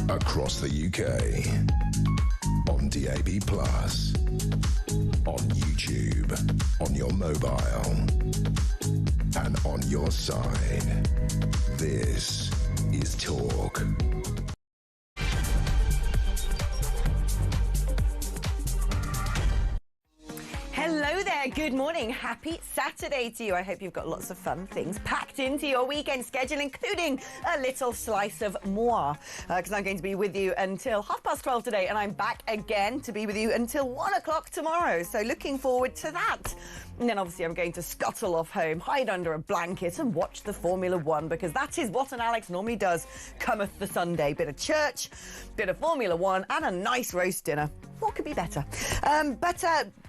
across the UK, on DAB+, on YouTube, on your mobile, and on your side. This is Talk. Hello there, good morning, happy Saturday to you. I hope you've got lots of fun things packed into your weekend schedule, including a little slice of moi, because I'm going to be with you until 12:30 today, and I'm back again to be with you until 1 o'clock tomorrow, so looking forward to that. And then obviously I'm going to scuttle off home, hide under a blanket and watch the Formula One, because that is what an Alex normally does cometh the Sunday. Bit of church, bit of Formula One and a nice roast dinner. What could be better?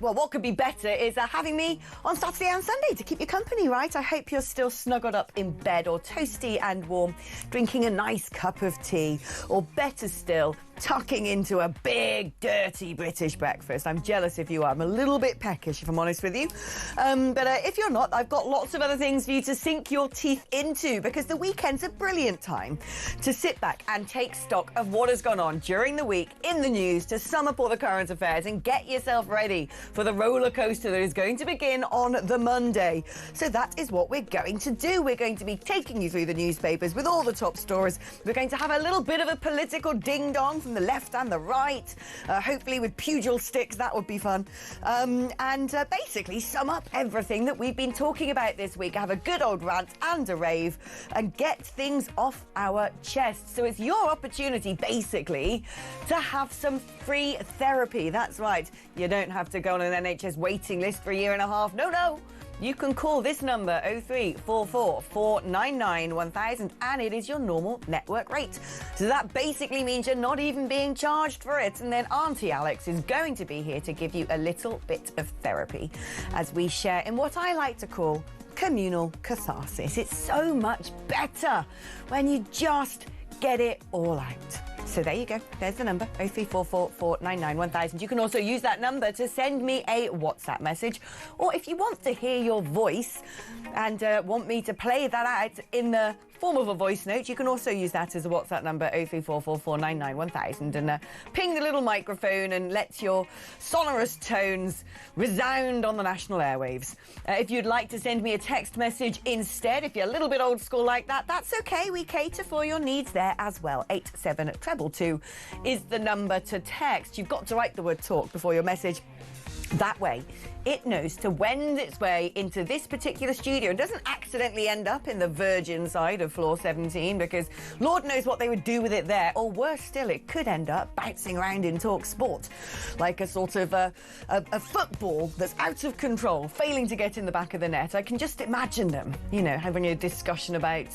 Well, what could be better is having me on Saturday and Sunday to keep you company, right? I hope you're still snuggled up in bed or toasty and warm, drinking a nice cup of tea, or better still, tucking into a big, dirty British breakfast. I'm jealous if you are. I'm a little bit peckish, if I'm honest with you. But if you're not, I've got lots of other things for you to sink your teeth into, because the weekend's a brilliant time to sit back and take stock of what has gone on during the week in the news, to sum up all the current affairs and get yourself ready for the roller coaster that is going to begin on the Monday. So that is what we're going to do. We're going to be taking you through the newspapers with all the top stories. We're going to have a little bit of a political ding-dong from the left and the right, hopefully with pugil sticks. That would be fun. And basically sum up everything that we've been talking about this week. Have a good old rant and a rave and get things off our chests. So it's your opportunity, basically, to have some free therapy. That's right. You don't have to go on an NHS waiting list for a year and a half. No. You can call this number 0344 499 1000 and it is your normal network rate. So that basically means you're not even being charged for it. And then Auntie Alex is going to be here to give you a little bit of therapy as we share in what I like to call communal catharsis. It's so much better when you just get it all out. So there you go. There's the number, 0344 499 1000. You can also use that number to send me a WhatsApp message. Or if you want to hear your voice and want me to play that out in the form of a voice note, you can also use that as a WhatsApp number, 0344 499 1000, and ping the little microphone and let your sonorous tones resound on the national airwaves. If you'd like to send me a text message instead, if you're a little bit old school like that, that's okay. We cater for your needs there as well. 87222 is the number to text. You've got to write the word talk before your message. That way, it knows to wend its way into this particular studio and doesn't accidentally end up in the virgin side of floor 17, because Lord knows what they would do with it there. Or worse still, it could end up bouncing around in Talk Sport, like a sort of a football that's out of control, failing to get in the back of the net. I can just imagine them, you know, having a discussion about...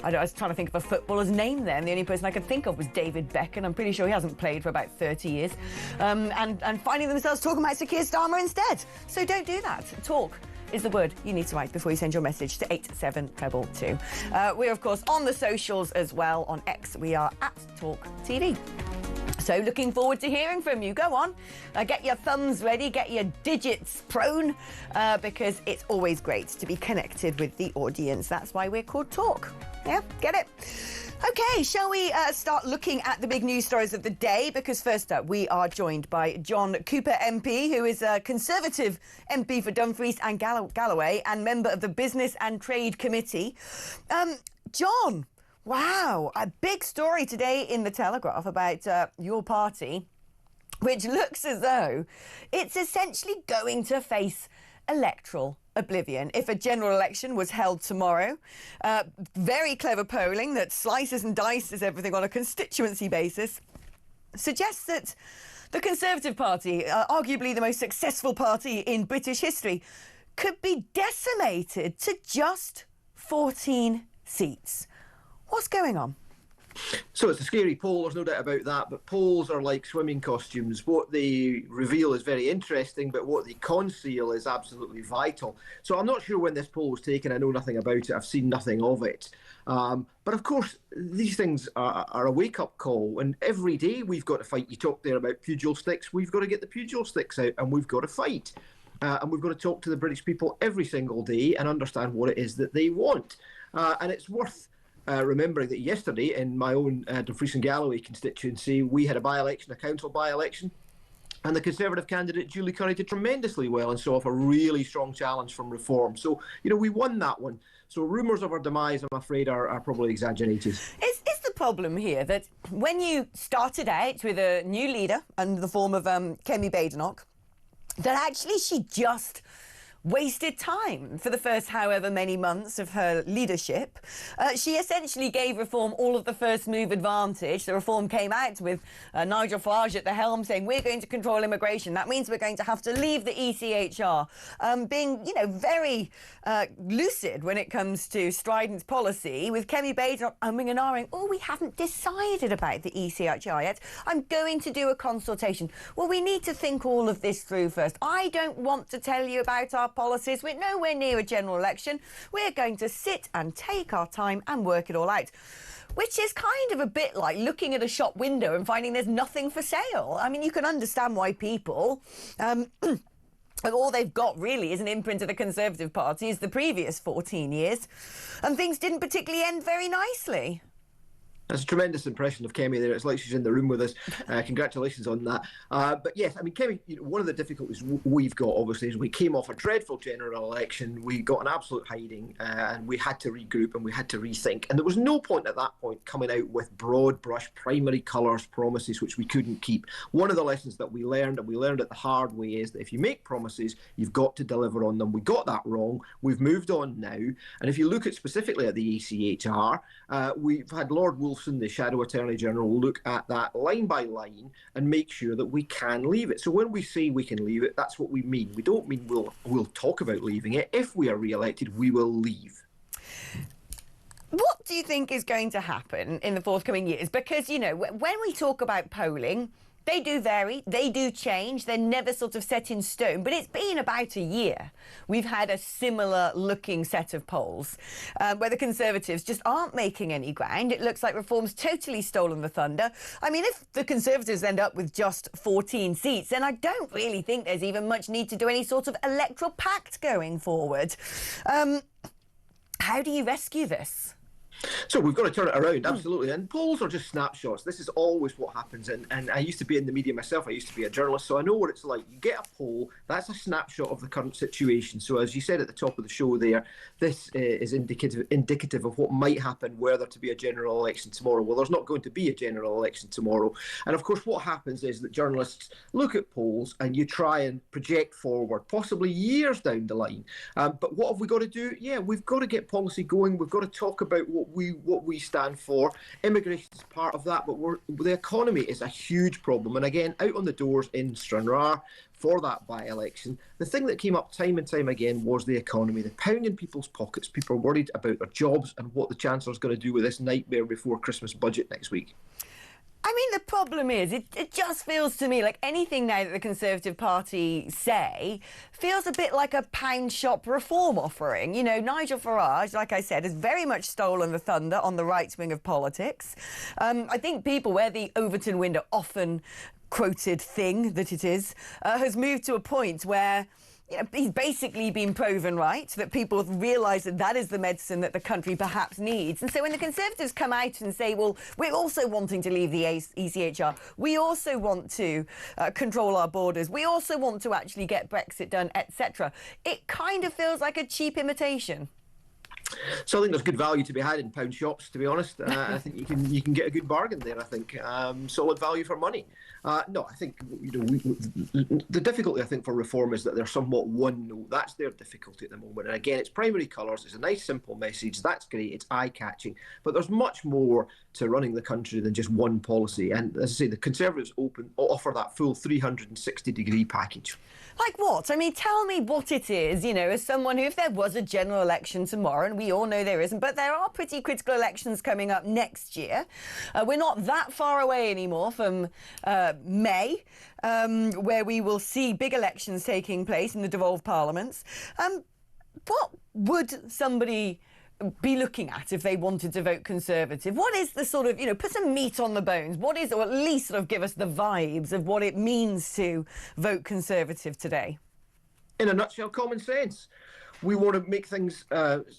I was trying to think of a footballer's name then. The only person I could think of was David Beckham. I'm pretty sure he hasn't played for about 30 years. And finding themselves talking about Sir Keir Starmer instead. So don't do that. Talk is the word you need to write before you send your message to 87222. We're, of course, on the socials as well. On X, we are at talkTV. So looking forward to hearing from you. Go on, get your thumbs ready, get your digits prone, because it's always great to be connected with the audience. That's why we're called Talk. Yeah, get it? OK, shall we start looking at the big news stories of the day? Because first up, we are joined by John Cooper MP, who is a Conservative MP for Dumfries and Galloway and member of the Business and Trade Committee. John, wow, a big story today in the Telegraph about your party, which looks as though it's essentially going to face electoral oblivion if a general election was held tomorrow. Very clever polling that slices and dices everything on a constituency basis suggests that the Conservative Party, arguably the most successful party in British history, could be decimated to just 14 seats. What's going on? So it's a scary poll, there's no doubt about that, but polls are like swimming costumes. What they reveal is very interesting, but what they conceal is absolutely vital. So I'm not sure when this poll was taken. I know nothing about it. I've seen nothing of it. But of course, these things are a wake-up call, and every day we've got to fight. You talked there about pugil sticks. We've got to get the pugil sticks out, and we've got to fight. And we've got to talk to the British people every single day and understand what it is that they want. And it's worth remembering that yesterday in my own Dumfries and Galloway constituency, we had a by-election, a council by-election, and the Conservative candidate, Julie Curry, did tremendously well and saw off a really strong challenge from Reform. So, we won that one. So rumours of our demise, I'm afraid, are probably exaggerated. Is the problem here that when you started out with a new leader under the form of Kemi Badenoch, that actually she just wasted time for the first however many months of her leadership? She essentially gave Reform all of the first move advantage. The Reform came out with Nigel Farage at the helm saying, we're going to control immigration. That means we're going to have to leave the ECHR. Being, very lucid when it comes to strident policy, with Kemi Badenoch umming and ahhing, we haven't decided about the ECHR yet. I'm going to do a consultation. Well, we need to think all of this through first. I don't want to tell you about our policies. We're nowhere near a general election. We're going to sit and take our time and work it all out. Which is kind of a bit like looking at a shop window and finding there's nothing for sale. I mean, you can understand why people... all they've got really is an imprint of the Conservative Party is the previous 14 years. And things didn't particularly end very nicely. That's a tremendous impression of Kemi there. It's like she's in the room with us. Congratulations on that. But yes, I mean, Kemi, one of the difficulties we've got, obviously, is we came off a dreadful general election. We got an absolute hiding and we had to regroup and we had to rethink. And there was no point at that point coming out with broad brush, primary colours promises, which we couldn't keep. One of the lessons that we learned, and we learned it the hard way, is that if you make promises, you've got to deliver on them. We got that wrong. We've moved on now. And if you look at specifically at the ECHR, we've had Lord Wolfson, the Shadow Attorney General, look at that line by line and make sure that we can leave it. So when we say we can leave it, that's what we mean. We don't mean we'll talk about leaving it. If we are re-elected, we will leave. What do you think is going to happen in the forthcoming years? Because, when we talk about polling, they do vary, they do change, they're never sort of set in stone, but it's been about a year. We've had a similar looking set of polls where the Conservatives just aren't making any ground. It looks like Reform's totally stolen the thunder. I mean, if the Conservatives end up with just 14 seats, then I don't really think there's even much need to do any sort of electoral pact going forward. How do you rescue this? So we've got to turn it around, absolutely. And polls are just snapshots. This is always what happens. And I used to be in the media myself. I used to be a journalist, so I know what it's like. You get a poll, that's a snapshot of the current situation. So as you said at the top of the show there, this is indicative of what might happen were there to be a general election tomorrow. Well, there's not going to be a general election tomorrow. And of course, what happens is that journalists look at polls and you try and project forward, possibly years down the line. But what have we got to do? Yeah, we've got to get policy going. We've got to talk about what we stand for. Immigration is part of that, but the economy is a huge problem. And again, out on the doors in Stranraer for that by-election, the thing that came up time and time again was the economy, the pound in people's pockets. People are worried about their jobs and what the Chancellor's going to do with this nightmare before Christmas budget next week. I mean, the problem is, it just feels to me like anything now that the Conservative Party say feels a bit like a pound shop reform offering. Nigel Farage, like I said, has very much stolen the thunder on the right wing of politics. I think people where the Overton window often quoted thing that it is has moved to a point where he's basically been proven right, that people realise that that is the medicine that the country perhaps needs. And so when the Conservatives come out and say, well, we're also wanting to leave the ECHR, we also want to control our borders, we also want to actually get Brexit done, etc., it kind of feels like a cheap imitation. So I think there's good value to be had in pound shops, to be honest. I think you can get a good bargain there, I think. Solid value for money. No, I think the difficulty, I think, for Reform is that they're somewhat one note. That's their difficulty at the moment. And again, it's primary colours. It's a nice, simple message. That's great. It's eye-catching. But there's much more to running the country than just one policy. And as I say, the Conservatives offer that full 360-degree package. Like what? I mean, tell me what it is, as someone who, if there was a general election tomorrow, and we all know there isn't, but there are pretty critical elections coming up next year. We're not that far away anymore from May, where we will see big elections taking place in the devolved parliaments. What would somebody be looking at if they wanted to vote Conservative? What is the sort of, put some meat on the bones? What is, or at least sort of give us the vibes of what it means to vote Conservative today? In a nutshell, common sense. We want to make things,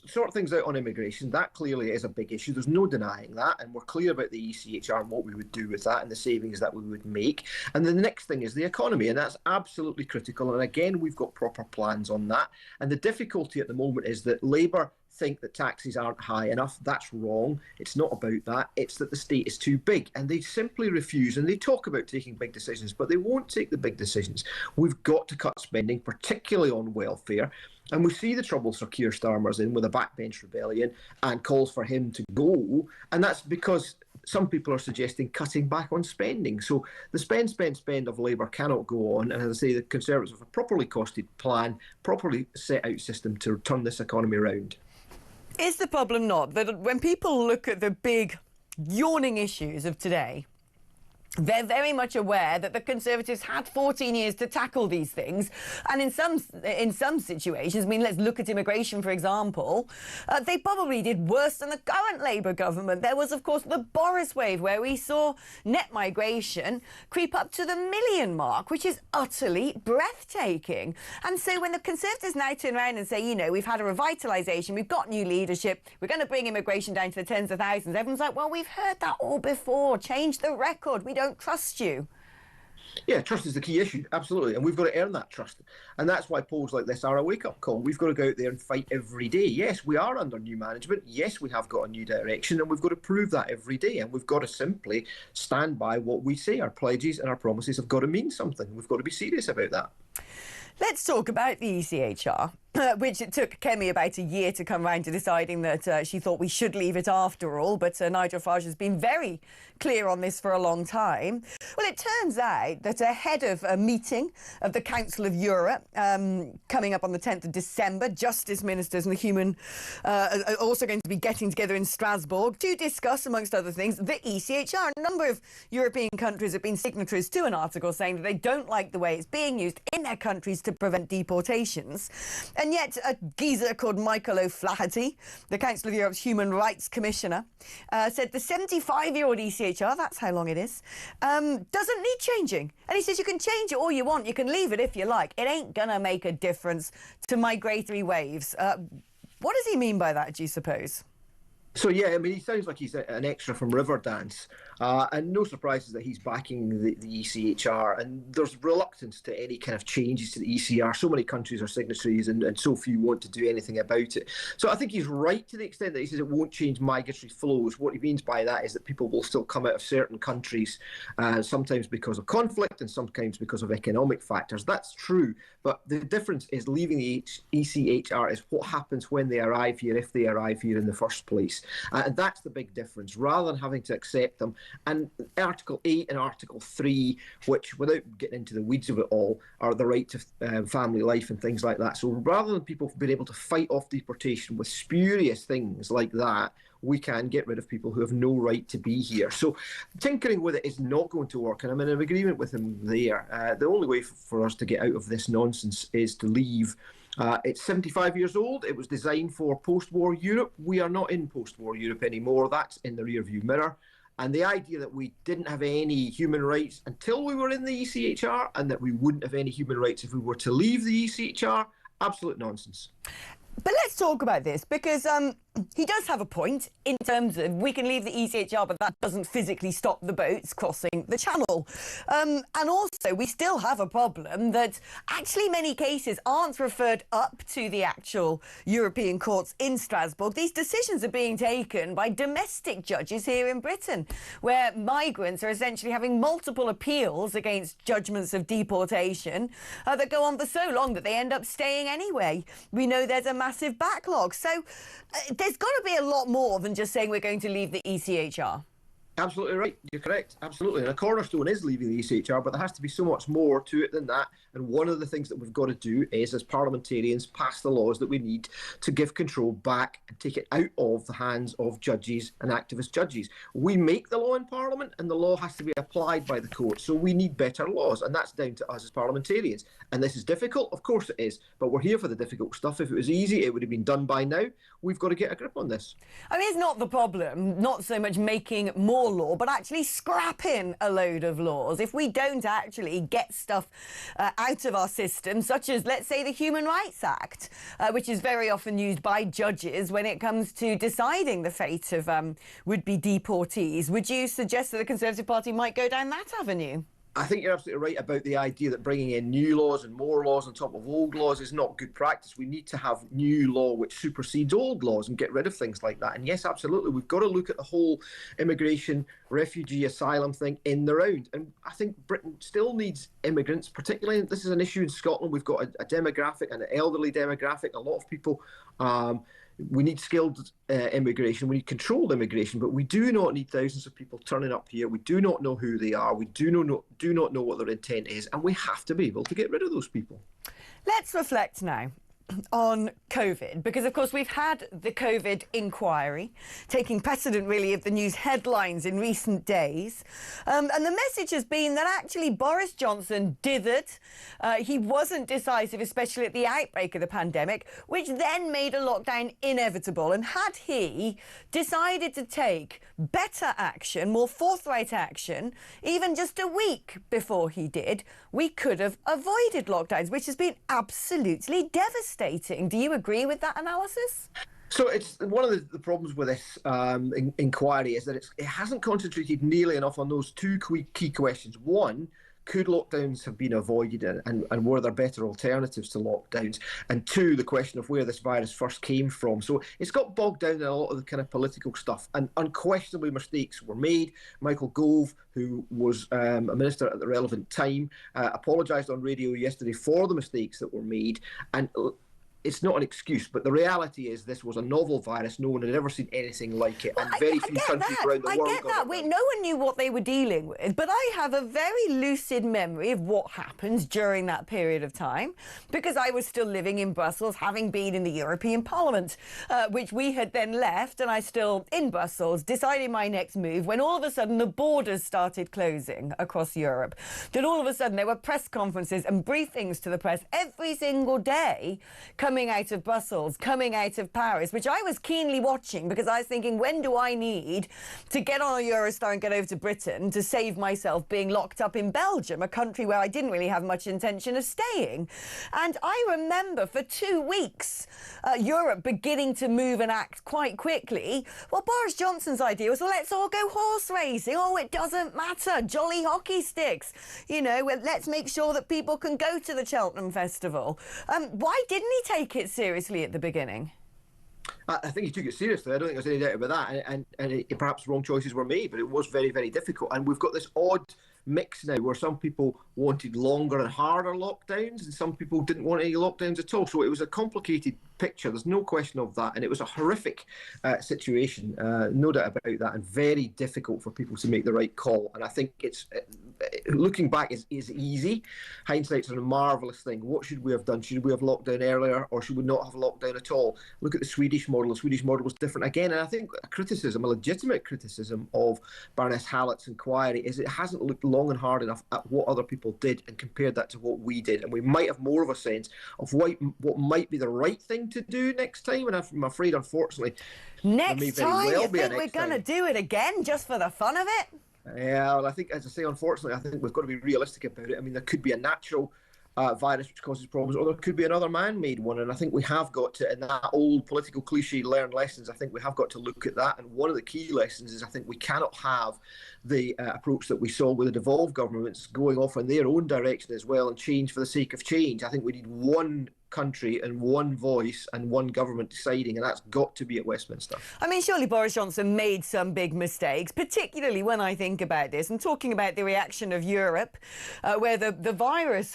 sort things out on immigration. That clearly is a big issue. There's no denying that. And we're clear about the ECHR and what we would do with that and the savings that we would make. And the next thing is the economy. And that's absolutely critical. And again, we've got proper plans on that. And the difficulty at the moment is that Labour think that taxes aren't high enough. That's wrong. It's not about that. It's that the state is too big, and they simply refuse. And they talk about taking big decisions, but they won't take the big decisions. We've got to cut spending, particularly on welfare. And we see the trouble Sir Keir Starmer's in with a backbench rebellion and calls for him to go. And that's because some people are suggesting cutting back on spending. So the spend of Labour cannot go on. And as I say, the Conservatives have a properly costed plan, properly set out system to turn this economy around. Is the problem not that when people look at the big yawning issues of today, they're very much aware that the Conservatives had 14 years to tackle these things. And in some situations, I mean, let's look at immigration, for example, they probably did worse than the current Labour government. There was, of course, the Boris wave, where we saw net migration creep up to the 1 million mark, which is utterly breathtaking. And so when the Conservatives now turn around and say, you know, we've had a revitalisation, we've got new leadership, we're going to bring immigration down to the tens of thousands, everyone's like, well, we've heard that all before. Change the record. We don't trust you. Yeah, trust is the key issue, absolutely. And we've got to earn that trust. And that's why polls like this are a wake-up call. We've got to go out there and fight every day. Yes, we are under new management. Yes, we have got a new direction, and we've got to prove that every day. And we've got to simply stand by what we say. Our pledges and our promises have got to mean something. We've got to be serious about that. Let's talk about the ECHR, which it took Kemi about a year to come round to deciding that she thought we should leave it after all. But Nigel Farage has been very clear on this for a long time. Well, it turns out that ahead of a meeting of the Council of Europe coming up on the 10th of December, Justice Ministers and the Human are also going to be getting together in Strasbourg to discuss, amongst other things, the ECHR. A number of European countries have been signatories to an article saying that they don't like the way it's being used in their countries to prevent deportations. And yet a geezer called Michael O'Flaherty, the Council of Europe's Human Rights Commissioner, said the 75-year-old ECHR, that's how long it is, doesn't need changing. And he says you can change it all you want, you can leave it if you like. It ain't going to make a difference to migratory waves. What does he mean by that, do you suppose? So, yeah, I mean, he sounds like he's an extra from Riverdance. And no surprises that he's backing the ECHR. And there's reluctance to any kind of changes to the ECR. So many countries are signatories and so few want to do anything about it. So I think he's right to the extent that he says it won't change migratory flows. What he means by that is that people will still come out of certain countries, sometimes because of conflict and sometimes because of economic factors. That's true. But the difference is leaving the ECHR is what happens when they arrive here, if they arrive here in the first place. And that's the big difference, rather than having to accept them. And Article 8 and Article 3, which, without getting into the weeds of it all, are the right to family life and things like that. So rather than people being able to fight off deportation with spurious things like that, we can get rid of people who have no right to be here. So tinkering with it is not going to work, and I'm in agreement with him there. The only way for us to get out of this nonsense is to leave. It's 75 years old. It was designed for post-war Europe. We are not in post-war Europe anymore. That's in the rearview mirror. And the idea that we didn't have any human rights until we were in the ECHR and that we wouldn't have any human rights if we were to leave the ECHR, absolute nonsense. But let's talk about this, because he does have a point in terms of we can leave the ECHR, but that doesn't physically stop the boats crossing the channel. And also, we still have a problem that actually many cases aren't referred up to the actual European courts in Strasbourg. These decisions are being taken by domestic judges here in Britain, where migrants are essentially having multiple appeals against judgments of deportation that go on for so long that they end up staying anyway. We know there's a massive backlog. So there's got to be a lot more than just saying we're going to leave the ECHR. Absolutely right. You're correct. Absolutely. And a cornerstone is leaving the ECHR, but there has to be so much more to it than that. And one of the things that we've got to do is, as parliamentarians, pass the laws that we need to give control back and take it out of the hands of judges and activist judges. We make the law in Parliament, and the law has to be applied by the courts. So we need better laws, and that's down to us as parliamentarians. And this is difficult. Of course it is. But we're here for the difficult stuff. If it was easy, it would have been done by now. We've got to get a grip on this. I mean, it's not the problem, not so much making more more law, but actually scrapping a load of laws if we don't actually get stuff out of our system, such as, let's say, the Human Rights Act, which is very often used by judges when it comes to deciding the fate of would-be deportees. Would you suggest that the Conservative Party might go down that avenue? I think you're absolutely right about the idea that bringing in new laws and more laws on top of old laws is not good practice. We need to have new law which supersedes old laws and get rid of things like that. And yes, absolutely, we've got to look at the whole immigration, refugee, asylum thing in the round. And I think Britain still needs immigrants, particularly, this is an issue in Scotland. We've got a demographic, an elderly demographic, a lot of people. We need skilled immigration. We need controlled immigration, but we do not need thousands of people turning up here. We do not know who they are. We do not know what their intent is, and we have to be able to get rid of those people. Let's reflect now on COVID, because of course we've had the COVID inquiry taking precedent really of the news headlines in recent days, and the message has been that actually Boris Johnson dithered. He wasn't decisive, especially at the outbreak of the pandemic, which then made a lockdown inevitable. And had he decided to take better action, more forthright action, even just a week before he did, we could have avoided lockdowns, which has been absolutely devastating. Do you agree with that analysis? So it's one of the problems with this inquiry is that it hasn't concentrated nearly enough on those two key questions. One, could lockdowns have been avoided, and were there better alternatives to lockdowns? And two, the question of where this virus first came from. So it's got bogged down in a lot of the kind of political stuff, and unquestionably mistakes were made. Michael Gove, who was a minister at the relevant time, apologised on radio yesterday for the mistakes that were made. And it's not an excuse, but the reality is this was a novel virus. No one had ever seen anything like it, and very few countries around the world. I get that. No one knew what they were dealing with, but I have a very lucid memory of what happened during that period of time, because I was still living in Brussels, having been in the European Parliament, which we had then left, and I still in Brussels, deciding my next move when all of a sudden the borders started closing across Europe. Then all of a sudden there were press conferences and briefings to the press every single day coming out of Brussels, coming out of Paris, which I was keenly watching because I was thinking, when do I need to get on a Eurostar and get over to Britain to save myself being locked up in Belgium, a country where I didn't really have much intention of staying? And I remember for 2 weeks, Europe beginning to move and act quite quickly. Well, Boris Johnson's idea was, well, let's all go horse racing. Oh, it doesn't matter. Jolly hockey sticks. You know, let's make sure that people can go to the Cheltenham Festival. Why didn't he take it seriously at the beginning? I think he took it seriously. I don't think there's any doubt about that. And perhaps wrong choices were made, but it was very, very difficult. And we've got this odd mix now where some people wanted longer and harder lockdowns and some people didn't want any lockdowns at all. So it was a complicated picture. There's no question of that. And it was a horrific situation, no doubt about that, and very difficult for people to make the right call. And I think it's looking back is easy. Hindsight's a marvellous thing. What should we have done? Should we have locked down earlier, or should we not have locked down at all? Look at the Swedish model. The Swedish model was different again. And I think a legitimate criticism of Baroness Hallett's inquiry is it hasn't looked long and hard enough at what other people did and compared that to what we did. And we might have more of a sense of what might be the right thing to do next time. And I'm afraid, unfortunately, next time, you think we're going to do it again just for the fun of it? Yeah, well, I think, as I say, unfortunately, I think we've got to be realistic about it. I mean, there could be a natural virus which causes problems, or there could be another man-made one. And I think we have got to, in that old political cliche, learn lessons. I think we have got to look at that. And one of the key lessons is I think we cannot have the approach that we saw with the devolved governments going off in their own direction as well and change for the sake of change. I think we need one country and one voice and one government deciding, and that's got to be at Westminster. I mean, surely Boris Johnson made some big mistakes, particularly when I think about this and talking about the reaction of Europe, where the virus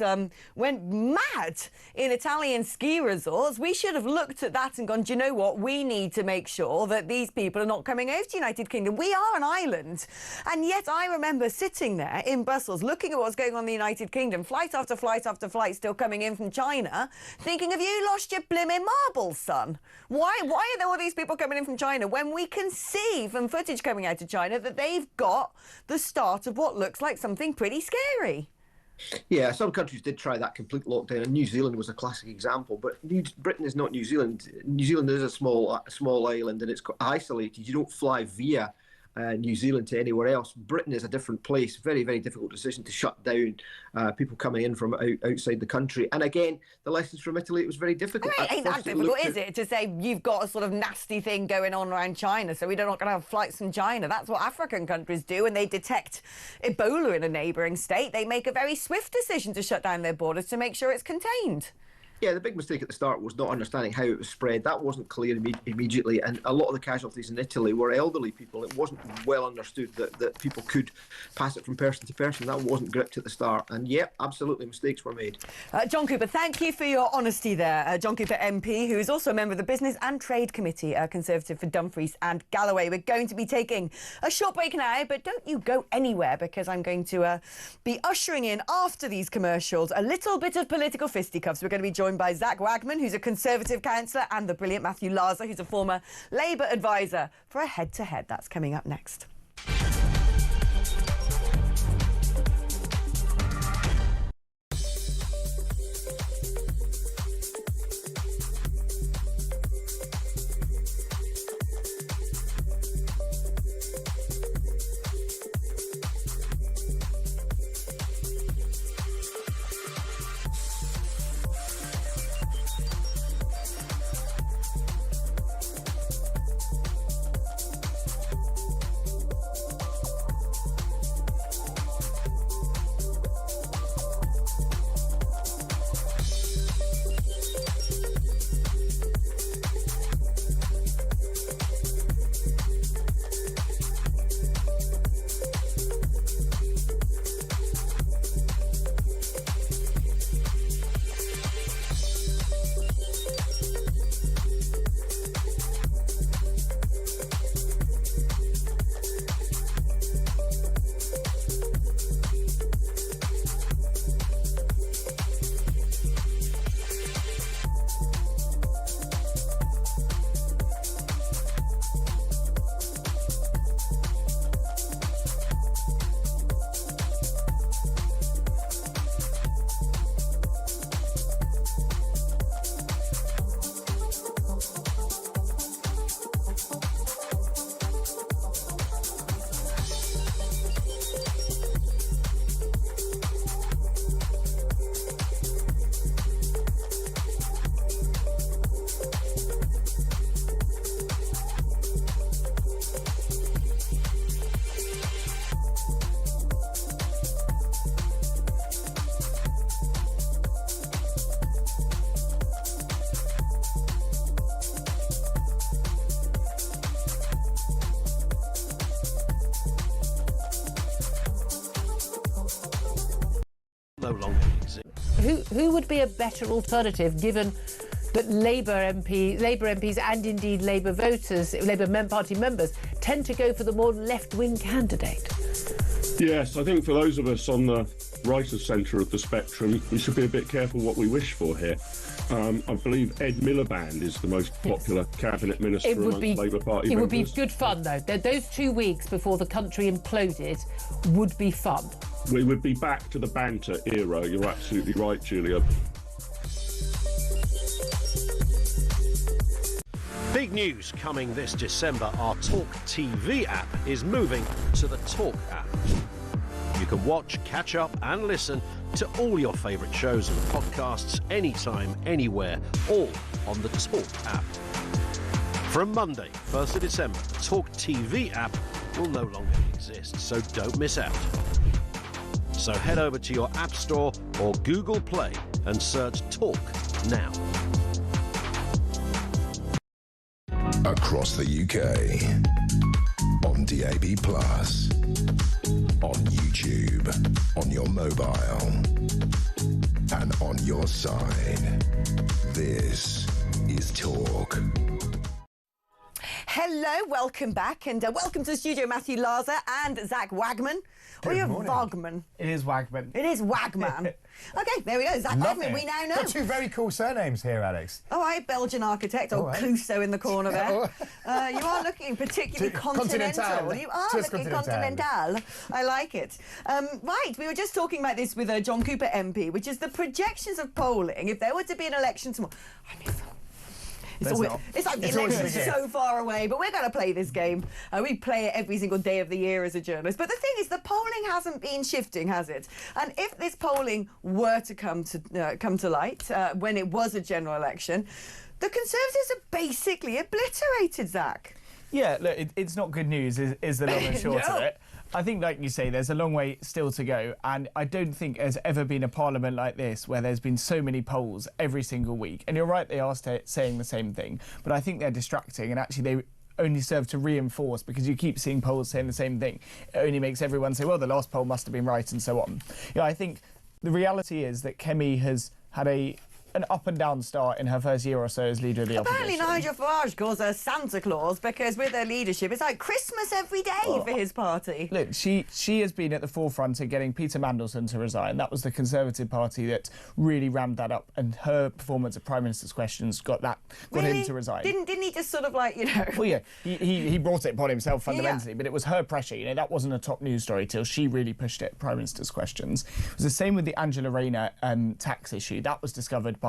went mad in Italian ski resorts. We should have looked at that and gone, do you know what? We need to make sure that these people are not coming over to the United Kingdom. We are an island. And yet I remember sitting there in Brussels looking at what's going on in the United Kingdom, flight after flight after flight still coming in from China, thinking, have you lost your blimmin' marbles, son? Why are there all these people coming in from China when we can see from footage coming out of China that they've got the start of what looks like something pretty scary? Yeah, some countries did try that complete lockdown, and New Zealand was a classic example. But Britain is not New Zealand. New Zealand is a small island, and it's isolated. You don't fly via New Zealand to anywhere else. Britain is a different place. Very, very difficult decision to shut down people coming in from outside the country. And again, the lessons from Italy, it was very difficult. It ain't that difficult, is it? To say you've got a sort of nasty thing going on around China, so we're not going to have flights from China. That's what African countries do when they detect Ebola in a neighbouring state. They make a very swift decision to shut down their borders to make sure it's contained. Yeah, the big mistake at the start was not understanding how it was spread. That wasn't clear immediately, and a lot of the casualties in Italy were elderly people. It wasn't well understood that people could pass it from person to person. That wasn't gripped at the start, and yep, absolutely mistakes were made. John Cooper, thank you for your honesty there. John Cooper MP, who is also a member of the Business and Trade Committee, Conservative for Dumfries and Galloway. We're going to be taking a short break now, but don't you go anywhere, because I'm going to be ushering in, after these commercials, a little bit of political fisticuffs. We're going to be joined by Zach Wagman, who's a Conservative councillor, and the brilliant Matthew Larser, who's a former Labour advisor, for a head-to-head. That's coming up next. No longer exist. Who would be a better alternative, given that Labour MPs and indeed Labour voters, Labour Party members, tend to go for the more left-wing candidate? Yes, I think for those of us on the right of centre of the spectrum, we should be a bit careful what we wish for here. I believe Ed Miliband is the most popular cabinet minister amongst Labour Party members. It would be good fun, though. Those 2 weeks before the country imploded would be fun. We would be back to the banter era. You're absolutely right, Julia. Big news coming this December. Our talkTV app is moving to the Talk app. You can watch, catch up and listen to all your favourite shows and podcasts anytime, anywhere, all on the Talk app. From Monday, 1st of December, the talkTV app will no longer exist, so don't miss out. So head over to your App Store or Google Play and search Talk now. Across the UK, on DAB+, on YouTube, on your mobile, and on your side. This is Talk. Hello, welcome back, and welcome to the studio, Matthew Larser and Zach Wagman. Or you're Wagman. It is Wagman. It is Wagman. Okay, there we go. Zach Wagman, we now know. Got two very cool surnames here, Alex. All right, Belgian architect, old Clouseau in the corner there. You are looking particularly continental. You are Just looking continental. I like it. Right, we were just talking about this with John Cooper MP, which is the projections of polling. If there were to be an election tomorrow, It's like the election's so far away, but we're going to play this game. We play it every single day of the year as a journalist. But the thing is, the polling hasn't been shifting, has it? And if this polling were to come to light when it was a general election, the Conservatives are basically obliterated, Zach. Yeah, look, it's not good news, is the long and short No. of it. I think, like you say, there's a long way still to go, and I don't think there's ever been a parliament like this where there's been so many polls every single week. And you're right, they are saying the same thing, but I think they're distracting, and actually they only serve to reinforce, because you keep seeing polls saying the same thing. It only makes everyone say, well, the last poll must have been right, and so on. I think the reality is that Kemi has had an up and down start in her first year or so as leader of the Apparently opposition. Nigel Farage calls her Santa Claus because with her leadership it's like Christmas every day for his party. Look, she has been at the forefront of getting Peter Mandelson to resign. That was the Conservative Party that really rammed that up, and her performance at Prime Minister's Questions got him to resign. Didn't he just sort of like, Well, yeah, he brought it upon himself fundamentally, but it was her pressure. That wasn't a top news story till she really pushed it at Prime Minister's Questions. It was the same with the Angela Rayner tax issue. That was discovered by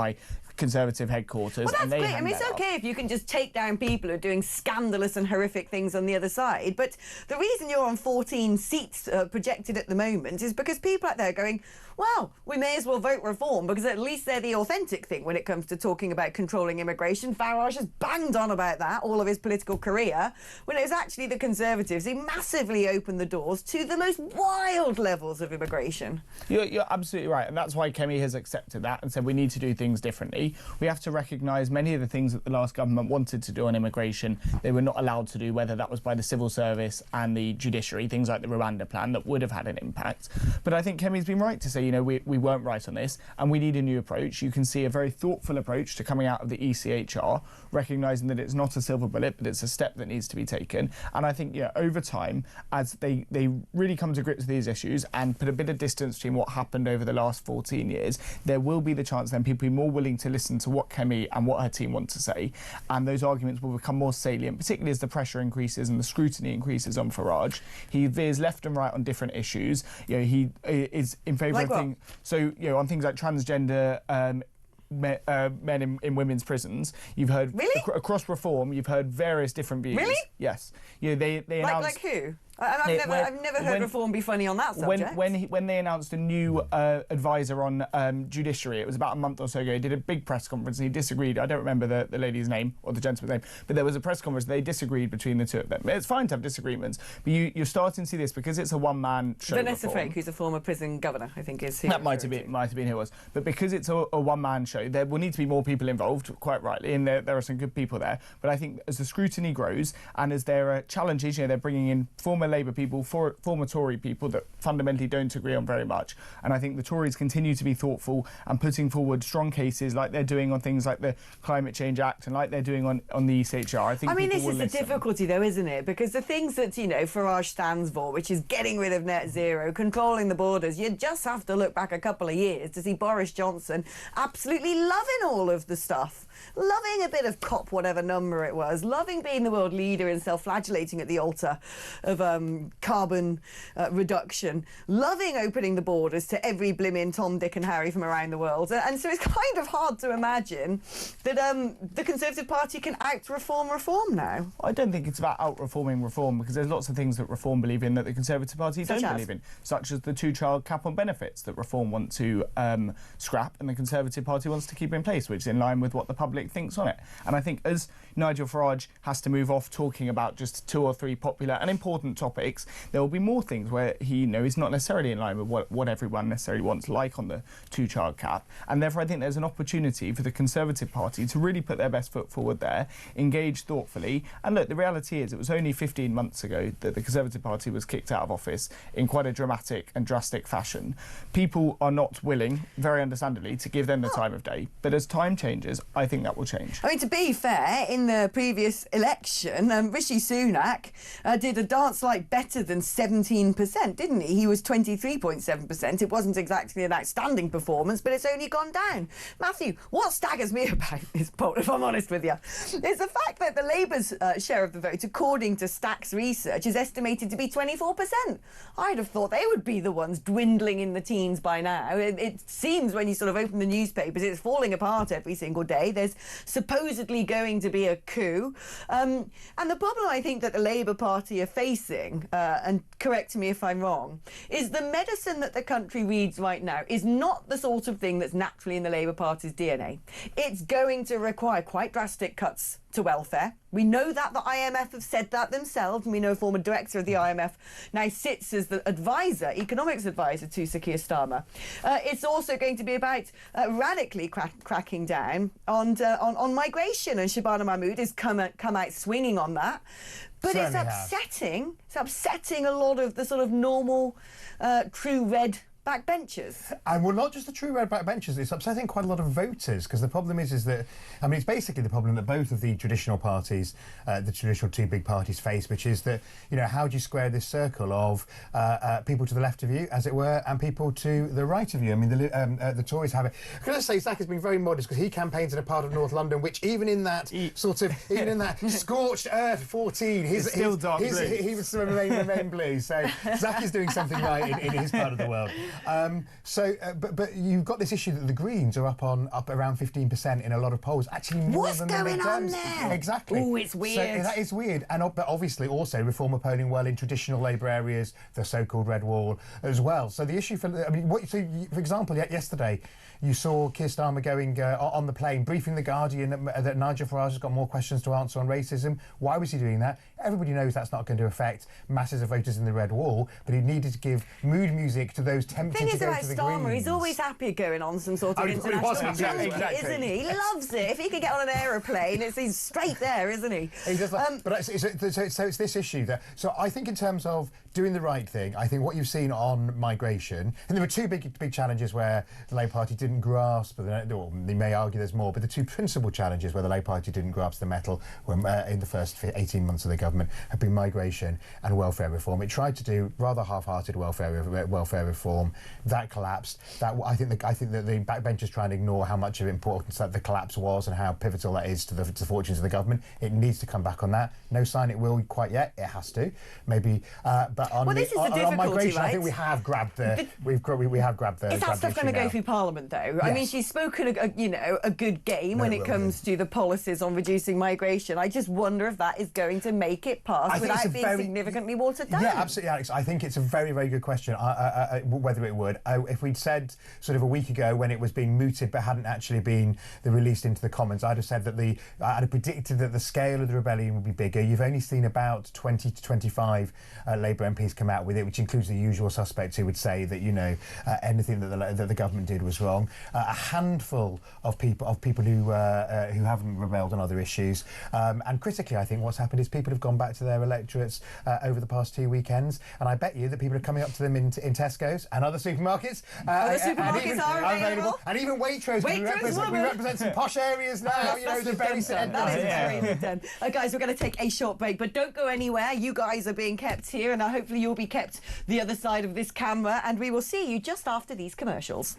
Conservative headquarters. Well, that's and they great. I mean, it's okay if you can just take down people who are doing scandalous and horrific things on the other side. But the reason you're on 14 seats projected at the moment is because people out there are going, well, we may as well vote reform because at least they're the authentic thing when it comes to talking about controlling immigration. Farage has banged on about that all of his political career, when it was actually the Conservatives who massively opened the doors to the most wild levels of immigration. You're absolutely right, and that's why Kemi has accepted that and said we need to do things differently. We have to recognise many of the things that the last government wanted to do on immigration, they were not allowed to do, whether that was by the civil service and the judiciary, things like the Rwanda plan that would have had an impact. But I think Kemi's been right to say, we weren't right on this, and we need a new approach. You can see a very thoughtful approach to coming out of the ECHR, recognising that it's not a silver bullet, but it's a step that needs to be taken. And I think, over time, as they really come to grips with these issues and put a bit of distance between what happened over the last 14 years, there will be the chance then people be more willing to listen to what Kemi and what her team want to say, and those arguments will become more salient, particularly as the pressure increases and the scrutiny increases on Farage. He veers left and right on different issues. He is in favour of things. So, on things like transgender men in women's prisons, you've heard across reform, you've heard various different views. Really? Yes. They announced. Like who? I've never heard reform be funny on that subject. When they announced a new advisor on judiciary, it was about a month or so ago, he did a big press conference and he disagreed. I don't remember the lady's name or the gentleman's name, but there was a press conference, they disagreed between the two of them. It's fine to have disagreements, but you're starting to see this because it's a one-man show. Vanessa Frake, who's a former prison governor, I think is who. That might have been who it was. But because it's a one-man show, there will need to be more people involved, quite rightly, and there are some good people there. But I think as the scrutiny grows and as there are challenges, they're bringing in former Labour people, former Tory people that fundamentally don't agree on very much. And I think the Tories continue to be thoughtful and putting forward strong cases like they're doing on things like the Climate Change Act and like they're doing on the ECHR. I mean, this is the difficulty, though, isn't it? Because the things that, Farage stands for, which is getting rid of net zero, controlling the borders, you just have to look back a couple of years to see Boris Johnson absolutely loving all of the stuff. Loving a bit of COP, whatever number it was, loving being the world leader and self-flagellating at the altar of carbon reduction, loving opening the borders to every blimmin' Tom, Dick and Harry from around the world. And so it's kind of hard to imagine that the Conservative Party can out-reform reform now. I don't think it's about out-reforming reform, because there's lots of things that Reform believe in that the Conservative Party don't believe in, such as the two-child cap on benefits that Reform want to scrap and the Conservative Party wants to keep in place, which is in line with what the public thinks on it. And I think as Nigel Farage has to move off talking about just 2 or 3 popular and important topics, there will be more things where he is not necessarily in line with what everyone necessarily wants, like on the two-child cap. And therefore I think there's an opportunity for the Conservative Party to really put their best foot forward there, engage thoughtfully. And look, the reality is it was only 15 months ago that the Conservative Party was kicked out of office in quite a dramatic and drastic fashion. People are not willing, very understandably, to give them the time of day. But as time changes, I think that will change. I mean, to be fair, in the previous election, Rishi Sunak did a dance like better than 17%, didn't he? He was 23.7%. It wasn't exactly an outstanding performance, but it's only gone down. Matthew, what staggers me about this poll, if I'm honest with you, is the fact that the Labour's share of the vote, according to Stack's research, is estimated to be 24%. I'd have thought they would be the ones dwindling in the teens by now. It seems when you sort of open the newspapers, it's falling apart every single day. There's there's supposedly going to be a coup. And the problem I think that the Labour Party are facing, and correct me if I'm wrong, is the medicine that the country needs right now is not the sort of thing that's naturally in the Labour Party's DNA. It's going to require quite drastic cuts to welfare. We know that the IMF have said that themselves, and we know a former director of the IMF now sits as the advisor, economics advisor to Sir Keir Starmer. It's also going to be about radically cracking down on migration, and Shabana Mahmood has come out swinging on that. But it's upsetting. It's upsetting a lot of the sort of normal, true red backbenchers. And well, not just the true red backbenchers, it's upsetting quite a lot of voters, because the problem is that, I mean, it's basically the problem that both of the traditional parties, the traditional two big parties face, which is that, you know, how do you square this circle of people to the left of you, as it were, and people to the right of you? I mean, the Tories have it. I'm going to say Zach has been very modest, because he campaigns in a part of North London, which even in that sort of, even in that scorched earth 14, he was remain blue. So Zach is doing something right in his part of the world. But you've got this issue that the Greens are up around 15% in a lot of polls. Actually, more What's than going the on midterms. there? Exactly. Oh, it's weird. So that is weird, but obviously also Reform are polling well in traditional Labour areas, the so-called Red Wall as well. So the issue for for example, yesterday you saw Keir Starmer going on the plane, briefing the Guardian that Nigel Farage has got more questions to answer on racism. Why was he doing that? Everybody knows that's not going to affect masses of voters in the Red Wall, but he needed to give mood music to those tempted to go to the Greens. The thing is about Starmer, he's always happy going on some sort of international journey, isn't he? He loves it. If he could get on an aeroplane, he's straight there, isn't he? He does so it's this issue that. So I think in terms of doing the right thing, I think what you've seen on migration, and there were two big challenges where the Labour Party didn't grasp, they may argue there's more, but the two principal challenges where the Labour Party didn't grasp the mettle in the first 18 months of the government have been migration and welfare reform. It tried to do rather half-hearted welfare reform. That collapsed. I think that the backbenchers try and ignore how much of importance that the collapse was and how pivotal that is to the fortunes of the government. It needs to come back on that. No sign it will quite yet. It has to, maybe. But on migration, right? I think we have grabbed the. We have grabbed the. Is that stuff going to go through Parliament, though? Yes. I mean, she's spoken a good game when it comes to the policies on reducing migration. I just wonder if that is going to make it pass without being significantly watered down. Yeah, absolutely, Alex. I think it's a very, very good question. Whether it would, if we'd said sort of a week ago when it was being mooted but hadn't actually been released into the Commons, I'd have said that I'd have predicted that the scale of the rebellion would be bigger. You've only seen about 20 to 25 Labour MPs come out with it, which includes the usual suspects who would say that anything that the government did was wrong. A handful of people who haven't rebelled on other issues, and critically, I think what's happened is people have gone back to their electorates over the past 2 weekends, and I bet you that people are coming up to them in Tesco's and other supermarkets. Other supermarkets are available, and even Waitrose. We represent some posh areas now. The very that is very done. Guys, we're going to take a short break, but don't go anywhere. You guys are being kept here, and hopefully you'll be kept the other side of this camera, and we will see you just after these commercials.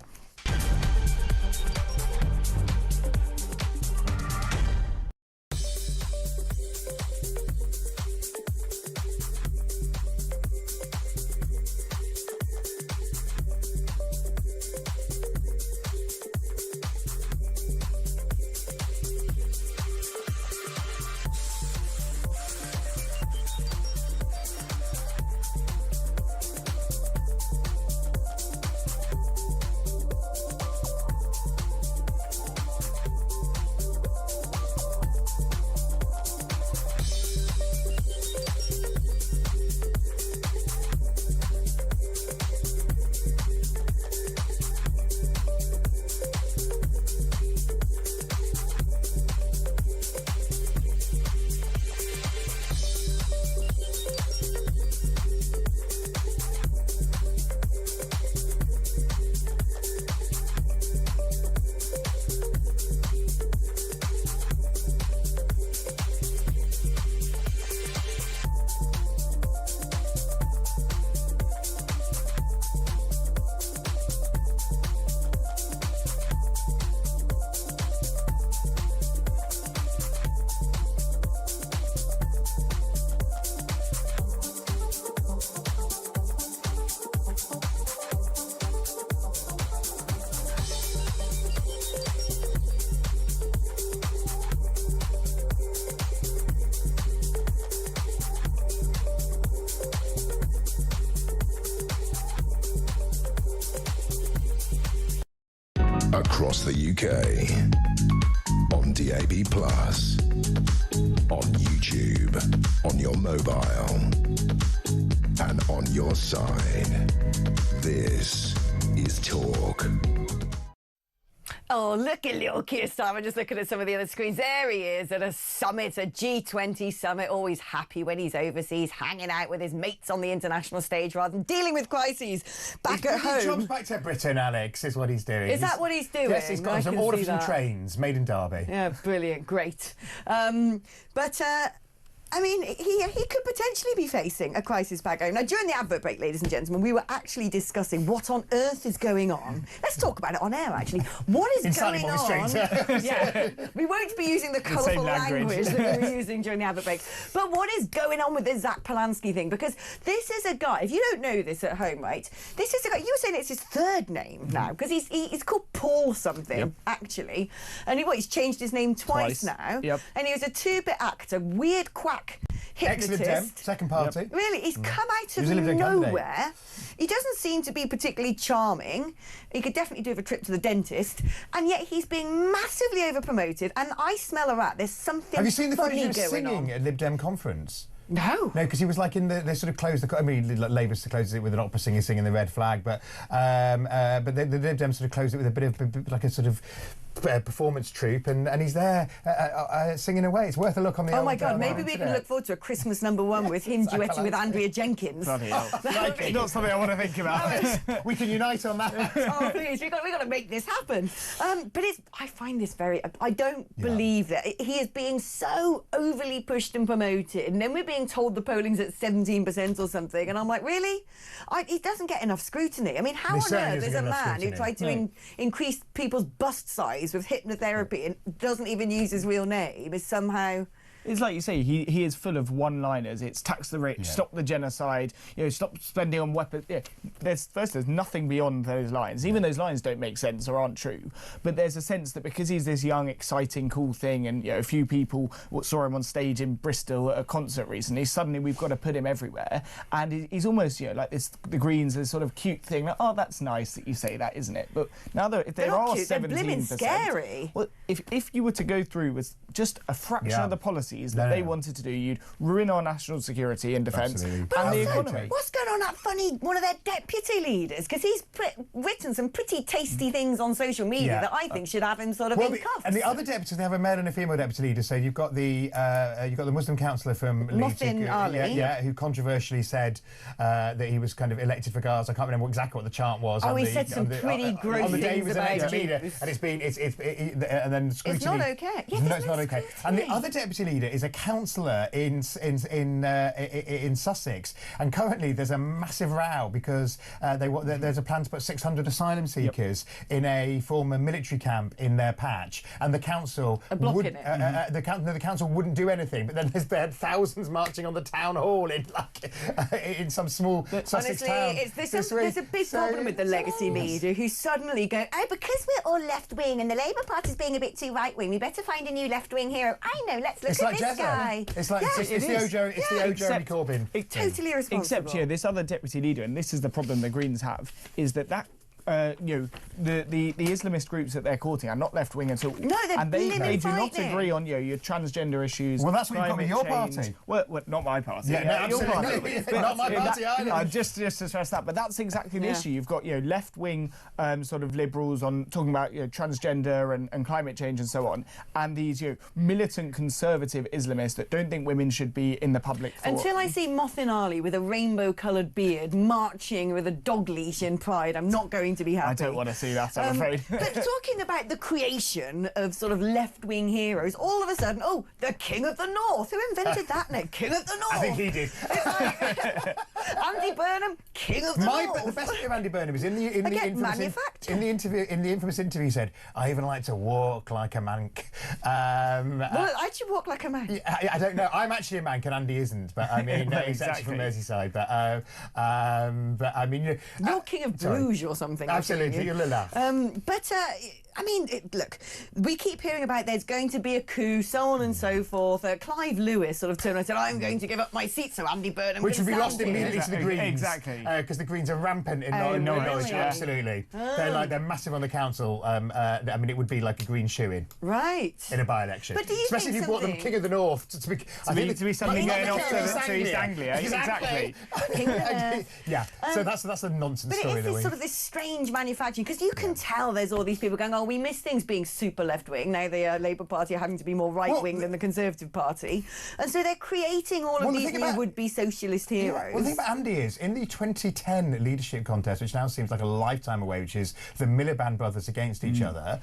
Across the UK. On DAB+. On YouTube. On your mobile. And on your side. This is Talk. Oh, look at little Keir Starmer just looking at some of the other screens. There he is at a summit, a G20 summit, always happy when he's overseas, hanging out with his mates on the international stage rather than dealing with crises back at home. He jumps back to Britain, Alex, is what he's doing. Is that what he's doing? Yes, he's got some orders and trains made in Derby. Yeah, brilliant, great. I mean, he could potentially be facing a crisis back home. Now, during the advert break, ladies and gentlemen, we were actually discussing what on earth is going on. Let's talk about it on air, actually. What is going on? Yeah, we won't be using the colourful language that we were using during the advert break. But what is going on with this Zach Polanski thing? Because this is a guy, if you don't know this at home, right, this is a guy, you were saying it's his third name now, because he's called Paul something, actually. And he's changed his name twice now. Yep. And he was a two-bit actor, weird quack hypnotist. Excellent second party. Really, he's come out of nowhere. He doesn't seem to be particularly charming. He could definitely do with a trip to the dentist. And yet he's being massively over-promoted. And I smell a rat. There's something Have you seen the footage of going singing on. at Lib Dem conference? No. No, because he was like in the... They sort of closed the... I mean, Labour closes it with an opera singer singing the Red Flag, but the Lib Dem sort of closed it with a bit of like a sort of performance troupe, and he's there singing away. It's worth a look on the Oh my God, maybe we can look forward to a Christmas #1 with him duetting with Andrea Jenkins. It's not something I want to think about. We can unite on that. Oh, please, we've got to make this happen. But I find this very... I don't believe that. He is being so overly pushed and promoted, and then we're being told the polling's at 17% or something, and I'm like, really? He doesn't get enough scrutiny. I mean, how on earth is a man who tried to increase people's bust size with hypnotherapy and doesn't even use his real name is somehow... It's like you say, he is full of one-liners. It's tax the rich, stop the genocide, stop spending on weapons. Yeah, there's nothing beyond those lines. Even those lines don't make sense or aren't true. But there's a sense that because he's this young, exciting, cool thing, and a few people saw him on stage in Bristol at a concert recently, suddenly we've got to put him everywhere. And he's almost, like this, the Greens, this sort of cute thing. Like, oh, that's nice that you say that, isn't it? But now if there are 17%, scary. Well, if you were to go through with just a fraction of the policies that they wanted to do, you'd ruin our national security and defence and the economy. What's going on that one of their deputy leaders? Because he's written some pretty tasty things on social media that I think should have him sort of in cuffs. And the other deputies, they have a male and a female deputy leader. So you've got the Muslim councillor from Leeds, who controversially said that he was kind of elected for Gaza. I can't remember exactly what the chant was. He said some pretty gross things about Jews. And and then scrutiny. It's not okay. No, it's not okay. And the other deputy leader is a councillor in Sussex, and currently there's a massive row because there's a plan to put 600 asylum seekers in a former military camp in their patch, and the council the council wouldn't do anything. But then they had thousands marching on the town hall in some small Sussex town. There's a big problem with the legacy media who suddenly go, because we're all left wing and the Labour Party's being a bit too right wing, we better find a new left wing hero. I know, let's look at this guy. It's like it's the O Jeremy Corbyn. Totally irresponsible. Except this other deputy leader, and this is the problem the Greens have, is that the Islamist groups that they're courting are not left wing at all. No, they do not agree on your transgender issues. Well, that's what you've got with your party. Well, not my party. Yeah, no, absolutely. Not my party either. Just to stress that, but that's exactly the issue. You've got left wing sort of liberals on talking about transgender and climate change and so on, and these militant conservative Islamists that don't think women should be in the public forum. Until I see Mothin Ali with a rainbow-coloured beard marching with a dog leash in Pride, I'm not going to be happy. I don't want to see that, I'm afraid. But talking about the creation of sort of left-wing heroes, all of a sudden, the King of the North. Who invented that name? King of the North. I think he did. Andy Burnham, King of the North. The best bit of Andy Burnham is in the infamous interview. He said, "I even like to walk like a mank." Well, I should walk like a man. I don't know. I'm actually a mank, and Andy isn't. But I mean, he's actually from Merseyside. But I mean, you're King of Bruges or something. Absolutely, you'll laugh. I mean, look, we keep hearing about there's going to be a coup, so on and so forth. Clive Lewis sort of turned around and said, I'm going to give up my seat so Andy Burnham Which can would be lost stand here. immediately to the Greens. Exactly. Because the Greens are rampant in Oh, Norwich. really? Absolutely. They're massive on the council. I mean, it would be like a Green shoe-in. Right. In a by-election. But do you Especially think if you brought them something- King of the North to be suddenly But going not off the King of to East Anglia. Exactly. King of the North. Yeah, so that's a nonsense But story. it is this sort of this strange manufacturing, because you can tell there's all these people going, oh, we miss things being super left-wing. Now the Labour Party are having to be more right-wing than the Conservative Party. And so they're creating all of these new would-be socialist heroes. Well, the thing about Andy is, in the 2010 leadership contest, which now seems like a lifetime away, which is the Miliband brothers against each other,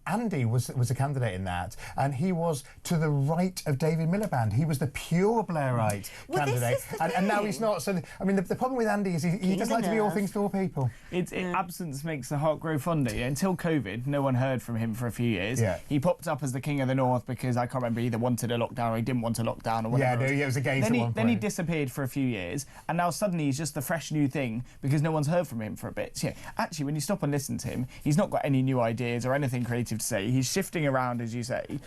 Andy was a candidate in that, and he was to the right of David Miliband. He was the pure Blairite candidate, and now he's not. So, I mean, the problem with Andy is he does like to be all things to all people. Absence makes the heart grow fonder. Until COVID, no one heard from him for a few years. Yeah. He popped up as the King of the North because I can't remember, either wanted a lockdown or he didn't want a lockdown or whatever. Yeah, no, it was a game at one point. Then he disappeared for a few years, and now suddenly he's just the fresh new thing because no one's heard from him for a bit. So, yeah, actually, when you stop and listen to him, he's not got any new ideas or anything creative to say. He's shifting around, as you say.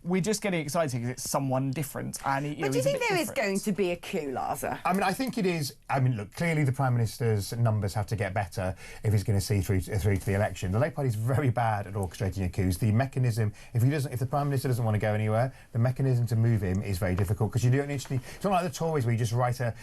We're just getting excited because it's someone different. And But do you think there is going to be a coup, Larsa? I mean, I think it is. I mean, look, clearly the Prime Minister's numbers have to get better if he's going to see through to the election. The Labour Party is very bad at orchestrating a coup. The mechanism, if the Prime Minister doesn't want to go anywhere, the mechanism to move him is very difficult, because you don't actually. It's not like the Tories where you just write a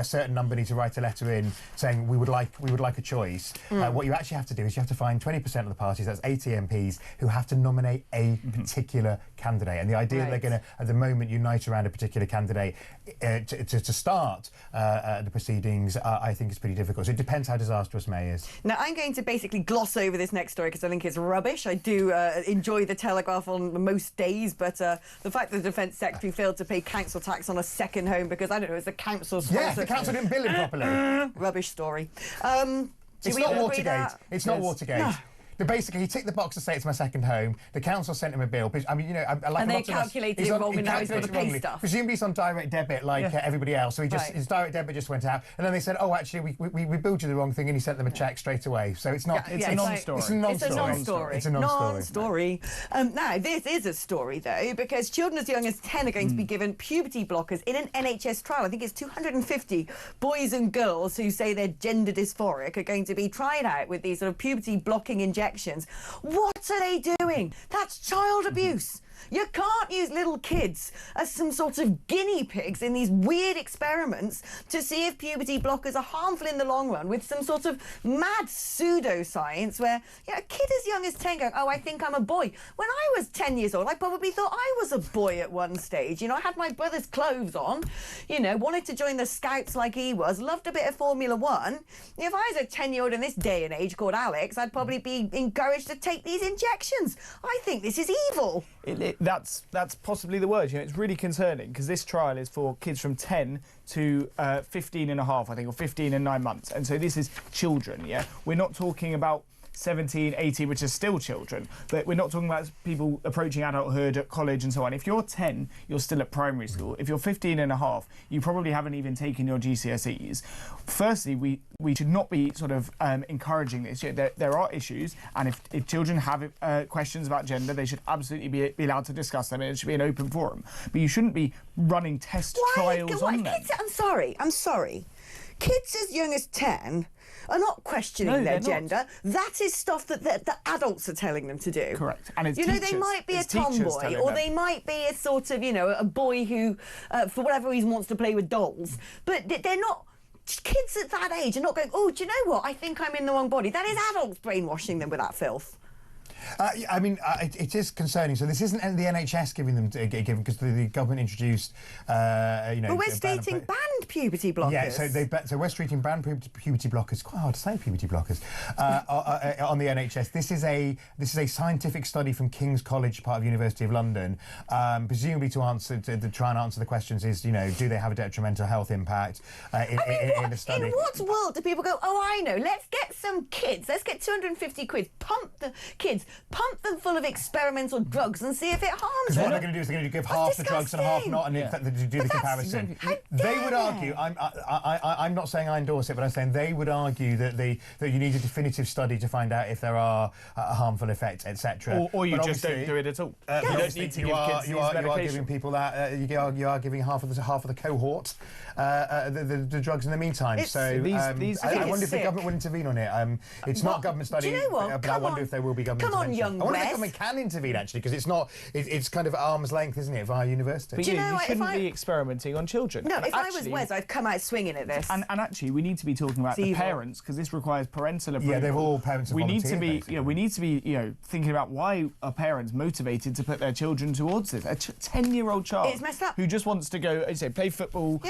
certain number need to write a letter in saying we would like a choice. What you actually have to do is you have to find 20% of the parties, that's 80 MPs, who have to nominate a particular candidate. And the idea that they're going to, at the moment, unite around a particular candidate to start the proceedings, I think is pretty difficult. So it depends how disastrous May is. Now, I'm going to basically gloss over this next story because I think it's rubbish. I do enjoy the Telegraph on most days, but the fact that the Defence Secretary failed to pay council tax on a second home because, I don't know, it's the council's Yeah, the council didn't bill him properly. Rubbish story. It's not Watergate. It's not Yes. Watergate. No. Basically, he ticked the box to say it's my second home. The council sent him a bill. I mean, I like And a they lot of us, calculated he's it on- wrong, and now he's got to calculated pay wrongly. stuff. Presumably he's on direct debit like everybody else. So his direct debit just went out. And then they said, oh, actually, we billed you the wrong thing, and he sent them a cheque straight away. So it's not... It's a non-story. It's a non-story. It's a non-story. It's a non-story. Non-story. Now, this is a story, though, because children as young as 10 are going to be given puberty blockers in an NHS trial. I think it's 250 boys and girls who say they're gender dysphoric are going to be tried out with these sort of puberty-blocking injections. What are they doing? That's child abuse. You can't use little kids as some sort of guinea pigs in these weird experiments to see if puberty blockers are harmful in the long run with some sort of mad pseudoscience where a kid as young as 10 going, oh, I think I'm a boy. When I was 10 years old, I probably thought I was a boy at one stage. I had my brother's clothes on, wanted to join the Scouts like he was, loved a bit of Formula One. If I was a 10-year-old in this day and age called Alex, I'd probably be encouraged to take these injections. I think this is evil. That's possibly the word. It's really concerning because this trial is for kids from 10 to 15 and a half, I think, or 15 and 9 months. And so this is children, yeah? We're not talking about 17, 18, which are still children, but we're not talking about people approaching adulthood at college and so on. If you're 10, you're still at primary school. If you're 15 and a half, you probably haven't even taken your GCSEs. Firstly, we should not be sort of encouraging this. There are issues, and if children have questions about gender, they should absolutely be allowed to discuss them, and it should be an open forum. But you shouldn't be running test trials on them. I'm sorry. Kids as young as 10 are not questioning their gender. That is stuff that the adults are telling them to do. Correct. And it's they might be a tomboy, or they might be a sort of, a boy who, for whatever reason, wants to play with dolls. But they're not... Kids at that age are not going, oh, do you know what? I think I'm in the wrong body. That is adults brainwashing them with that filth. I mean, it is concerning. So this isn't the NHS giving them because the government introduced, But West Streeting banned puberty blockers. Yeah, so West Streeting banned puberty blockers. Quite hard to say, puberty blockers on the NHS. This is a scientific study from King's College, part of University of London, presumably to try and answer the questions: do they have a detrimental health impact in the study? In what world do people go? Oh, I know. Let's get some kids. Let's get 250 quid. Pump the kids. Pump them full of experimental drugs and see if it harms Because them. what they're going to do is they're going to give half the drugs and half not, and do the comparison. They would argue. I'm not saying I endorse it, but I'm saying they would argue that you need a definitive study to find out if there are harmful effects, etc. Or you just don't do it at all. You don't need to give kids these medications. You are giving people that. You are giving half of the cohort the drugs in the meantime. I wonder if the government will intervene on it. It's not government study, do you know what? but I wonder if there will be government intervention. Young I wonder if Wes. the government can intervene actually, because it's not. It's kind of at arm's length, isn't it, via university? But Do you know you what, shouldn't be experimenting on children. No, if I was actually, Wes, I'd come out swinging at this. And actually, we need to be talking about the evil. parents, because this requires parental approval. Yeah, they're all parents. We need to be, thinking about why are parents motivated to put their children towards this. A 10-year-old child It's messed up. who just wants to go, as you say, play football,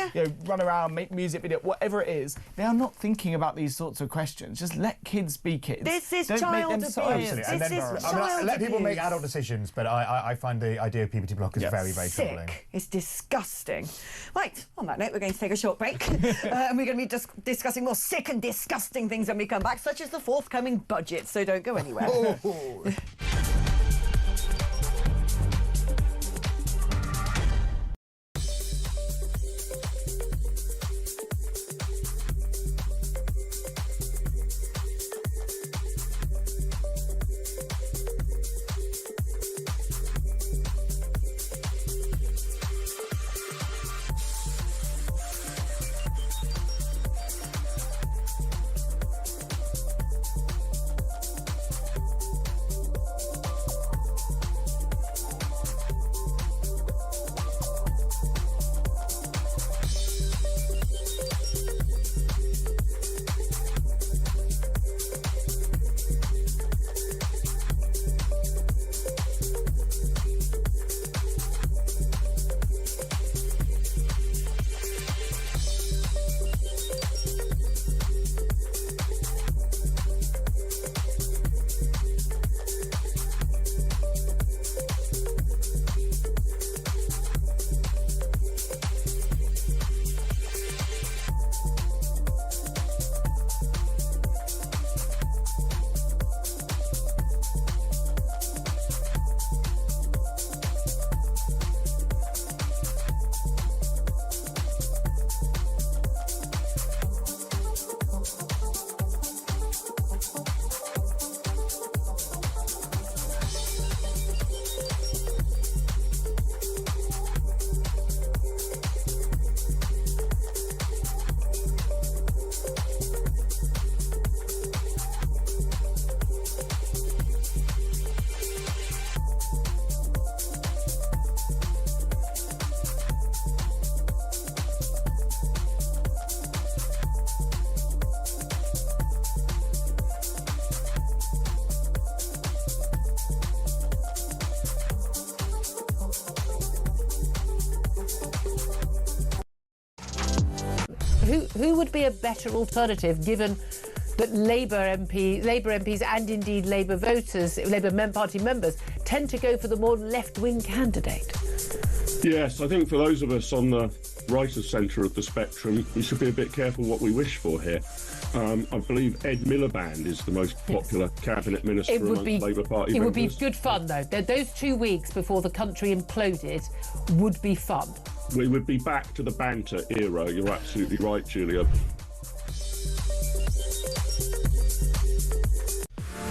run around, make music video, whatever it is. They are not thinking about these sorts of questions. Just let kids be kids. This is Don't child make them abuse. Absolutely. Let people make adult decisions, but I find the idea of puberty blockers very, very troubling. It's disgusting. Right, on that note, we're going to take a short break. And we're going to be discussing more sick and disgusting things when we come back, such as the forthcoming budget. So don't go anywhere. Who would be a better alternative given that Labour MPs and indeed Labour voters, Labour Party members, tend to go for the more left-wing candidate? Yes, I think for those of us on the right of centre of the spectrum, we should be a bit careful what we wish for here. I believe Ed Miliband is the most popular cabinet minister amongst Labour Party members. It would be good fun, though. Those 2 weeks before the country imploded would be fun. We would be back to the banter era. You're absolutely right, Julia.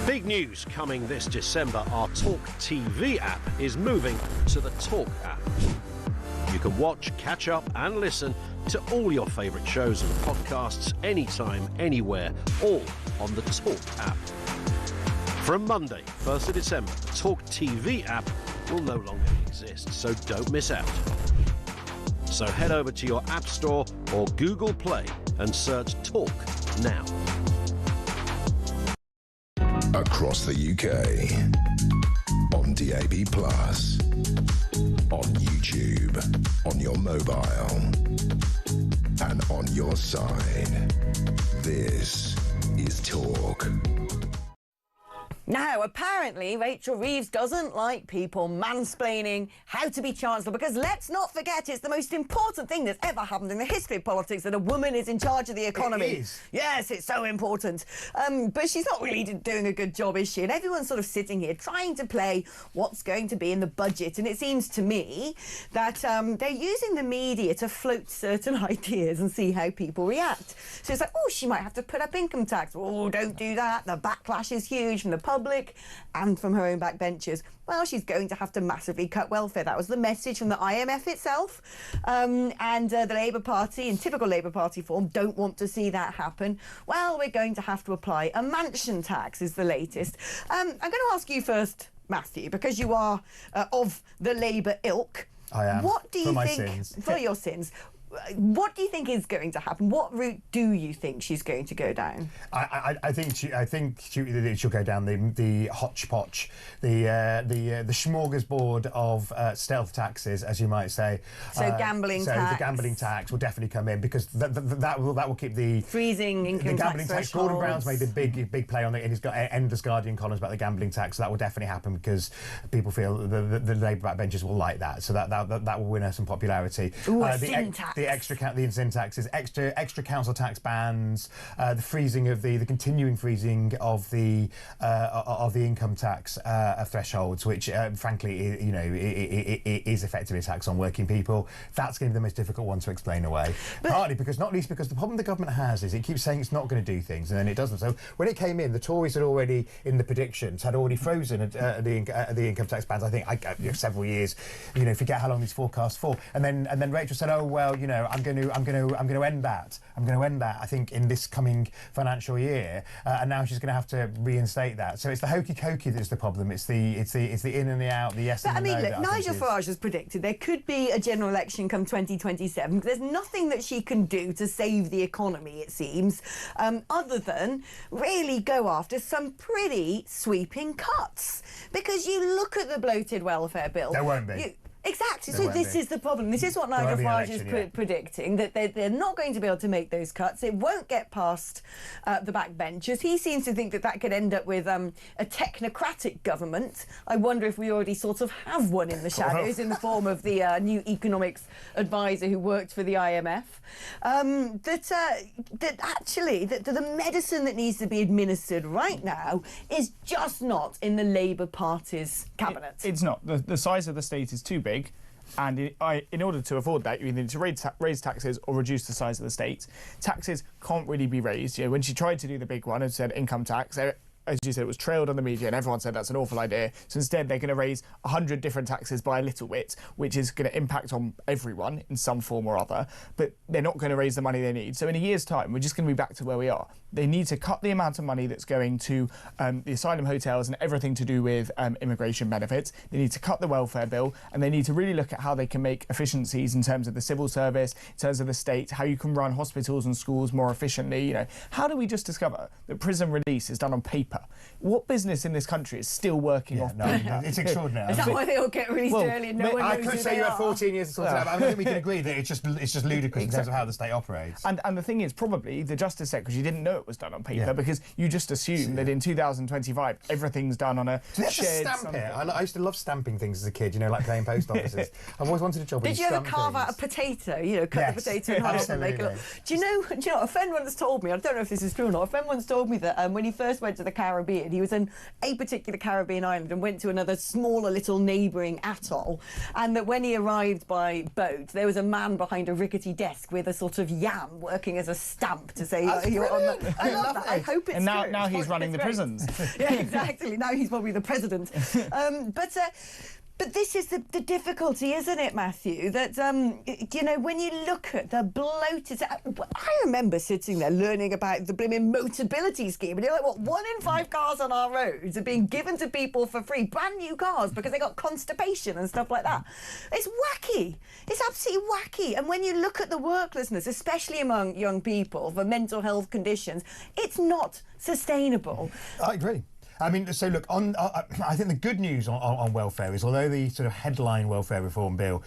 Big news coming this December. Our talkTV app is moving to the Talk app. You can watch, catch up and listen to all your favourite shows and podcasts anytime, anywhere, all on the Talk app. From Monday, 1st of December, the talkTV app will no longer exist, so don't miss out. So head over to your App Store or Google Play and search Talk now. Across the UK, on DAB+, on YouTube, on your mobile, and on your side. This is Talk. Now, apparently, Rachel Reeves doesn't like people mansplaining how to be Chancellor, because let's not forget it's the most important thing that's ever happened in the history of politics that a woman is in charge of the economy. It is. Yes, it's so important. But she's not really doing a good job, is she? And everyone's sort of sitting here trying to play what's going to be in the budget. And it seems to me that they're using the media to float certain ideas and see how people react. So it's like, oh, she might have to put up income tax. Oh, don't do that. The backlash is huge from the public and from her own backbenchers. Well, she's going to have to massively cut welfare. That was the message from the IMF itself. And the Labour Party, in typical Labour Party form, don't want to see that happen. Well, we're going to have to apply a mansion tax, is the latest. I'm going to ask you first, Matthew, because you are of the Labour ilk. I am. What do you for my think, sins. for your sins, what do you think is going to happen? What route do you think she's going to go down? I think she'll go down the hodgepodge, the smorgasbord of stealth taxes, as you might say. So gambling tax. The gambling tax will definitely come in, because that will keep the freezing income the gambling tax. Gordon Brown's made a big play on it in his endless Guardian columns about the gambling tax. So that will definitely happen, because people feel the Labour backbenchers will like that. So that will win her some popularity. Ooh, sin tax. The sin taxes, extra council tax bans, the freezing of the continuing freezing of the income tax thresholds, which frankly, is effectively a tax on working people. That's going to be the most difficult one to explain away. Partly because, not least because, the problem the government has is it keeps saying it's not going to do things and then it doesn't. So when it came in, the Tories had already, in the predictions, had already frozen the income tax bans. I think several years. Forget how long these forecasts for. And then Rachel said, oh well, I'm going to end that. I'm going to end that, I think, in this coming financial year. And now she's going to have to reinstate that. So it's the hokey cokey that's the problem. It's the in and the out, the yes and the no. But I mean, look, Nigel Farage has predicted there could be a general election come 2027. There's nothing that she can do to save the economy, it seems, other than really go after some pretty sweeping cuts. Because you look at the bloated welfare bill. There won't be. Exactly. So this is the problem. This is what Nigel Farage is predicting, that they're not going to be able to make those cuts. It won't get past the backbenchers. He seems to think that could end up with a technocratic government. I wonder if we already sort of have one in the shadows in the form of the new economics advisor who worked for the IMF. That actually the medicine that needs to be administered right now is just not in the Labour Party's cabinet. It's not. The size of the state is too big. And in order to afford that, you either need to raise taxes or reduce the size of the state. Taxes can't really be raised. When she tried to do the big one and said income tax, as you said, it was trailed on the media and everyone said that's an awful idea. So instead, they're going to raise 100 different taxes by a little bit, which is going to impact on everyone in some form or other. But they're not going to raise the money they need. So in a year's time, we're just going to be back to where we are. They need to cut the amount of money that's going to the asylum hotels and everything to do with immigration benefits. They need to cut the welfare bill, and they need to really look at how they can make efficiencies in terms of the civil service, in terms of the state, how you can run hospitals and schools more efficiently. How do we just discover that prison release is done on paper? What business in this country is still working off paper? It's extraordinary. Is that why they all get released early and no one knows I could say you had 14 years to sort it out, but I think we can agree that it's just ludicrous in terms of how the state operates. And the thing is, probably the Justice Secretary didn't know it was done on paper because you just assume that in 2025 everything's done on a shared stamp it. I used to love stamping things as a kid, like playing post offices. I've always wanted a job where Did you ever carve out a potato, cut the potato in half and make it? Do you know, a friend once told me, I don't know if this is true or not, a friend once told me that when he first went to the Caribbean, he was in a particular Caribbean island and went to another smaller little neighbouring atoll, and that when he arrived by boat, there was a man behind a rickety desk with a sort of yam working as a stamp to say you're on the... I love that. I hope it's true. And true. now he's running the prisons. Yeah, exactly. Now he's probably the president. But this is the difficulty, isn't it, Matthew? That, when you look at the bloated... I remember sitting there learning about the blooming Motability scheme, and you're like, 1 in 5 cars on our roads are being given to people for free, brand new cars, because they got constipation and stuff like that. It's wacky. It's absolutely wacky. And when you look at the worklessness, especially among young people for mental health conditions, it's not sustainable. I agree. I mean, so look, I think the good news on welfare is, although the sort of headline welfare reform bill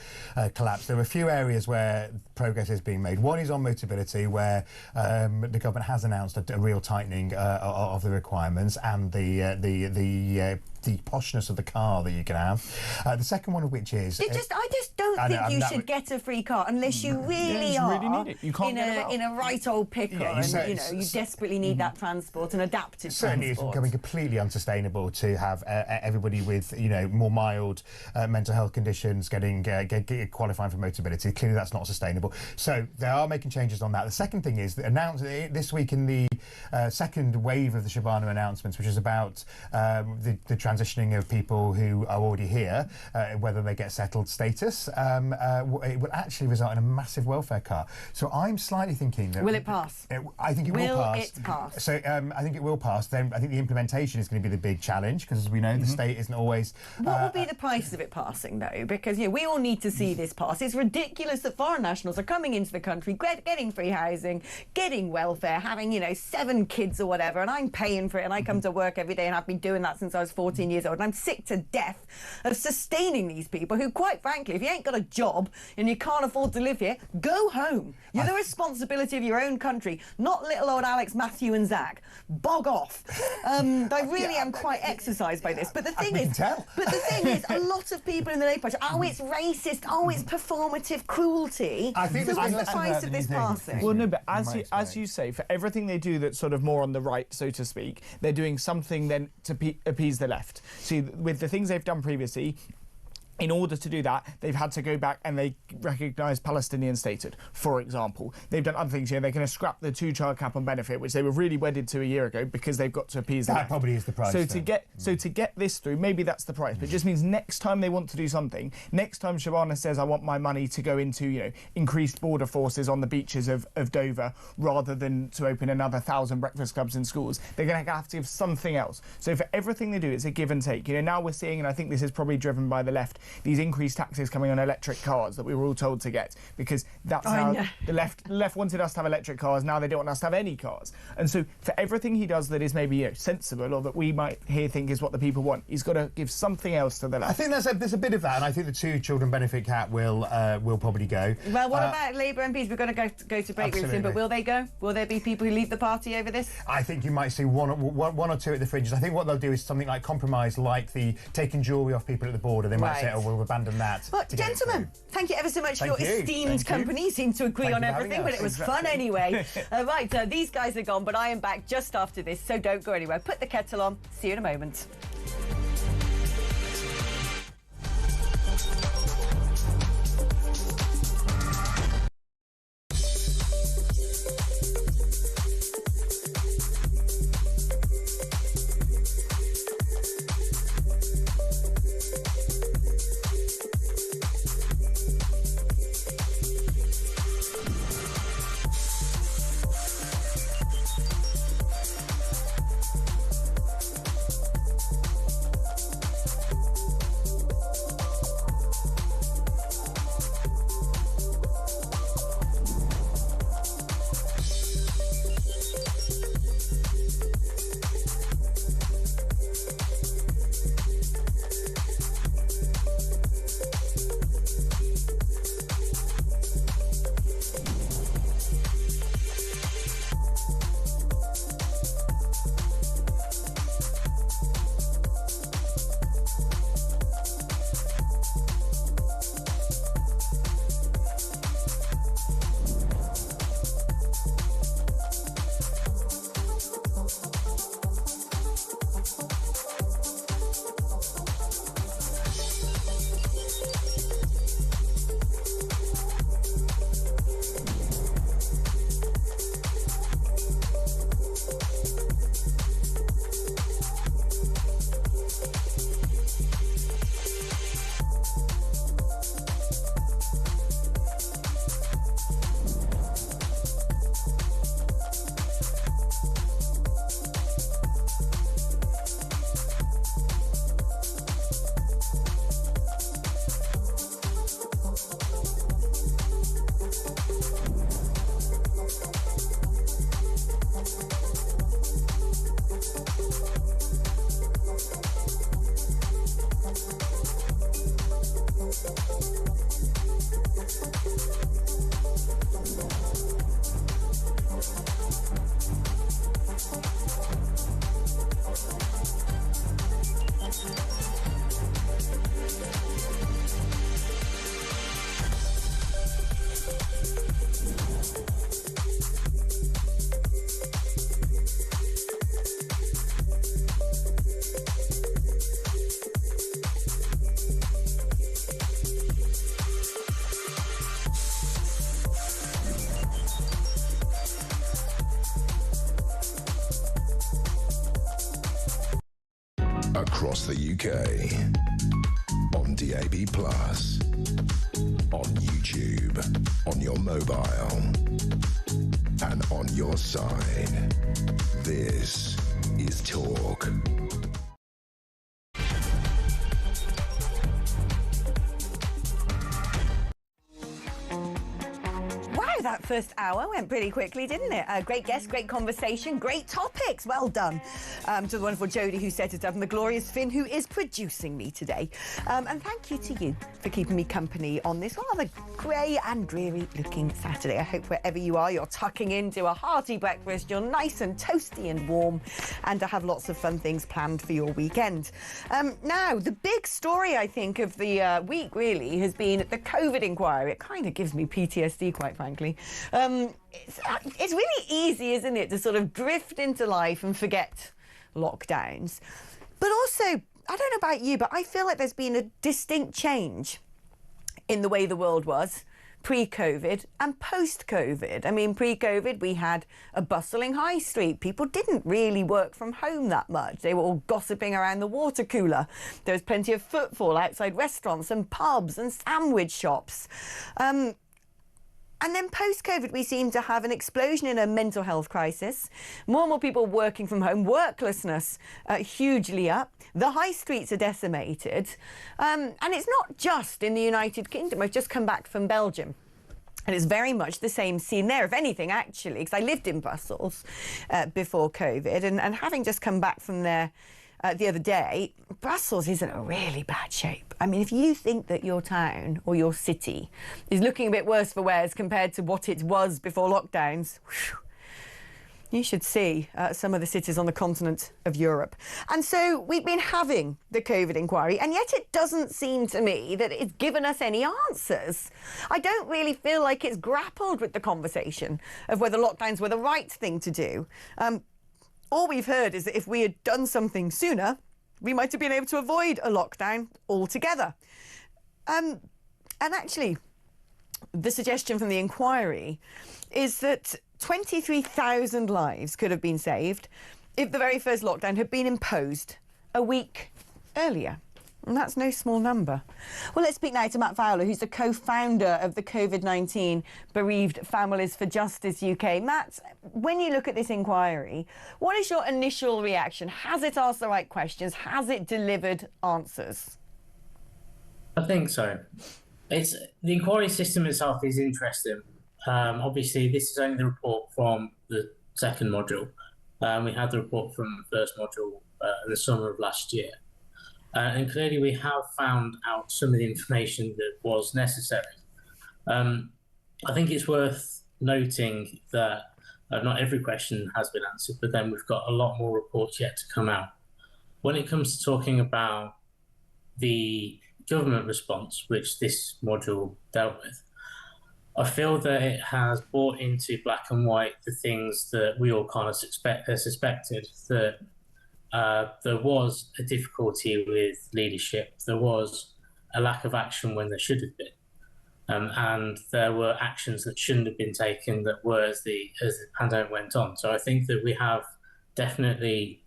collapsed, there are a few areas where progress is being made. One is on mobility, where the government has announced a real tightening of the requirements and the poshness of the car that you can have. The second one of which is... I just don't think you should get a free car unless you really need it. You can't in a right old pickle, you desperately need that transport and adaptive certainly transport. It's becoming completely unsustainable to have everybody with more mild mental health conditions getting qualifying for mobility. Clearly that's not sustainable. So they are making changes on that. The second thing is that announced this week in the second wave of the Shabana announcements, which is about the transitioning of people who are already here, whether they get settled status, it will actually result in a massive welfare cut. So I'm slightly thinking that... Will it pass? I think it will pass. Will it pass? So I think it will pass. Then I think the implementation is going to be the big challenge, because as we know, the state isn't always... What will be the price of it passing, though? Because we all need to see this pass. It's ridiculous that foreign nationals are coming into the country, getting free housing, getting welfare, having 7 kids or whatever, and I'm paying for it, and I come to work every day, and I've been doing that since I was 14 years old, and I'm sick to death of sustaining these people who, quite frankly, if you ain't got a job and you can't afford to live here, go home. You're the responsibility of your own country, not little old Alex, Matthew and Zach. Bog off. I really am quite exercised by this. But the thing is, a lot of people in the Labour Party, it's racist, it's performative cruelty. I think so what's the price of this passing? Well, no, but as you say, for everything they do that's sort of more on the right, so to speak, they're doing something then to appease the left. See, with the things they've done previously, in order to do that, they've had to go back and they recognise Palestinian statehood, for example. They've done other things here. They're going to scrap the 2-child cap on benefit, which they were really wedded to a year ago, because they've got to appease that. Probably is the price. So to get this through, maybe that's the price. But it just means next time they want to do something, next time Shabana says, I want my money to go into, increased border forces on the beaches of Dover, rather than to open another 1,000 breakfast clubs in schools, they're going to have to give something else. So for everything they do, it's a give and take. Now we're seeing, and I think this is probably driven by the left, these increased taxes coming on electric cars that we were all told to get, because that's how the left wanted us to have electric cars. Now they don't want us to have any cars. And so for everything he does that is maybe sensible, or that we might think is what the people want, he's got to give something else to the left. I think there's a bit of that, and I think the 2-children benefit cap will probably go. Well, what about Labour MPs? We're going to go to break room soon, but will they go? Will there be people who leave the party over this? I think you might see one or two at the fringes. I think what they'll do is something like compromise, like the taking jewellery off people at the border. They might say, we'll abandon that. Well, gentlemen, thank you ever so much for your esteemed company. You seem to agree on everything, but it was fun anyway. Right, these guys are gone, but I am back just after this, so don't go anywhere. Put the kettle on. See you in a moment. across the UK, on DAB+, on YouTube, on your mobile, and on your side. This is Talk. That first hour went pretty quickly, didn't it? Great guest, great conversation, great topics. Well done to the wonderful Jodie who set it up and the glorious Finn who is producing me today. And thank you to you for keeping me company on this rather grey and dreary looking Saturday. I hope wherever you are, you're tucking into a hearty breakfast, you're nice and toasty and warm, and to have lots of fun things planned for your weekend. Now, the big story, I think, of the week really has been the COVID inquiry. It kind of gives me PTSD, quite frankly. It's really easy, isn't it, to sort of drift into life and forget lockdowns. But also, I don't know about you, but I feel like there's been a distinct change in the way the world was pre-COVID and post-COVID. I mean, pre-COVID, we had a bustling high street. People didn't really work from home that much. They were all gossiping around the water cooler. There was plenty of footfall outside restaurants and pubs and sandwich shops. And then post-COVID, we seem to have an explosion in a mental health crisis. More and more people working from home, worklessness hugely up. The high streets are decimated. And it's not just in the United Kingdom. I've just come back from Belgium. And it's very much the same scene there, if anything, actually, because I lived in Brussels before COVID. And having just come back from there the other day, Brussels is in a really bad shape. I mean, if you think that your town or your city is looking a bit worse for wear as compared to what it was before lockdowns, you should see some of the cities on the continent of Europe. And so we've been having the COVID inquiry, and yet it doesn't seem to me that it's given us any answers. I don't really feel like it's grappled with the conversation of whether lockdowns were the right thing to do. All we've heard is that if we had done something sooner, we might have been able to avoid a lockdown altogether. And actually, the suggestion from the inquiry is that 23,000 lives could have been saved if the very first lockdown had been imposed a week earlier. And that's no small number. Well, let's speak now to Matt Fowler, who's the co-founder of the COVID-19 Bereaved Families for Justice UK. Matt, when you look at this inquiry, what is your initial reaction? Has it asked the right questions? Has it delivered answers? I think so. The inquiry system itself is interesting. Obviously, this is only the report from the second module. We had the report from the first module in the summer of last year. And clearly we have found out some of the information that was necessary. I think it's worth noting that not every question has been answered, but then we've got a lot more reports yet to come out. When it comes to talking about the government response, which this module dealt with, I feel that it has brought into black and white the things that we all kind of suspected, that there was a difficulty with leadership. There was a lack of action when there should have been. And there were actions that shouldn't have been taken that were as the pandemic went on. So I think that we have definitely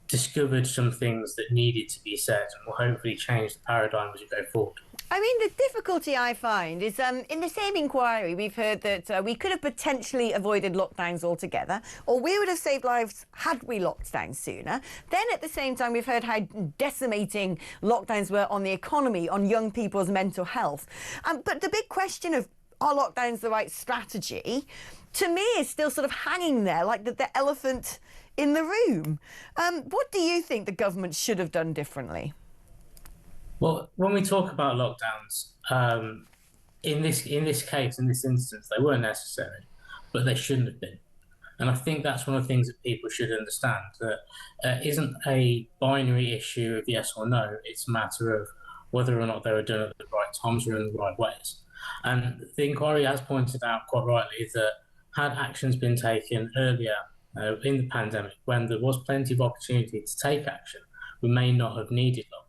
discovered some things that needed to be said and will hopefully change the paradigm as we go forward. I mean, the difficulty I find is in the same inquiry, we've heard that we could have potentially avoided lockdowns altogether, or we would have saved lives had we locked down sooner. Then at the same time, we've heard how decimating lockdowns were on the economy, on young people's mental health. But the big question of are lockdowns the right strategy, to me, is still sort of hanging there like the elephant in the room. What do you think the government should have done differently? Well, when we talk about lockdowns, in this case, in this instance, they weren't necessary, but they shouldn't have been. And I think that's one of the things that people should understand, that isn't a binary issue of yes or no. It's a matter of whether or not they were done at the right times or in the right ways. And the inquiry has pointed out quite rightly that had actions been taken earlier in the pandemic, when there was plenty of opportunity to take action, we may not have needed lockdown.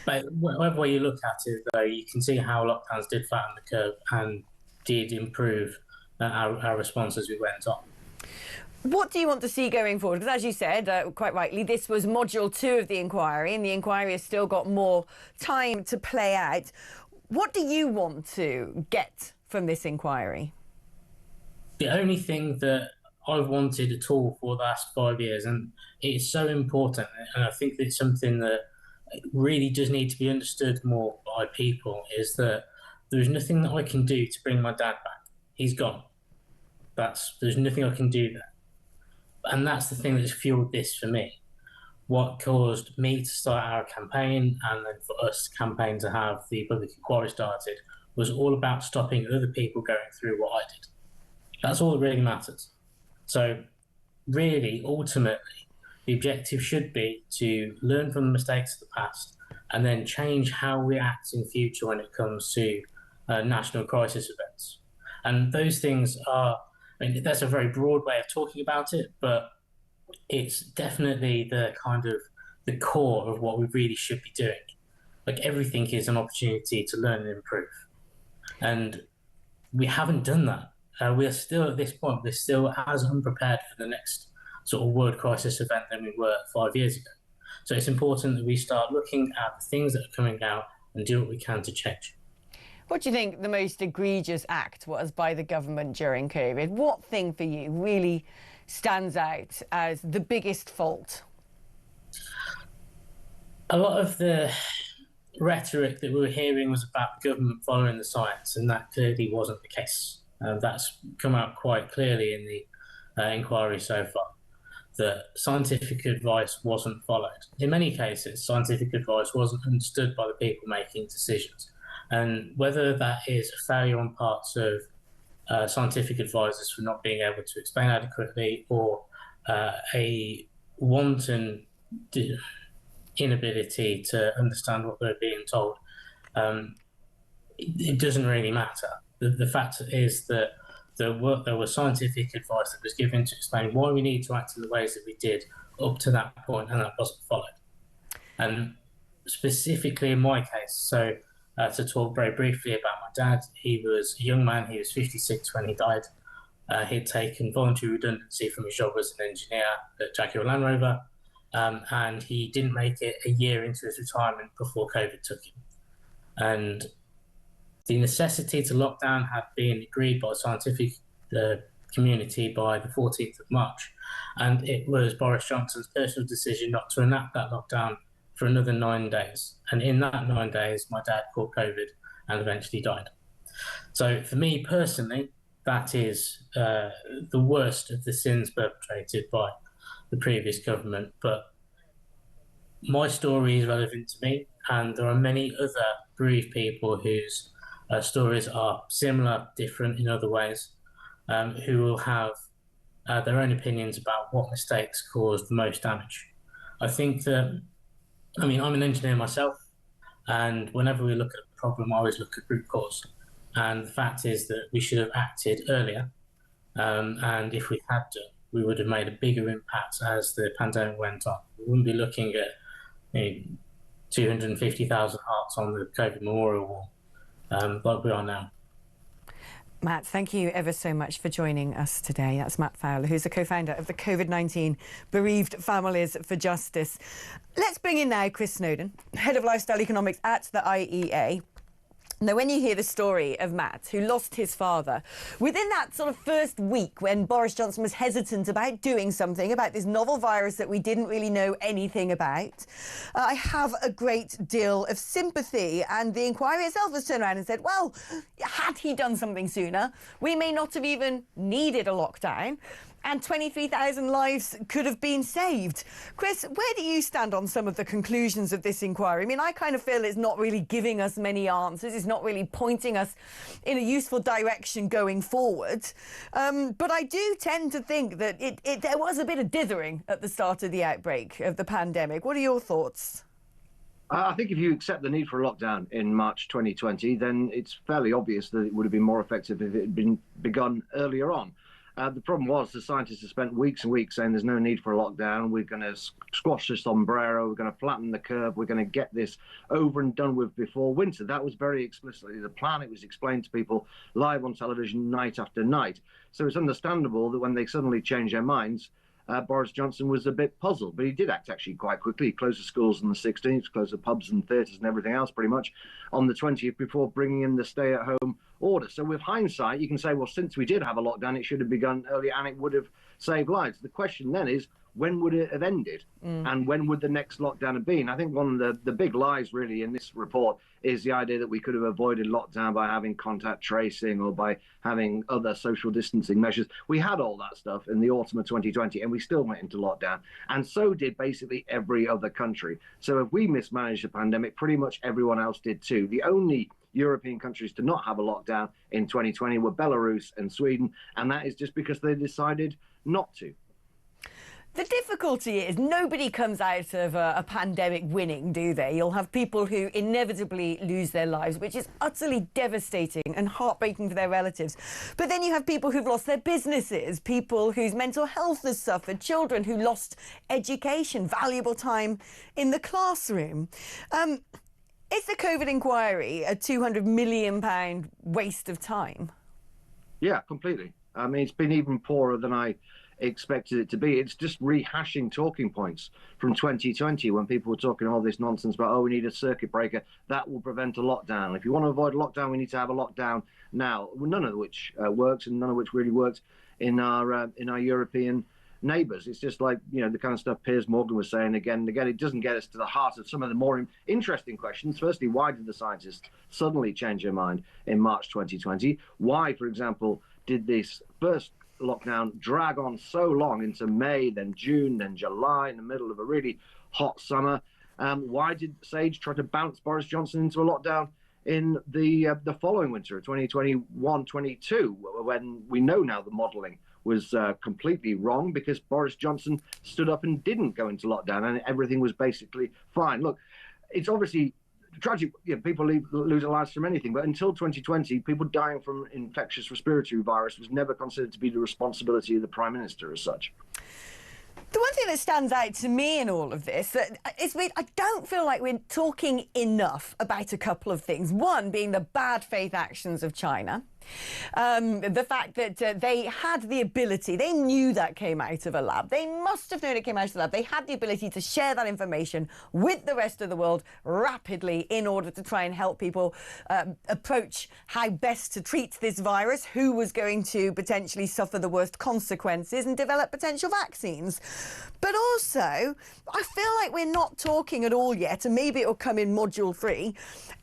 But whatever way you look at it, though, you can see how lockdowns did flatten the curve and did improve our response as we went on. What do you want to see going forward? Because as you said, quite rightly, this was module 2 of the inquiry, and the inquiry has still got more time to play out. What do you want to get from this inquiry? The only thing that I've wanted at all for the last 5 years, and it's so important, and I think it's something that really does need to be understood more by people, is that there's nothing that I can do to bring my dad back. He's gone. There's nothing I can do there. And that's the thing that's fueled this for me. What caused me to start our campaign, and then for us to campaign to have the public inquiry started, was all about stopping other people going through what I did. That's all that really matters. So really, ultimately, the objective should be to learn from the mistakes of the past and then change how we act in future when it comes to national crisis events. And those things are, I mean, that's a very broad way of talking about it, but it's definitely the kind of the core of what we really should be doing. Like, everything is an opportunity to learn and improve. And we haven't done that. We're still, at this point, we're still as unprepared for the next sort of world crisis event than we were 5 years ago. So it's important that we start looking at the things that are coming out and do what we can to change. What do you think the most egregious act was by the government during COVID? What thing for you really stands out as the biggest fault? A lot of the rhetoric that we were hearing was about the government following the science, and that clearly wasn't the case. That's come out quite clearly in the inquiry so far, that scientific advice wasn't followed. In many cases, scientific advice wasn't understood by the people making decisions. And whether that is a failure on parts of scientific advisors for not being able to explain adequately, or a wanton inability to understand what they're being told, it doesn't really matter. The fact is that there was scientific advice that was given to explain why we need to act in the ways that we did up to that point, and that wasn't followed. And specifically in my case, so to talk very briefly about my dad, he was a young man, he was 56 when he died. He'd taken voluntary redundancy from his job as an engineer at Jaguar Land Rover, and he didn't make it a year into his retirement before COVID took him. And the necessity to lock down had been agreed by the scientific community by the 14th of March. And it was Boris Johnson's personal decision not to enact that lockdown for another 9 days. And in that 9 days, my dad caught COVID and eventually died. So for me personally, that is the worst of the sins perpetrated by the previous government. But my story is relevant to me, and there are many other bereaved people whose stories are similar, different in other ways, who will have their own opinions about what mistakes caused the most damage. I think that, I mean, I'm an engineer myself, and whenever we look at a problem, I always look at root cause. And the fact is that we should have acted earlier, and if we had done, we would have made a bigger impact as the pandemic went on. We wouldn't be looking at 250,000 hearts on the COVID memorial wall like we are now. Matt, thank you ever so much for joining us today. That's Matt Fowler, who's the co-founder of the COVID-19 Bereaved Families for Justice. Let's bring in now Chris Snowdon, Head of Lifestyle Economics at the IEA. Now, when you hear the story of Matt, who lost his father, within that sort of first week when Boris Johnson was hesitant about doing something about this novel virus that we didn't really know anything about, I have a great deal of sympathy. And the inquiry itself has turned around and said, well, had he done something sooner, we may not have even needed a lockdown, and 23,000 lives could have been saved. Chris, where do you stand on some of the conclusions of this inquiry? I mean, I kind of feel it's not really giving us many answers. It's not really pointing us in a useful direction going forward. But I do tend to think that there was a bit of dithering at the start of the outbreak of the pandemic. What are your thoughts? I think if you accept the need for a lockdown in March 2020, then it's fairly obvious that it would have been more effective if it had been begun earlier on. The problem was the scientists have spent weeks and weeks saying there's no need for a lockdown. We're going to squash this sombrero. We're going to flatten the curve. We're going to get this over and done with before winter. That was very explicitly the plan. It was explained to people live on television night after night. So it's understandable that when they suddenly changed their minds, Boris Johnson was a bit puzzled, but he did act actually quite quickly. He closed the schools on the 16th, closed the pubs and theatres and everything else pretty much on the 20th before bringing in the stay-at-home order. So with hindsight, you can say, well, since we did have a lockdown, it should have begun earlier and it would have saved lives. The question then is, when would it have ended? And when would the next lockdown have been? I think one of the big lies really in this report is the idea that we could have avoided lockdown by having contact tracing or by having other social distancing measures. We had all that stuff in the autumn of 2020 and we still went into lockdown. And so did basically every other country. So if we mismanaged the pandemic, pretty much everyone else did too. The only European countries to not have a lockdown in 2020 were Belarus and Sweden. And that is just because they decided not to. The difficulty is nobody comes out of a pandemic winning, do they? You'll have people who inevitably lose their lives, which is utterly devastating and heartbreaking for their relatives. But then you have people who've lost their businesses, people whose mental health has suffered, children who lost education, valuable time in the classroom. Is the COVID inquiry a £200 million waste of time? Yeah, completely. I mean, it's been even poorer than I expected it to be. It's just rehashing talking points from 2020 when people were talking all this nonsense about, oh, we need a circuit breaker that will prevent a lockdown. If you want to avoid a lockdown, we need to have a lockdown now. None of which works, and none of which really works in our European neighbours. It's just like, you know, the kind of stuff Piers Morgan was saying again and again. It doesn't get us to the heart of some of the more interesting questions. Firstly, why did the scientists suddenly change their mind in March 2020? Why, for example, did this first lockdown drag on so long into May, then June, then July, in the middle of a really hot summer? Why did Sage try to bounce Boris Johnson into a lockdown in the following winter of 2021-22, when we know now the modelling was completely wrong because Boris Johnson stood up and didn't go into lockdown and everything was basically fine? Look, it's obviously tragic. People lose their lives from anything, but until 2020, people dying from infectious respiratory virus was never considered to be the responsibility of the Prime Minister as such. The one thing that stands out to me in all of this is I don't feel like we're talking enough about a couple of things. One being the bad faith actions of China. The fact that they had the ability, they knew that came out of a lab. They must have known it came out of the lab. They had the ability to share that information with the rest of the world rapidly in order to try and help people approach how best to treat this virus, who was going to potentially suffer the worst consequences and develop potential vaccines. But also, I feel like we're not talking at all yet, and maybe it will come in module 3,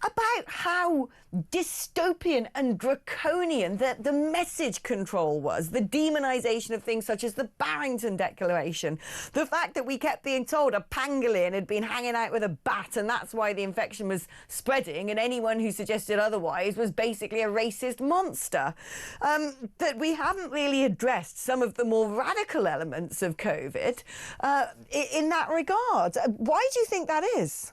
about how dystopian and draconian the message control was, the demonisation of things such as the Barrington Declaration, the fact that we kept being told a pangolin had been hanging out with a bat and that's why the infection was spreading, and anyone who suggested otherwise was basically a racist monster. That we haven't really addressed some of the more radical elements of COVID in that regard. Why do you think that is?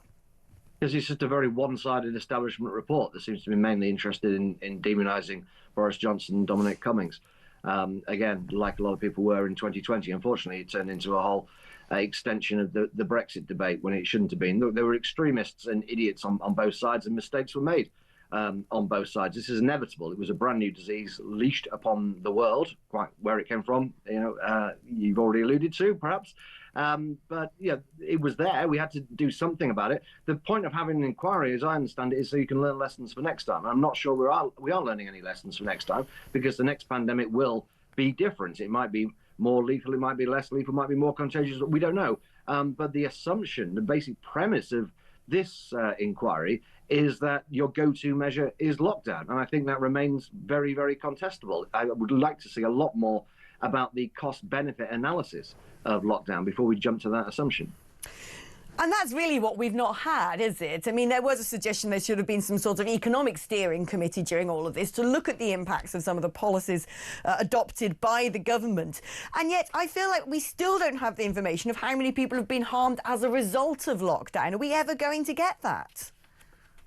Because it's just a very one-sided establishment report that seems to be mainly interested in demonising Boris Johnson and Dominic Cummings. Again, like a lot of people were in 2020, unfortunately, it turned into a whole extension of the Brexit debate when it shouldn't have been. Look, there were extremists and idiots on both sides, and mistakes were made on both sides. This is inevitable. It was a brand new disease leashed upon the world. Quite where it came from, you've already alluded to, perhaps. But yeah, it was there. We had to do something about it. The point of having an inquiry, as I understand it, is so you can learn lessons for next time. I'm not sure we are learning any lessons for next time, because the next pandemic will be different. It might be more lethal, it might be less lethal, it might be more contagious. We don't know. But the assumption, the basic premise of this inquiry is that your go-to measure is lockdown. And I think that remains very, very contestable. I would like to see a lot more about the cost-benefit analysis of lockdown before we jump to that assumption. And that's really what we've not had, is it? I mean, there was a suggestion there should have been some sort of economic steering committee during all of this to look at the impacts of some of the policies adopted by the government. And yet I feel like we still don't have the information of how many people have been harmed as a result of lockdown. Are we ever going to get that?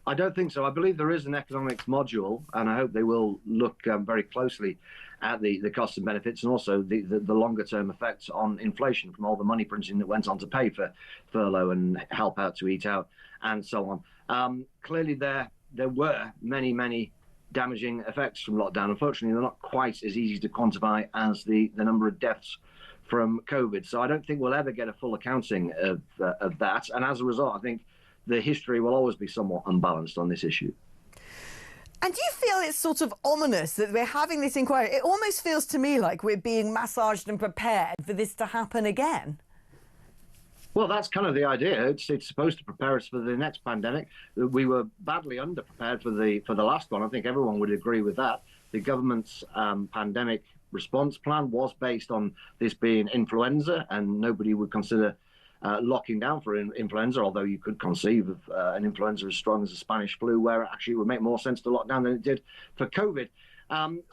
I don't think so. I believe there is an economics module, and I hope they will look very closely at the costs and benefits, and also the longer term effects on inflation from all the money printing that went on to pay for furlough and help out to eat out and so on. Clearly there were many damaging effects from lockdown. Unfortunately, they're not quite as easy to quantify as the number of deaths from COVID. So I don't think we'll ever get a full accounting of that. And as a result, I think the history will always be somewhat unbalanced on this issue. And do you feel it's sort of ominous that we're having this inquiry? It almost feels to me like we're being massaged and prepared for this to happen again. Well, that's kind of the idea. It's supposed to prepare us for the next pandemic. We were badly underprepared for the last one. I think everyone would agree with that. The government's pandemic response plan was based on this being influenza, and nobody would consider locking down for influenza, although you could conceive of an influenza as strong as the Spanish flu, where it actually would make more sense to lock down than it did for COVID.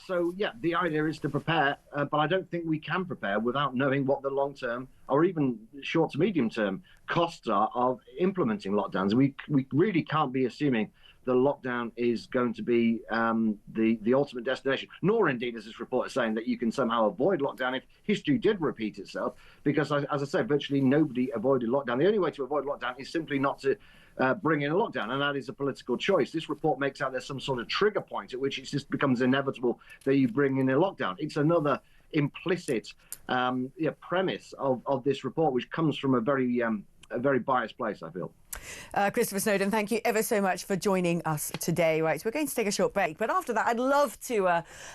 So, yeah, the idea is to prepare, but I don't think we can prepare without knowing what the long-term or even short to medium-term costs are of implementing lockdowns. We really can't be assuming the lockdown is going to be the ultimate destination, nor indeed, as this report is saying, that you can somehow avoid lockdown if history did repeat itself, because, as I said, virtually nobody avoided lockdown. The only way to avoid lockdown is simply not to bring in a lockdown, and that is a political choice. This report makes out there's some sort of trigger point at which it just becomes inevitable that you bring in a lockdown. It's another implicit premise of this report, which comes from a very biased place, I feel. Christopher Snowdon, thank you ever so much for joining us today. Right, so we're going to take a short break, but after that, I'd love to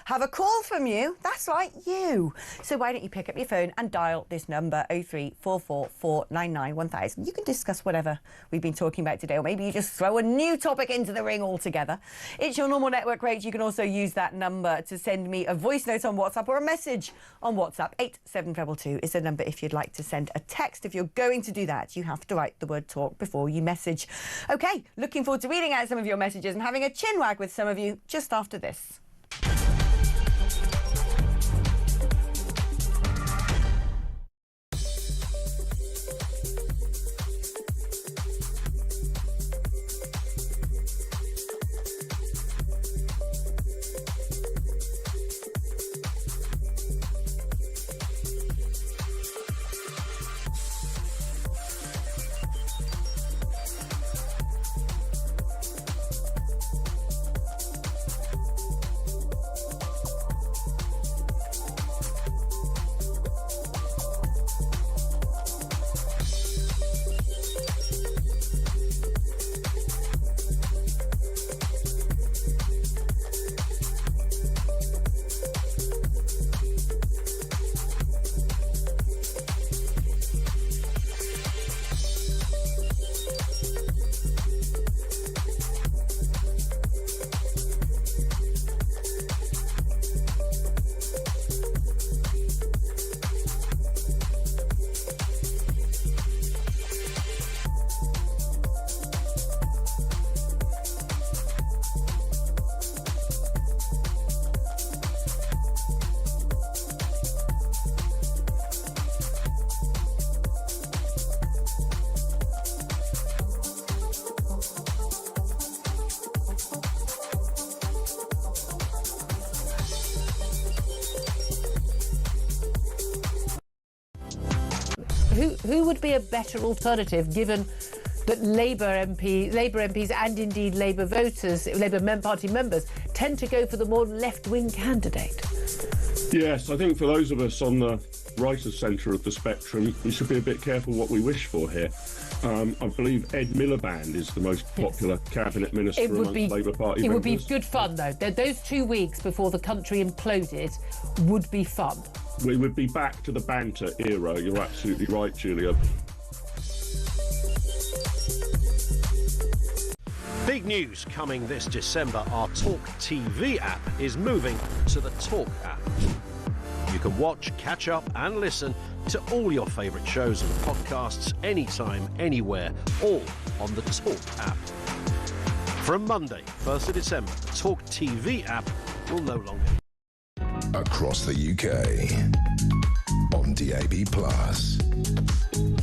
have a call from you. That's right, you. So why don't you pick up your phone and dial this number, 0344 499 1000. You can discuss whatever we've been talking about today, or maybe you just throw a new topic into the ring altogether. It's your normal network rate. You can also use that number to send me a voice note on WhatsApp or a message on WhatsApp. 87222 is the number if you'd like to send a text. If you're going to do that, you have to write the word talk before you message. OK, looking forward to reading out some of your messages and having a chin wag with some of you just after this. Who would be a better alternative given that Labour MPs and indeed Labour voters, Labour Party members, tend to go for the more left-wing candidate? Yes, I think for those of us on the right of centre of the spectrum, we should be a bit careful what we wish for here. I believe Ed Miliband is the most popular cabinet minister amongst Labour Party members. It would be good fun, though. Those 2 weeks before the country imploded would be fun. We would be back to the banter era. You're absolutely right, Julia. Big news coming this December. Our talkTV app is moving to the Talk app. You can watch, catch up and listen to all your favourite shows and podcasts anytime, anywhere, all on the Talk app. From Monday, 1st of December, the talkTV app will no longer. Across the UK, on DAB+,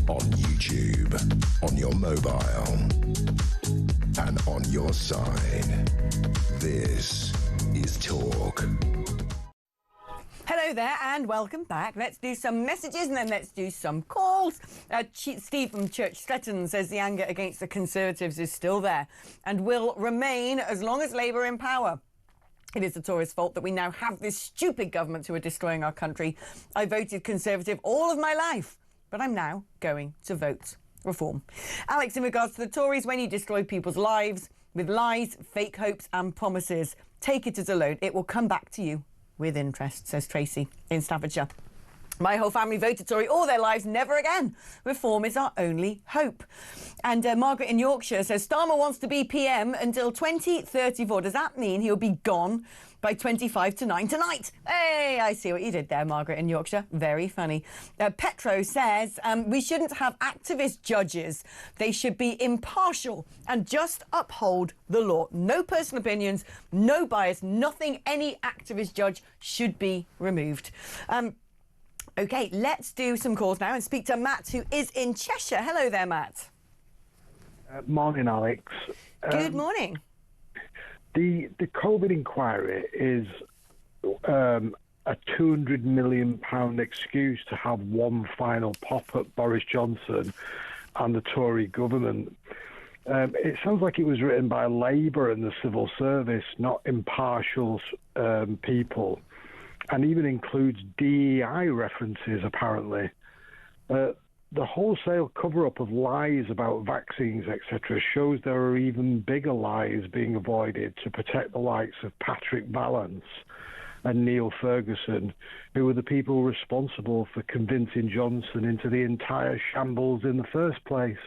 on YouTube, on your mobile, and on your side. This is Talk. Hello there and welcome back. Let's do some messages and then let's do some calls. Steve from Church Stretton says the anger against the Conservatives is still there and will remain as long as Labour are in power. It is the Tories' fault that we now have this stupid government who are destroying our country. I voted Conservative all of my life, but I'm now going to vote Reform. Alex, in regards to the Tories, when you destroy people's lives with lies, fake hopes and promises, take it as a loan. It will come back to you with interest, says Tracy in Staffordshire. My whole family voted Tory all their lives, never again. Reform is our only hope. And Margaret in Yorkshire says Starmer wants to be PM until 2034. Does that mean he'll be gone by 25 to 9 tonight? Hey, I see what you did there, Margaret in Yorkshire. Very funny. Petro says we shouldn't have activist judges. They should be impartial and just uphold the law. No personal opinions, no bias, nothing any activist judge should be removed. OK, let's do some calls now and speak to Matt, who is in Cheshire. Hello there, Matt. Morning, Alex. Good morning. The COVID inquiry is a £200 million excuse to have one final pop at Boris Johnson and the Tory government. It sounds like it was written by Labour and the civil service, not impartial people, and even includes DEI references, apparently. The wholesale cover-up of lies about vaccines, etc., shows there are even bigger lies being avoided to protect the likes of Patrick Vallance and Neil Ferguson, who were the people responsible for convincing Johnson into the entire shambles in the first place.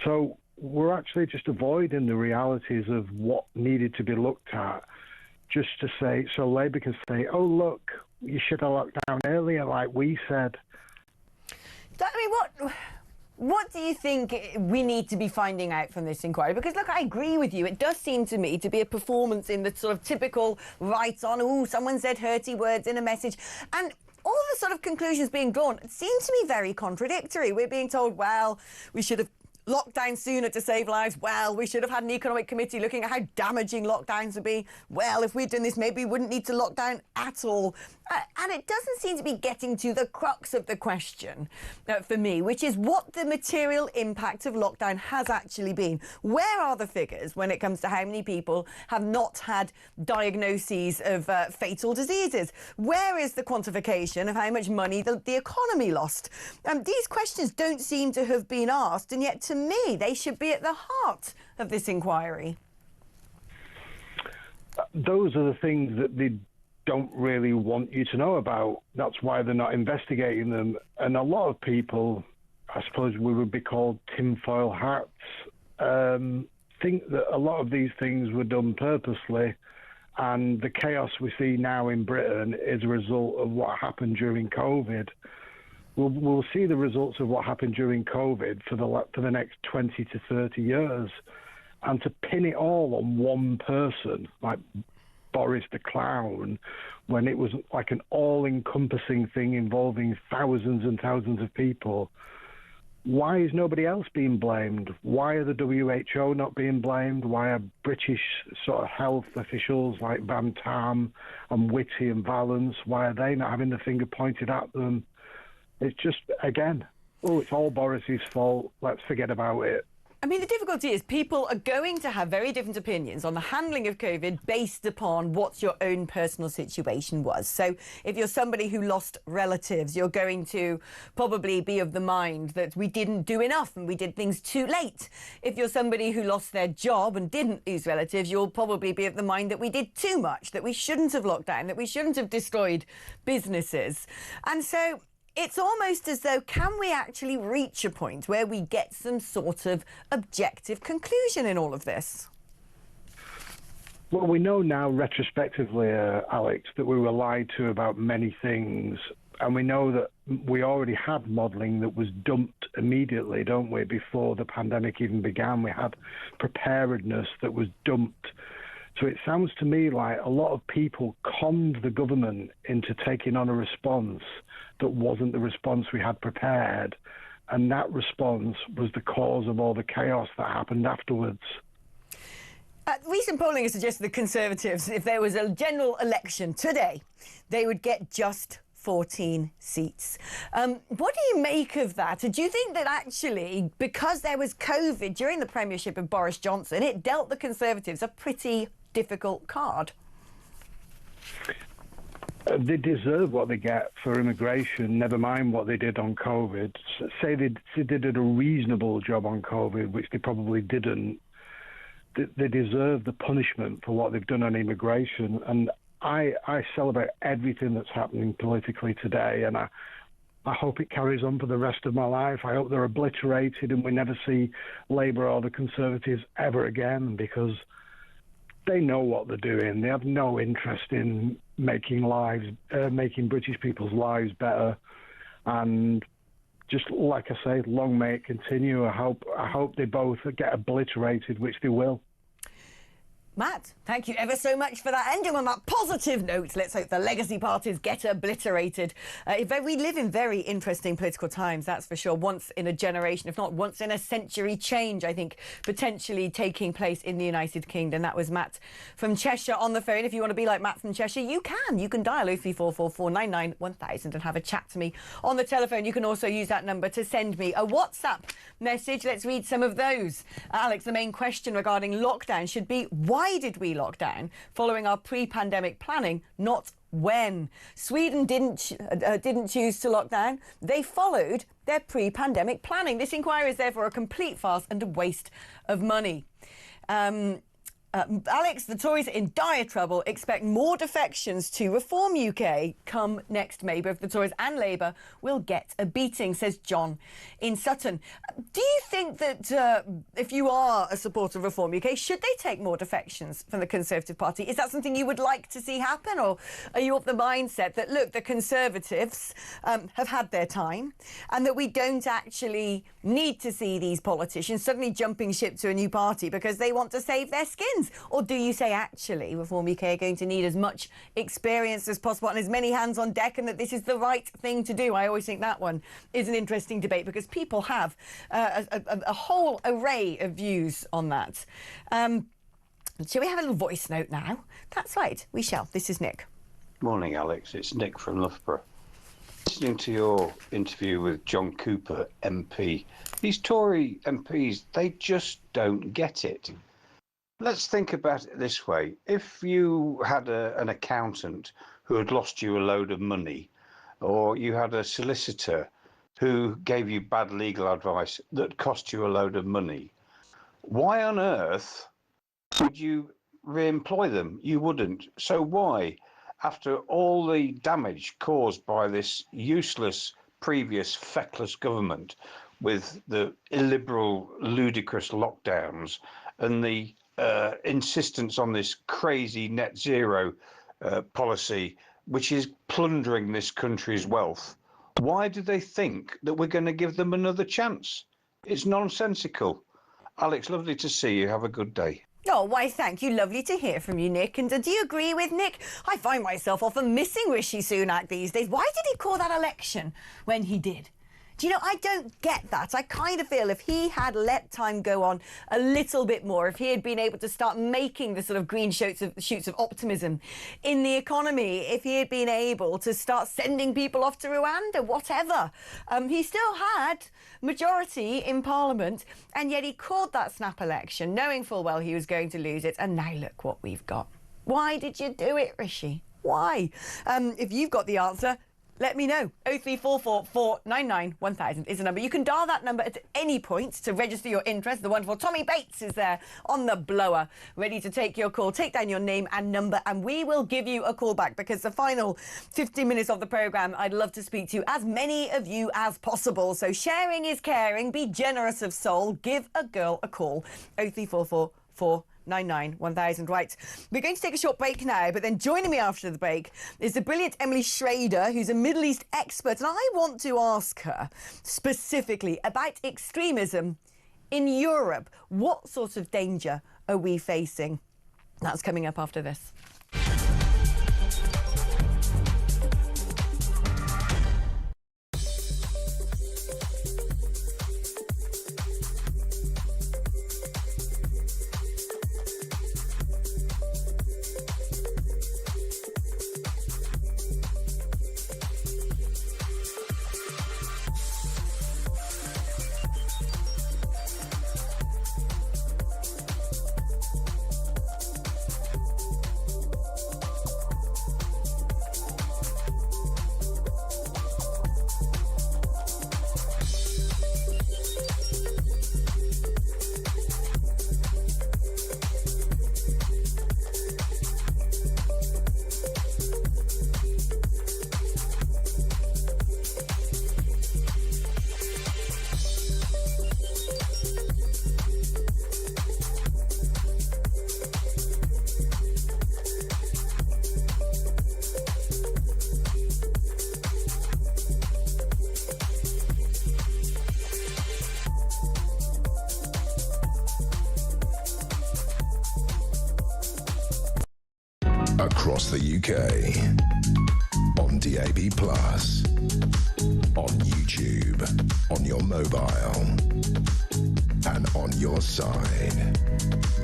So we're actually just avoiding the realities of what needed to be looked at, just to say, so Labour can say, oh, look, you should have locked down earlier, like we said. I mean, what do you think we need to be finding out from this inquiry? Because, look, I agree with you. It does seem to me to be a performance in the sort of typical right-on, ooh, someone said hurty words in a message. And all the sort of conclusions being drawn seem to me very contradictory. We're being told, well, we should have locked down sooner to save lives. Well, we should have had an economic committee looking at how damaging lockdowns would be. Well, if we'd done this, maybe we wouldn't need to lock down at all. And it doesn't seem to be getting to the crux of the question for me, which is what the material impact of lockdown has actually been. Where are the figures when it comes to how many people have not had diagnoses of fatal diseases? Where is the quantification of how much money the economy lost? These questions don't seem to have been asked, and yet to me, they should be at the heart of this inquiry. Those are the things that they don't really want you to know about. That's why they're not investigating them. And a lot of people, I suppose we would be called tinfoil hats, think that a lot of these things were done purposely. And the chaos we see now in Britain is a result of what happened during COVID. We'll see the results of what happened during COVID for the next 20 to 30 years. And to pin it all on one person, like Boris the Clown, when it was like an all-encompassing thing involving thousands and thousands of people, why is nobody else being blamed? Why are the WHO not being blamed? Why are British sort of health officials like Van Tam and Whitty and Vallance, why are they not having the finger pointed at them? It's just, again, oh, it's all Boris's fault. Let's forget about it. I mean, the difficulty is people are going to have very different opinions on the handling of COVID based upon what your own personal situation was. So if you're somebody who lost relatives, you're going to probably be of the mind that we didn't do enough and we did things too late. If you're somebody who lost their job and didn't lose relatives, you'll probably be of the mind that we did too much, that we shouldn't have locked down, that we shouldn't have destroyed businesses. And so it's almost as though, can we actually reach a point where we get some sort of objective conclusion in all of this? Well, we know now retrospectively, Alex, that we were lied to about many things. And we know that we already had modelling that was dumped immediately, don't we? Before the pandemic even began, we had preparedness that was dumped. So it sounds to me like a lot of people conned the government into taking on a response that wasn't the response we had prepared. And that response was the cause of all the chaos that happened afterwards. Recent polling has suggested the Conservatives, if there was a general election today, they would get just 14 seats. What do you make of that? Do you think that actually, because there was COVID during the premiership of Boris Johnson, it dealt the Conservatives a pretty difficult card? They deserve what they get for immigration, never mind what they did on COVID. Say they did a reasonable job on COVID, which they probably didn't. They deserve the punishment for what they've done on immigration. And I celebrate everything that's happening politically today, and I hope it carries on for the rest of my life. I hope they're obliterated and we never see Labour or the Conservatives ever again, because they know what they're doing. They have no interest in making British people's lives better. And just like I say, long may it continue. I hope they both get obliterated, which they will. Matt, thank you ever so much for that. Ending on that positive note, let's hope the legacy parties get obliterated. We live in very interesting political times, that's for sure. Once in a generation, if not once in a century change, I think, potentially taking place in the United Kingdom. That was Matt from Cheshire on the phone. If you want to be like Matt from Cheshire, you can. You can dial 0344 499 1000 and have a chat to me on the telephone. You can also use that number to send me a WhatsApp message. Let's read some of those. Alex, the main question regarding lockdown should be, why did we lock down following our pre-pandemic planning, not when? Sweden didn't choose to lock down. They followed their pre-pandemic planning. This inquiry is therefore a complete farce and a waste of money. Alex, the Tories are in dire trouble. Expect more defections to Reform UK come next May. Both the Tories and Labour will get a beating, says John in Sutton. Do you think that if you are a supporter of Reform UK, should they take more defections from the Conservative Party? Is that something you would like to see happen? Or are you of the mindset that, look, the Conservatives have had their time and that we don't actually need to see these politicians suddenly jumping ship to a new party because they want to save their skins? Or do you say, actually, Reform UK are going to need as much experience as possible and as many hands on deck, and that this is the right thing to do? I always think that one is an interesting debate because people have a whole array of views on that. Shall we have a little voice note now? That's right, we shall. This is Nick. Morning, Alex. It's Nick from Loughborough. Listening to your interview with John Cooper, MP, these Tory MPs, they just don't get it. Let's think about it this way. If you had an accountant who had lost you a load of money, or you had a solicitor who gave you bad legal advice that cost you a load of money, why on earth would you re-employ them? You wouldn't. So why, after all the damage caused by this useless, previous, feckless government with the illiberal, ludicrous lockdowns and the insistence on this crazy net zero policy, which is plundering this country's wealth, why do they think that we're going to give them another chance? It's nonsensical. Alex, lovely to see you. Have a good day. Oh, why, thank you. Lovely to hear from you, Nick. And do you agree with Nick? I find myself often missing Rishi Sunak these days. Why did he call that election when he did? Do you know, I don't get that. I kind of feel if he had let time go on a little bit more, if he had been able to start making the sort of green shoots of optimism in the economy, if he had been able to start sending people off to Rwanda, whatever. He still had majority in Parliament, and yet he called that snap election, knowing full well he was going to lose it. And now look what we've got. Why did you do it, Rishi? Why? If you've got the answer, let me know. 0344 499 1000 is the number. You can dial that number at any point to register your interest. The wonderful Tommy Bates is there on the blower, ready to take your call. Take down your name and number, and we will give you a call back, because the final 15 minutes of the programme, I'd love to speak to as many of you as possible. So sharing is caring. Be generous of soul. Give a girl a call. 0344 499 1000. Right, we're going to take a short break now, but then joining me after the break is the brilliant Emily Schrader, who's a Middle East expert, and I want to ask her specifically about extremism in Europe. What sort of danger are we facing? That's coming up after this. across the UK, on DAB+, on YouTube, on your mobile, and on your side.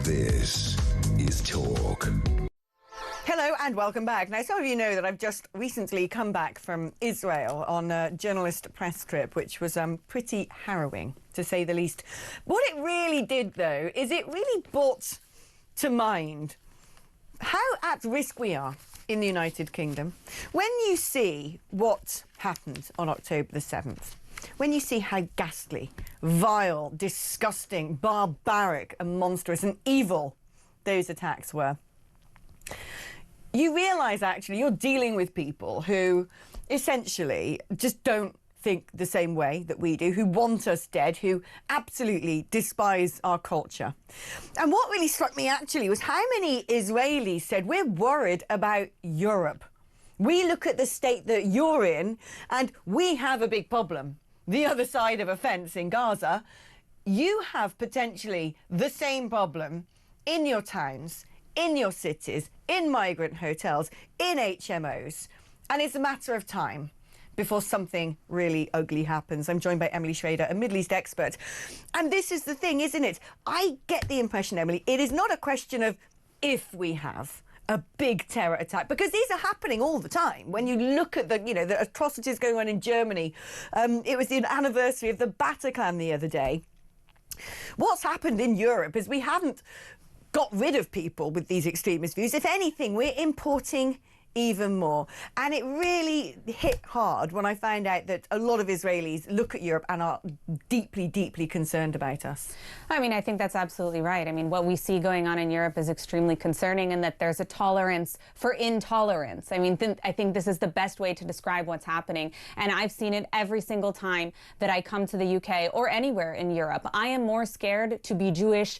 This is Talk. Hello and welcome back. Now, some of you know that I've just recently come back from Israel on a journalist press trip, which was pretty harrowing, to say the least. What it really did, though, is it really brought to mind how at risk we are in the United Kingdom. When you see what happened on October the 7th, when you see how ghastly, vile, disgusting, barbaric and monstrous and evil those attacks were, you realise actually you're dealing with people who essentially just don't think the same way that we do, who want us dead, who absolutely despise our culture. And what really struck me actually was how many Israelis said, we're worried about Europe. We look at the state that you're in and we have a big problem. The other side of a fence in Gaza, you have potentially the same problem in your towns, in your cities, in migrant hotels, in HMOs. And it's a matter of time before something really ugly happens. I'm joined by Emily Schrader, a Middle East expert. And this is the thing, isn't it? I get the impression, Emily, it is not a question of if we have a big terror attack, because these are happening all the time. When you look at the, the atrocities going on in Germany, it was the anniversary of the Bataclan the other day. What's happened in Europe is we haven't got rid of people with these extremist views. If anything, we're importing even more. And it really hit hard when I found out that a lot of Israelis look at Europe and are deeply, deeply concerned about us. I mean, I think that's absolutely right. I mean, what we see going on in Europe is extremely concerning, and that there's a tolerance for intolerance. I mean, I think this is the best way to describe what's happening. And I've seen it every single time that I come to the UK or anywhere in Europe. I am more scared to be Jewish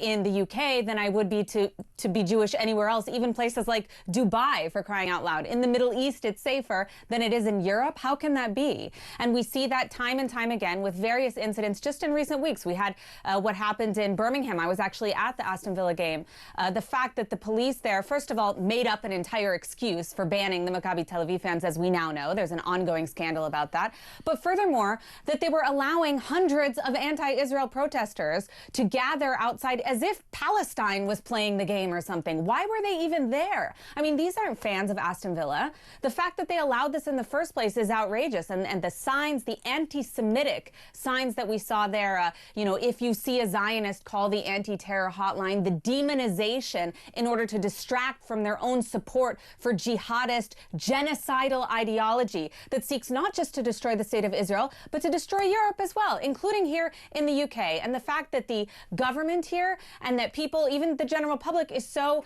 in the UK than I would be to be Jewish anywhere else, even places like Dubai, for crying out loud. In the Middle East, it's safer than it is in Europe. How can that be? And we see that time and time again with various incidents. Just in recent weeks, we had what happened in Birmingham. I was actually at the Aston Villa game. The fact that the police there, first of all, made up an entire excuse for banning the Maccabi Tel Aviv fans, as we now know. There's an ongoing scandal about that. But furthermore, that they were allowing hundreds of anti-Israel protesters to gather outside as if Palestine was playing the game or something. Why were they even there? I mean, these aren't fans of Aston Villa. The fact that they allowed this in the first place is outrageous. And the signs, the anti-Semitic signs that we saw there, if you see a Zionist, call the anti-terror hotline, the demonization in order to distract from their own support for jihadist, genocidal ideology that seeks not just to destroy the state of Israel, but to destroy Europe as well, including here in the UK. And the fact that the government here and that people, even the general public, is so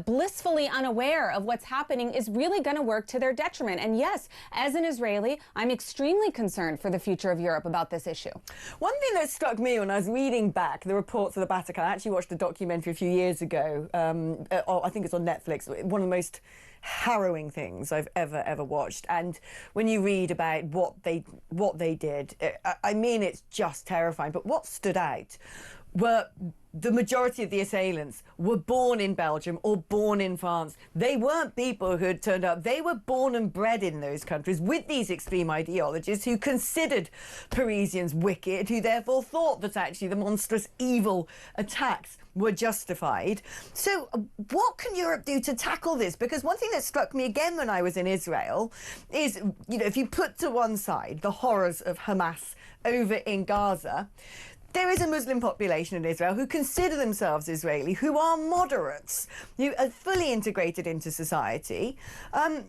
blissfully unaware of what's happening is really going to work to their detriment. And yes, as an Israeli, I'm extremely concerned for the future of Europe about this issue. One thing that struck me when I was reading back the reports of the Bataclan, I actually watched a documentary a few years ago, I think it's on Netflix, one of the most harrowing things I've ever watched. And when you read about what they did, I mean, it's just terrifying. But what stood out were the majority of the assailants were born in Belgium or born in France. They weren't people who had turned up. They were born and bred in those countries with these extreme ideologies, who considered Parisians wicked, who therefore thought that actually the monstrous evil attacks were justified. So what can Europe do to tackle this? Because one thing that struck me again when I was in Israel is, if you put to one side the horrors of Hamas over in Gaza, there is a Muslim population in Israel who consider themselves Israeli, who are moderates, who are fully integrated into society.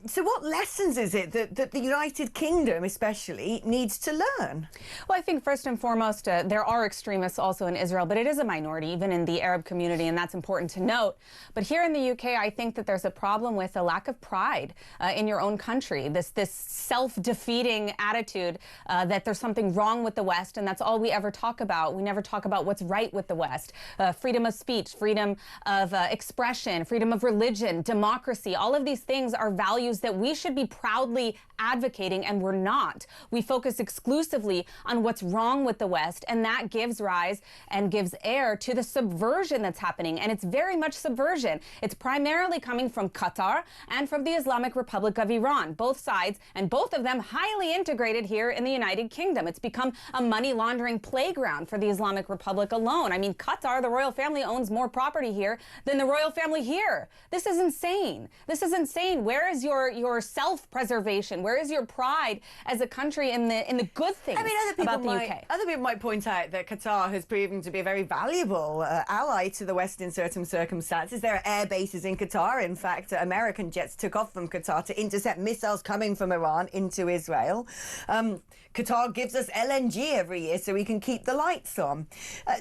So what lessons is it that the United Kingdom especially needs to learn? Well, I think first and foremost, there are extremists also in Israel, but it is a minority, even in the Arab community, and that's important to note. But here in the UK, I think that there's a problem with a lack of pride in your own country, this self-defeating attitude that there's something wrong with the West, and that's all we ever talk about. about. We never talk about what's right with the West. Freedom of speech, freedom of expression, freedom of religion, democracy. All of these things are values that we should be proudly advocating, and we're not. We focus exclusively on what's wrong with the West, and that gives rise and gives air to the subversion that's happening. And it's very much subversion. It's primarily coming from Qatar and from the Islamic Republic of Iran, both sides, and both of them highly integrated here in the United Kingdom. It's become a money laundering playground for the Islamic Republic alone. I mean, Qatar, the royal family, owns more property here than the royal family here. This is insane. This is insane. Where is your self-preservation? Where is your pride as a country in the good things about the UK? Other people might point out that Qatar has proven to be a very valuable ally to the West in certain circumstances. There are air bases in Qatar. In fact, American jets took off from Qatar to intercept missiles coming from Iran into Israel. Qatar gives us LNG every year so we can keep the lights on.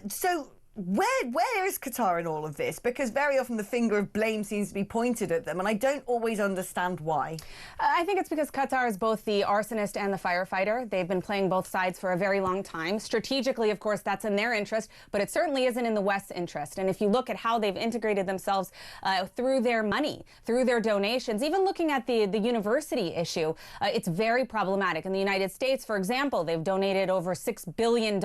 So where is Qatar in all of this? Because very often the finger of blame seems to be pointed at them, and I don't always understand why. I think it's because Qatar is both the arsonist and the firefighter. They've been playing both sides for a very long time. Strategically, of course, that's in their interest, but it certainly isn't in the West's interest. And if you look at how they've integrated themselves through their money, through their donations, even looking at the university issue, it's very problematic. In the United States, for example, they've donated over $6 billion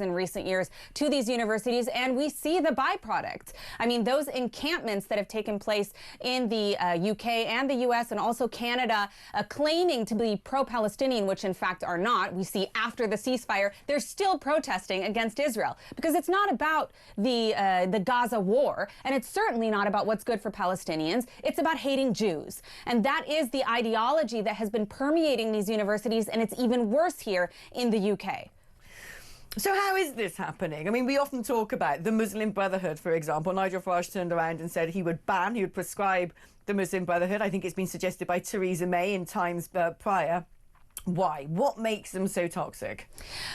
in recent years to these universities, and we see the byproducts. I mean, those encampments that have taken place in the UK and the US and also Canada, claiming to be pro-Palestinian, which in fact are not. We see after the ceasefire, they're still protesting against Israel, because it's not about the Gaza war, and it's certainly not about what's good for Palestinians. It's about hating Jews. And that is the ideology that has been permeating these universities, and it's even worse here in the UK. So how is this happening? I mean, we often talk about the Muslim Brotherhood, for example. Nigel Farage turned around and said he would prescribe the Muslim Brotherhood. I think it's been suggested by Theresa May in times prior. Why? What makes them so toxic?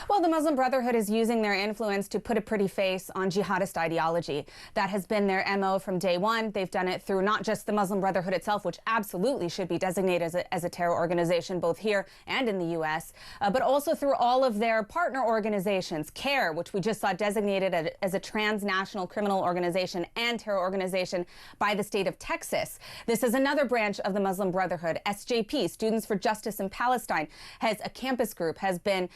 Well, the Muslim Brotherhood is using their influence to put a pretty face on jihadist ideology. That has been their MO from day one. They've done it through not just the Muslim Brotherhood itself, which absolutely should be designated as a terror organization, both here and in the U.S., but also through all of their partner organizations, CARE, which we just saw designated as a transnational criminal organization and terror organization by the state of Texas. This is another branch of the Muslim Brotherhood. SJP, Students for Justice in Palestine, has a campus group, has been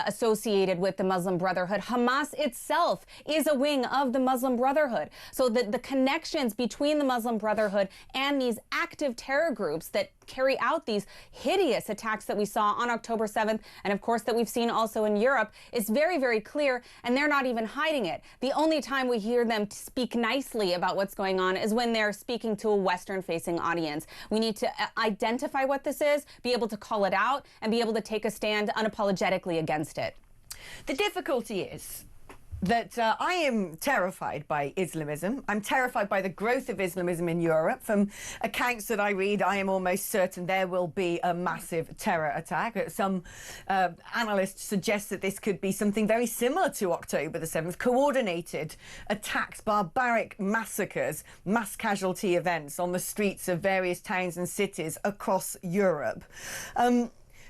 associated with the Muslim Brotherhood. Hamas itself is a wing of the Muslim Brotherhood. So the connections between the Muslim Brotherhood and these active terror groups that carry out these hideous attacks that we saw on October 7th, and of course that we've seen also in Europe, is very, very clear, and they're not even hiding it. The only time we hear them speak nicely about what's going on is when they're speaking to a Western-facing audience. We need to identify what this is, be able to call it out, and be able to take a stand unapologetically against it. The difficulty is that I am terrified by Islamism. I'm terrified by the growth of Islamism in Europe. From accounts that I read, I am almost certain there will be a massive terror attack. Some analysts suggest that this could be something very similar to October the 7th, coordinated attacks, barbaric massacres, mass casualty events on the streets of various towns and cities across Europe.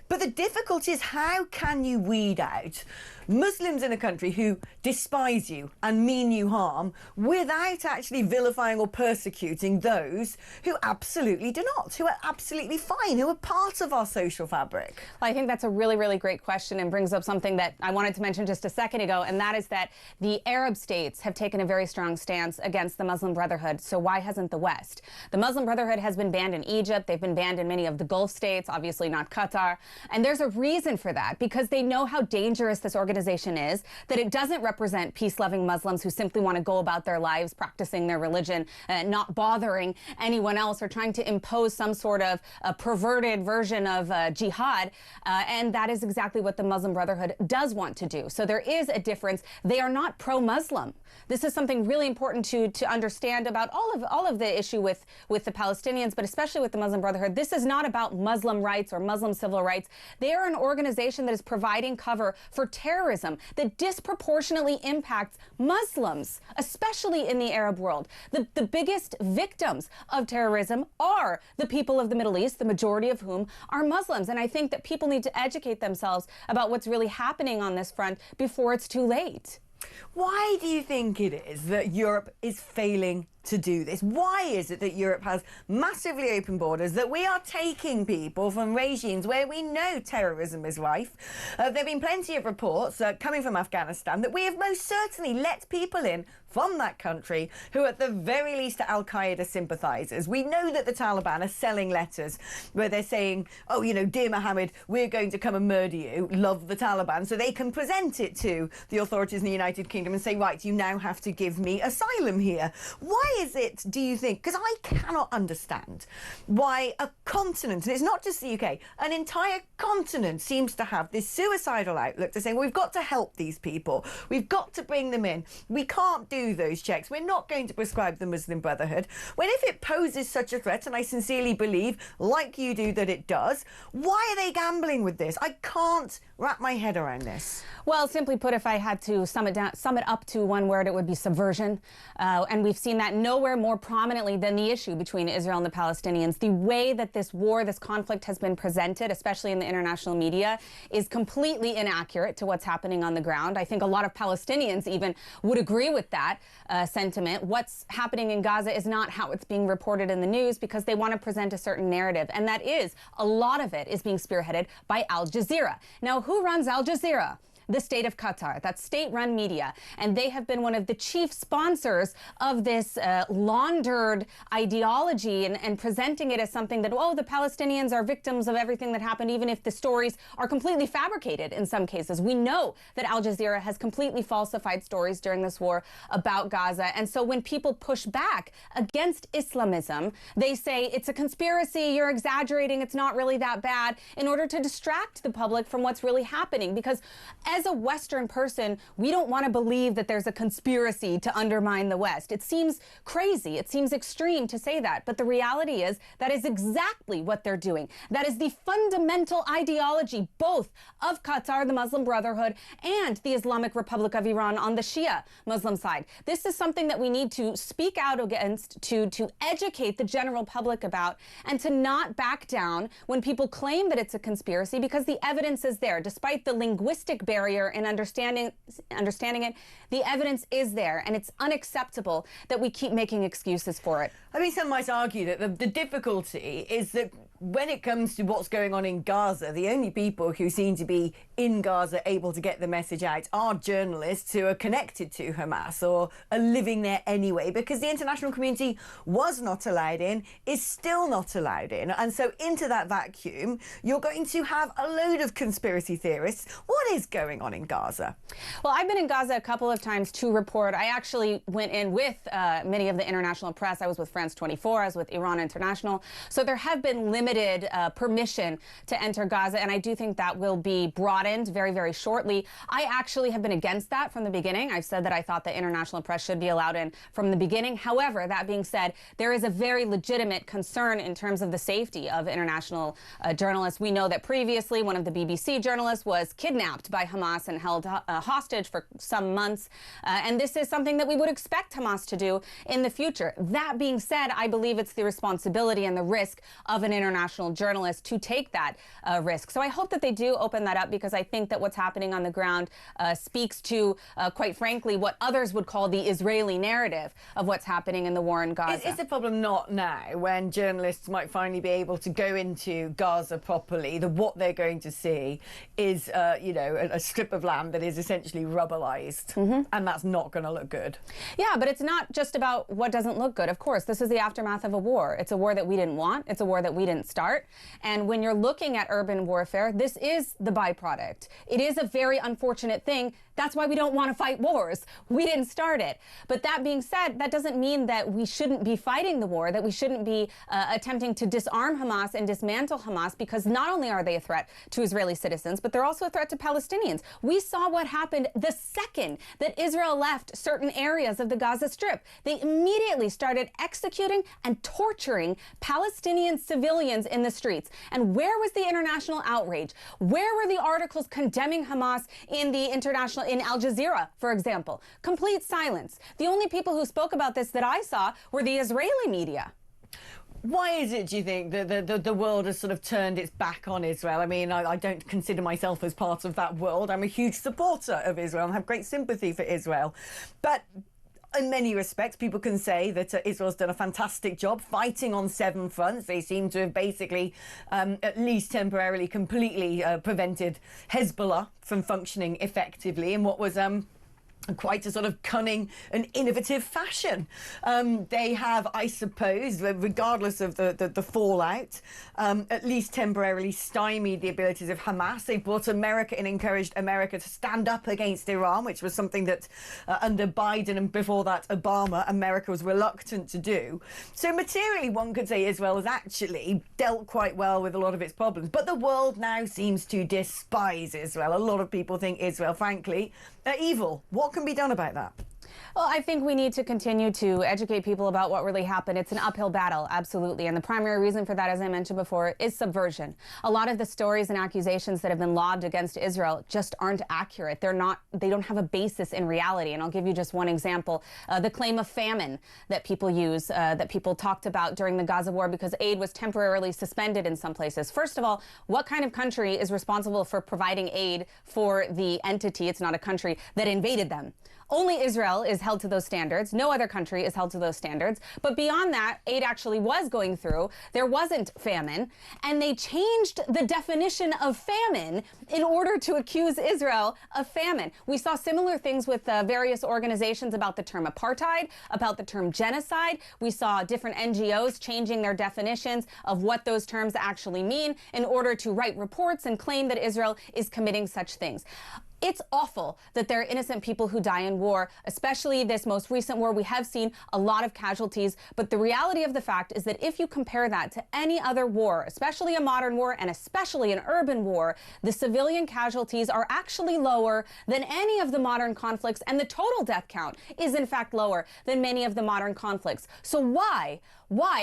But the difficulty is, how can you weed out Muslims in a country who despise you and mean you harm without actually vilifying or persecuting those who absolutely do not, who are absolutely fine, who are part of our social fabric? Well, I think that's a really, really great question, and brings up something that I wanted to mention just a second ago, and that is that the Arab states have taken a very strong stance against the Muslim Brotherhood. So why hasn't the West? The Muslim Brotherhood has been banned in Egypt. They've been banned in many of the Gulf states, obviously not Qatar. And there's a reason for that, because they know how dangerous this organization is, that it doesn't represent peace-loving Muslims who simply want to go about their lives practicing their religion, not bothering anyone else, or trying to impose some sort of a perverted version of jihad. And that is exactly what the Muslim Brotherhood does want to do. So there is a difference. They are not pro-Muslim. This is something really important to understand about all of the issue with the Palestinians, but especially with the Muslim Brotherhood. This is not about Muslim rights or Muslim civil rights. They are an organization that is providing cover for terrorism that disproportionately impacts Muslims, especially in the Arab world. The biggest victims of terrorism are the people of the Middle East, the majority of whom are Muslims. And I think that people need to educate themselves about what's really happening on this front before it's too late. Why do you think it is that Europe is failing to do this? Why is it that Europe has massively open borders, that we are taking people from regimes where we know terrorism is rife? There have been plenty of reports coming from Afghanistan that we have most certainly let people in from that country who at the very least are Al-Qaeda sympathisers. We know that the Taliban are selling letters where they're saying, oh, you know, dear Mohammed, we're going to come and murder you, love the Taliban, so they can present it to the authorities in the United Kingdom and say, right, you now have to give me asylum here. Why is it, do you think, because I cannot understand why a continent, and it's not just the UK, an entire continent seems to have this suicidal outlook to say, well, we've got to help these people, we've got to bring them in, we can't do those checks, we're not going to prescribe the Muslim Brotherhood, when if it poses such a threat, and I sincerely believe, like you do, that it does, why are they gambling with this? I can't wrap my head around this. Well, simply put, if I had to sum it up to one word, it would be subversion. And we've seen that nowhere more prominently than the issue between Israel and the Palestinians. The way that this war, this conflict has been presented, especially in the international media, is completely inaccurate to what's happening on the ground. I think a lot of Palestinians even would agree with that sentiment. What's happening in Gaza is not how it's being reported in the news because they want to present a certain narrative. And that is, a lot of it is being spearheaded by Al Jazeera. Now, who runs Al Jazeera? The state of Qatar. That's state-run media. And they have been one of the chief sponsors of this laundered ideology and presenting it as something that, oh, the Palestinians are victims of everything that happened, even if the stories are completely fabricated in some cases. We know that Al Jazeera has completely falsified stories during this war about Gaza. And so when people push back against Islamism, they say it's a conspiracy, you're exaggerating, it's not really that bad, in order to distract the public from what's really happening. Because as a Western person, we don't want to believe that there's a conspiracy to undermine the West. It seems crazy. It seems extreme to say that. But the reality is that is exactly what they're doing. That is the fundamental ideology, both of Qatar, the Muslim Brotherhood, and the Islamic Republic of Iran on the Shia Muslim side. This is something that we need to speak out against, to educate the general public about, and to not back down when people claim that it's a conspiracy, because the evidence is there. Despite the linguistic barrier in understanding it, the evidence is there, and it's unacceptable that we keep making excuses for it. I mean, some might argue that the difficulty is that when it comes to what's going on in Gaza, the only people who seem to be in Gaza able to get the message out are journalists who are connected to Hamas or are living there anyway, because the international community was not allowed in, is still not allowed in. And so into that vacuum, you're going to have a load of conspiracy theorists. What is going on in Gaza? Well, I've been in Gaza a couple of times to report. I actually went in with many of the international press. I was with France 24, I was with Iran International. So there have been limited permission to enter Gaza, and I do think that will be broadened very, very shortly. I actually have been against that from the beginning. I've said that I thought the international press should be allowed in from the beginning. However, that being said, there is a very legitimate concern in terms of the safety of international journalists. We know that previously one of the BBC journalists was kidnapped by Hamas and held hostage for some months, and this is something that we would expect Hamas to do in the future. That being said, I believe it's the responsibility and the risk of an international journalist to take that risk. So I hope that they do open that up, because I think that what's happening on the ground speaks to, quite frankly, what others would call the Israeli narrative of what's happening in the war in Gaza. Is the problem not now, when journalists might finally be able to go into Gaza properly, that what they're going to see is, you know, a strip of land that is essentially rubberized, and that's not going to look good? Yeah, but it's not just about what doesn't look good. Of course, this is the aftermath of a war. It's a war that we didn't want. It's a war that we didn't start. And when you're looking at urban warfare, this is the byproduct. It is a very unfortunate thing. That's why we don't want to fight wars. We didn't start it. But that being said, that doesn't mean that we shouldn't be fighting the war, that we shouldn't be attempting to disarm Hamas and dismantle Hamas, because not only are they a threat to Israeli citizens, but they're also a threat to Palestinians. We saw what happened the second that Israel left certain areas of the Gaza Strip. They immediately started executing and torturing Palestinian civilians in the streets. And where was the international outrage? Where were the articles condemning Hamas in Al Jazeera, for example? Complete silence. The only people who spoke about this that I saw were the Israeli media. Why is it, do you think, that the world has sort of turned its back on Israel? I mean, I don't consider myself as part of that world. I'm a huge supporter of Israel and have great sympathy for Israel. But in many respects, people can say that Israel's done a fantastic job fighting on 7 fronts. They seem to have basically, at least temporarily, completely prevented Hezbollah from functioning effectively in what was quite a sort of cunning and innovative fashion. They have, I suppose, regardless of the fallout, at least temporarily stymied the abilities of Hamas. They brought America and encouraged America to stand up against Iran, which was something that under Biden and before that Obama, America was reluctant to do. So materially, one could say Israel has actually dealt quite well with a lot of its problems. But the world now seems to despise Israel. A lot of people think Israel, frankly, are evil. What can be done about that? Well, I think we need to continue to educate people about what really happened. It's an uphill battle, absolutely. And the primary reason for that, as I mentioned before, is subversion. A lot of the stories and accusations that have been lobbed against Israel just aren't accurate. They don't have a basis in reality. And I'll give you just one example. The claim of famine that people use, that people talked about during the Gaza war because aid was temporarily suspended in some places. First of all, what kind of country is responsible for providing aid for the entity, it's not a country, that invaded them? Only Israel is held to those standards. No other country is held to those standards. But beyond that, aid actually was going through. There wasn't famine. And they changed the definition of famine in order to accuse Israel of famine. We saw similar things with various organizations about the term apartheid, about the term genocide. We saw different NGOs changing their definitions of what those terms actually mean in order to write reports and claim that Israel is committing such things. It's awful that there are innocent people who die in war, especially this most recent war. We have seen a lot of casualties, but the reality of the fact is that if you compare that to any other war, especially a modern war and especially an urban war, the civilian casualties are actually lower than any of the modern conflicts, and the total death count is in fact lower than many of the modern conflicts. So why?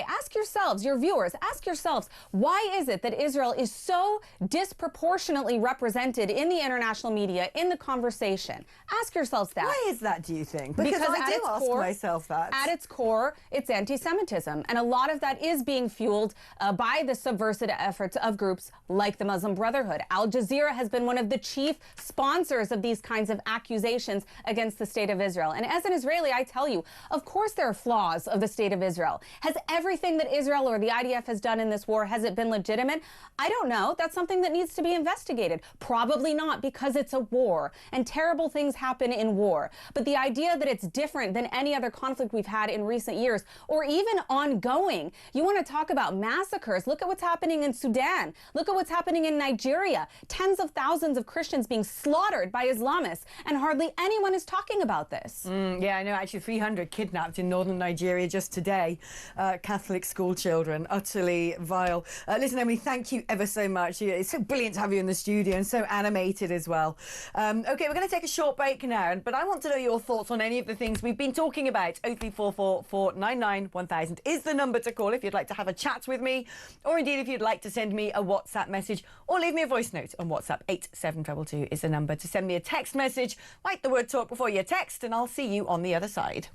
Ask yourselves, your viewers, ask yourselves, why is it that Israel is so disproportionately represented in the international media, in the conversation? Ask yourselves that. Why is that, do you think? Because I do ask myself that. At its core, it's anti-Semitism. And a lot of that is being fueled by the subversive efforts of groups like the Muslim Brotherhood. Al Jazeera has been one of the chief sponsors of these kinds of accusations against the state of Israel. And as an Israeli, I tell you, of course there are flaws of the state of Israel. Has everything that Israel or the IDF has done in this war, has it been legitimate? I don't know. That's something that needs to be investigated. Probably not, because it's a war and terrible things happen in war. But the idea that it's different than any other conflict we've had in recent years, or even ongoing, you want to talk about massacres. Look at what's happening in Sudan. Look at what's happening in Nigeria. Tens of thousands of Christians being slaughtered by Islamists, and hardly anyone is talking about this. Yeah, I know. Actually, 300 kidnapped in northern Nigeria just today. Catholic school children, utterly vile. Listen, Emily, thank you ever so much. It's so brilliant to have you in the studio and so animated as well. Okay, we're going to take a short break now, but I want to know your thoughts on any of the things we've been talking about. 0344 499 1000 is the number to call if you'd like to have a chat with me, or indeed if you'd like to send me a WhatsApp message or leave me a voice note on WhatsApp. 87222 is the number to send me a text message. Write the word talk before you text, and I'll see you on the other side.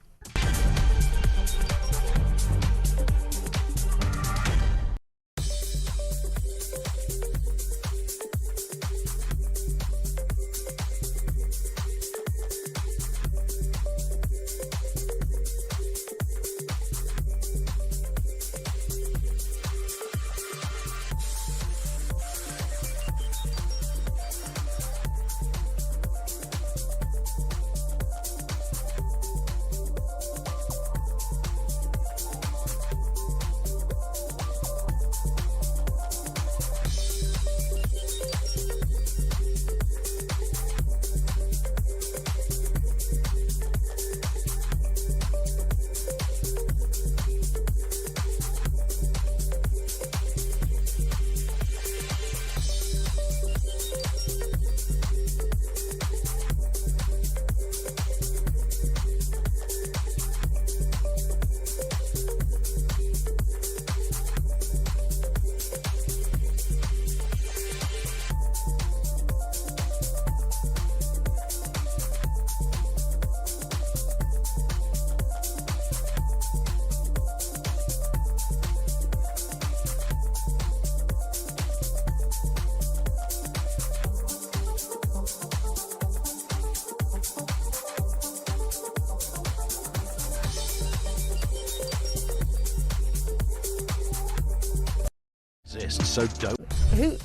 list, so don't.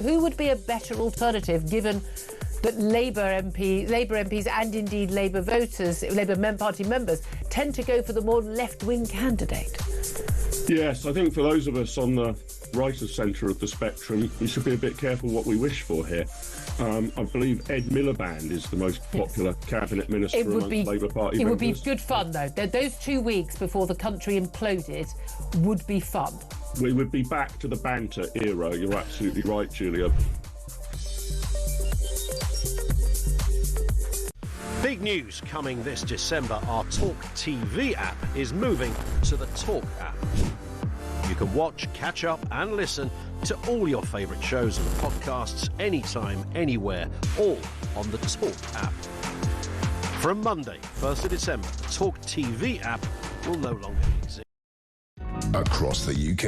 Who would be a better alternative given that Labour MPs and indeed Labour voters, Labour Party members, tend to go for the more left-wing candidate? Yes, I think for those of us on the right of centre of the spectrum, we should be a bit careful what we wish for here. I believe Ed Miliband is the most popular cabinet minister amongst Labour Party members. It would be good fun, though. Those 2 weeks before the country imploded would be fun. We would be back to the banter era. You're absolutely right, Julia. Big news coming this December. Our talkTV app is moving to the Talk app. You can watch, catch up and listen to all your favourite shows and podcasts anytime, anywhere, all on the Talk app. From Monday, 1st of December, the talkTV app will no longer exist. Across the UK,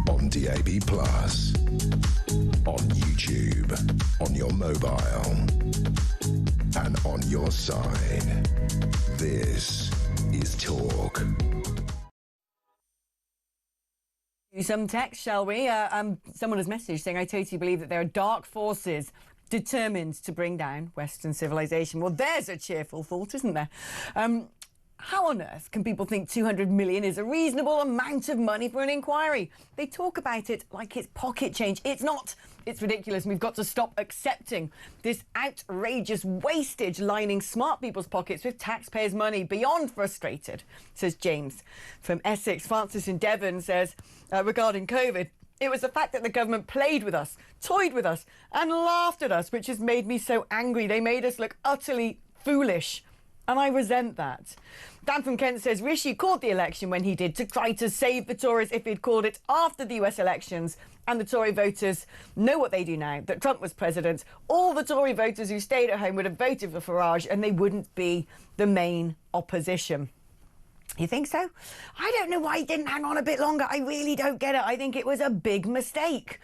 on DAB+, on YouTube, on your mobile, and on your side. This is Talk. Some text, shall we? Someone has messaged saying, I totally believe that there are dark forces determined to bring down Western civilization. Well, there's a cheerful thought, isn't there? How on earth can people think 200 million is a reasonable amount of money for an inquiry? They talk about it like it's pocket change. It's not. It's ridiculous. We've got to stop accepting this outrageous wastage lining smart people's pockets with taxpayers' money. Beyond frustrated, says James from Essex. Francis in Devon says, regarding COVID, it was the fact that the government played with us, toyed with us and laughed at us, which has made me so angry. They made us look utterly foolish. And I resent that. Dan from Kent says Rishi called the election when he did to try to save the Tories if he'd called it after the US elections. And the Tory voters know what they do now, that Trump was president. All the Tory voters who stayed at home would have voted for Farage and they wouldn't be the main opposition. You think so? I don't know why he didn't hang on a bit longer. I really don't get it. I think it was a big mistake.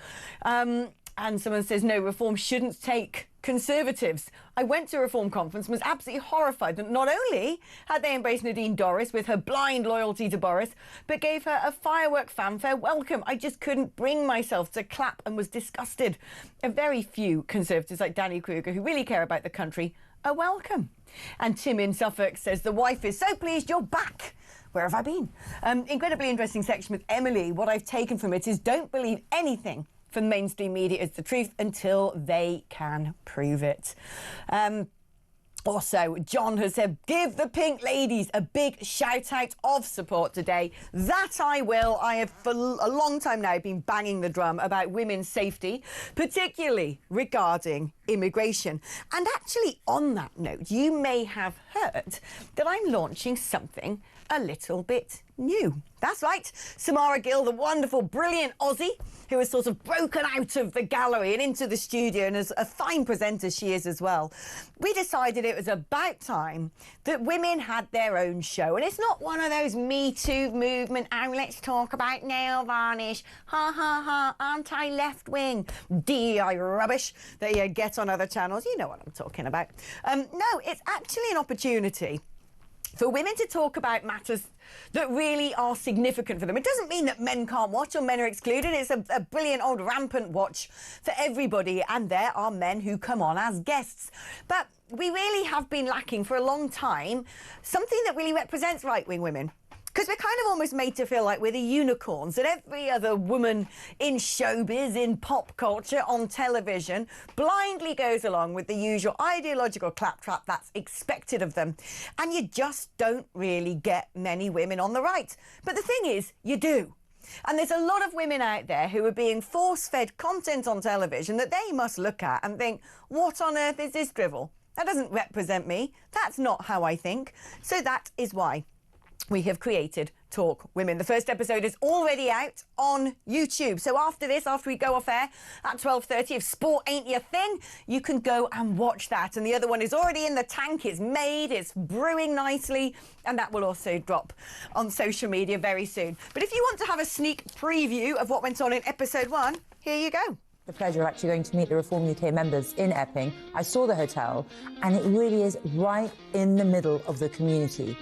And someone says, no, Reform shouldn't take Conservatives. I went to a Reform conference and was absolutely horrified that not only had they embraced Nadine Dorries with her blind loyalty to Boris, but gave her a firework fanfare welcome. I just couldn't bring myself to clap and was disgusted. A very few Conservatives like Danny Kruger, who really care about the country, are welcome. And Tim in Suffolk says, the wife is so pleased you're back. Where have I been? Incredibly interesting section with Emily. What I've taken from it is don't believe anything from mainstream media is the truth until they can prove it. Also, John has said, give the Pink Ladies a big shout out of support today. That I will. I have for a long time now been banging the drum about women's safety, particularly regarding immigration. And actually, on that note, you may have heard that I'm launching something a little bit new. That's right. Samara Gill, the wonderful, brilliant Aussie, who has sort of broken out of the gallery and into the studio, and as a fine presenter she is as well. We decided it was about time that women had their own show. And it's not one of those Me Too movement, oh, let's talk about nail varnish, ha ha ha, anti-left wing, DEI rubbish that you get on other channels. You know what I'm talking about. No, it's actually an opportunity for women to talk about matters that really are significant for them. It doesn't mean that men can't watch or men are excluded. It's a brilliant old rampant watch for everybody, and there are men who come on as guests. But we really have been lacking for a long time something that really represents right-wing women. Because we're kind of almost made to feel like we're the unicorns, that every other woman in showbiz, in pop culture, on television, blindly goes along with the usual ideological claptrap that's expected of them. And you just don't really get many women on the right. But the thing is, you do. And there's a lot of women out there who are being force-fed content on television that they must look at and think, what on earth is this drivel? That doesn't represent me. That's not how I think. So that is why we have created Talk Women. The first episode is already out on YouTube. So after this, after we go off air at 12:30, if sport ain't your thing, you can go and watch that. And the other one is already in the tank. It's made, it's brewing nicely, and that will also drop on social media very soon. But if you want to have a sneak preview of what went on in episode 1, here you go. The pleasure of actually going to meet the Reform UK members in Epping. I saw the hotel, and it really is right in the middle of the community.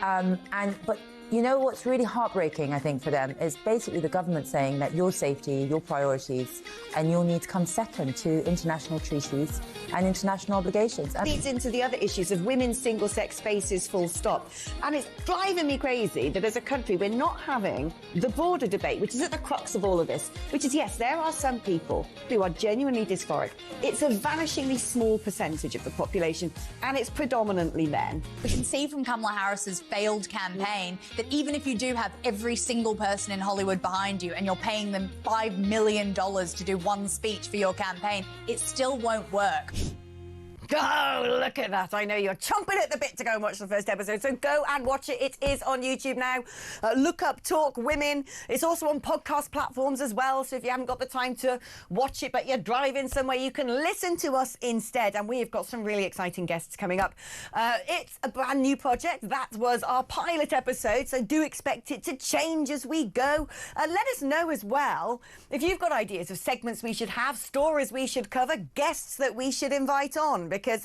But You know what's really heartbreaking, I think, for them is basically the government saying that your safety, your priorities, and your needs come second to international treaties and international obligations. Leads into the other issues of women's single-sex spaces, full stop. And it's driving me crazy that as a country we're not having the border debate, which is at the crux of all of this, which is, yes, there are some people who are genuinely dysphoric. It's a vanishingly small percentage of the population, and it's predominantly men. We can see from Kamala Harris's failed campaign that even if you do have every single person in Hollywood behind you and you're paying them $5 million to do one speech for your campaign, it still won't work. Oh, look at that. I know you're chomping at the bit to go and watch the first episode, so go and watch it. It is on YouTube now. Look up Talk Women. It's also on podcast platforms as well, so if you haven't got the time to watch it but you're driving somewhere, you can listen to us instead, and we've got some really exciting guests coming up. It's a brand new project. That was our pilot episode, so do expect it to change as we go. Let us know as well if you've got ideas of segments we should have, stories we should cover, guests that we should invite on, because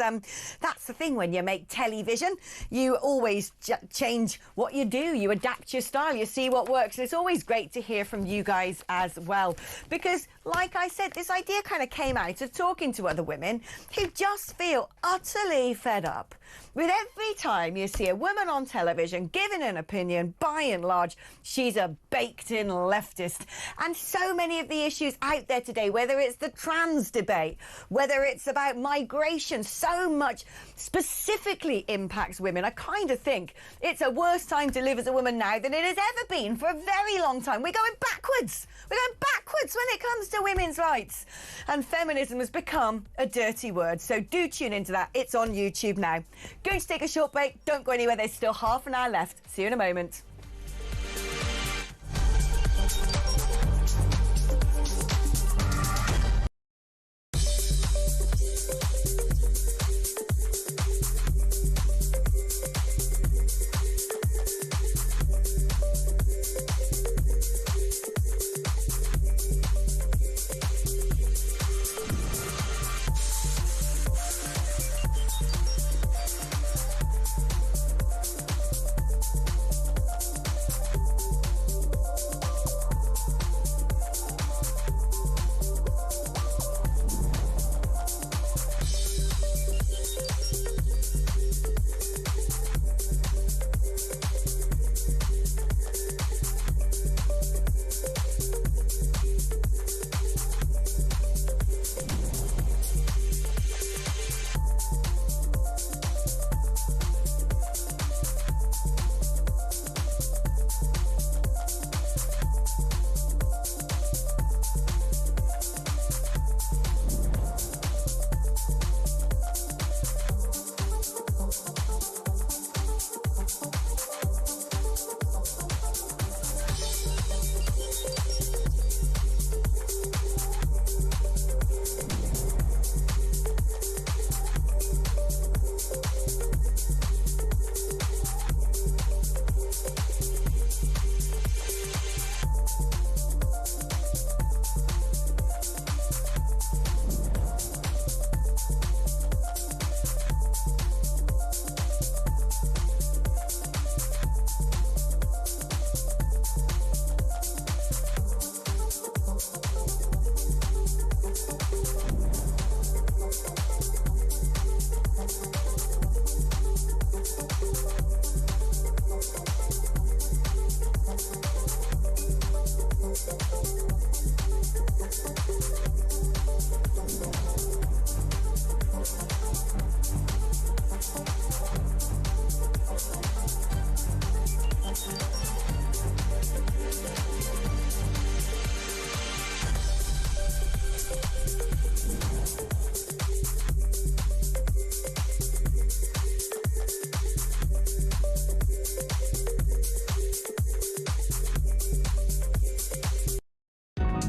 that's the thing when you make television. You always change what you do. You adapt your style. You see what works. It's always great to hear from you guys as well, because, like I said, this idea kind of came out of talking to other women who just feel utterly fed up with every time you see a woman on television giving an opinion. By and large, she's a baked-in leftist. And so many of the issues out there today, whether it's the trans debate, whether it's about migration, so much specifically impacts women. I kind of think it's a worse time to live as a woman now than it has ever been for a very long time. We're going backwards. We're going backwards when it comes to women's rights. And feminism has become a dirty word. So do tune into that. It's on YouTube now. Going to take a short break. Don't go anywhere. There's still half an hour left. See you in a moment.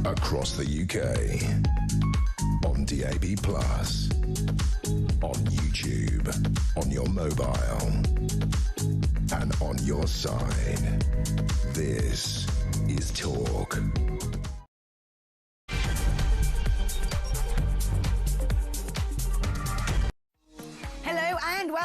Across the UK, on DAB+, on YouTube, on your mobile, and on your side. This is Talk.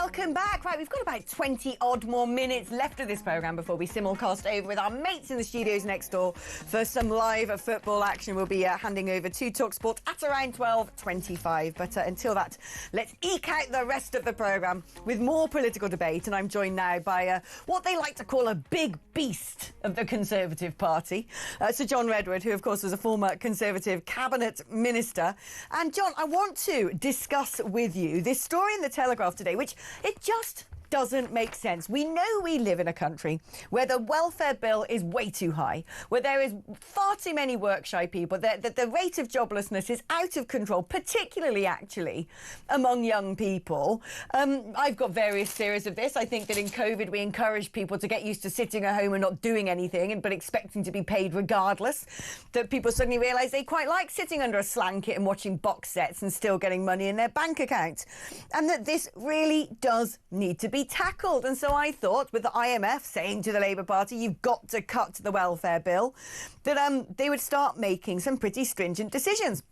welcome back. Right, we've got about 20 odd more minutes left of this programme before we simulcast over with our mates in the studios next door for some live football action. We'll be handing over to TalkSport at around 12:25. But until that, let's eke out the rest of the programme with more political debate. And I'm joined now by what they like to call a big beast of the Conservative Party, Sir John Redwood, who, of course, was a former Conservative Cabinet Minister. And, John, I want to discuss with you this story in the Telegraph today, which it just doesn't make sense. We know we live in a country where the welfare bill is way too high, where there is far too many work-shy people, that the rate of joblessness is out of control, particularly, actually, among young people. I've got various theories of this. I think that in COVID we encouraged people to get used to sitting at home and not doing anything, but expecting to be paid regardless, that people suddenly realised they quite like sitting under a slanket and watching box sets and still getting money in their bank account, and that this really does need to be tackled. And so I thought, with the IMF saying to the Labour Party, you've got to cut the welfare bill, that they would start making some pretty stringent decisions.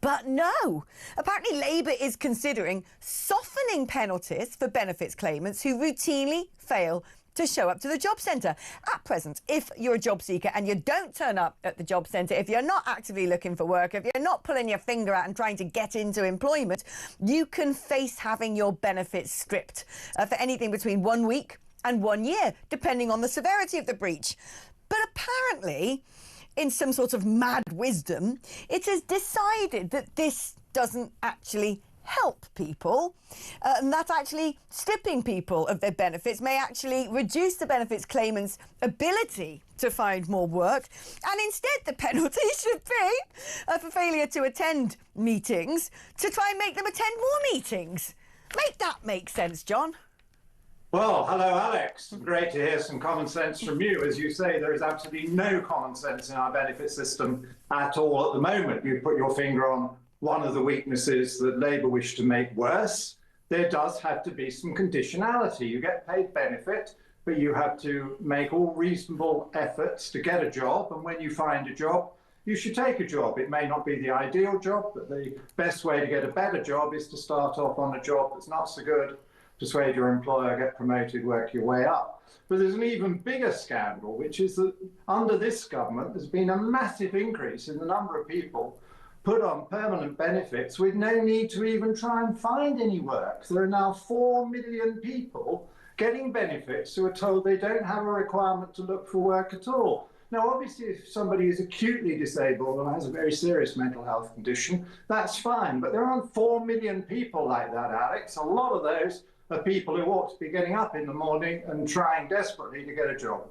But no, apparently Labour is considering softening penalties for benefits claimants who routinely fail to show up to the job centre. At present, if you're a job seeker and you don't turn up at the job centre, if you're not actively looking for work, if you're not pulling your finger out and trying to get into employment, you can face having your benefits stripped for anything between 1 week and 1 year, depending on the severity of the breach. But apparently, in some sort of mad wisdom, it has decided that this doesn't actually help people, and that actually stripping people of their benefits may actually reduce the benefits claimants' ability to find more work, and instead the penalty should be for failure to attend meetings to try and make them attend more meetings. Make that make sense, John? Well, hello, Alex. Great to hear some common sense from you. As you say, there is absolutely no common sense in our benefit system at all at the moment. You put your finger on one of the weaknesses that Labour wish to make worse. There does have to be some conditionality. You get paid benefit, but you have to make all reasonable efforts to get a job. And when you find a job, you should take a job. It may not be the ideal job, but the best way to get a better job is to start off on a job that's not so good, persuade your employer, get promoted, work your way up. But there's an even bigger scandal, which is that under this government, there's been a massive increase in the number of people put on permanent benefits with no need to even try and find any work. There are now 4 million people getting benefits who are told they don't have a requirement to look for work at all. Now, obviously, if somebody is acutely disabled and has a very serious mental health condition, that's fine. But there aren't 4 million people like that, Alex. A lot of those are people who ought to be getting up in the morning and trying desperately to get a job.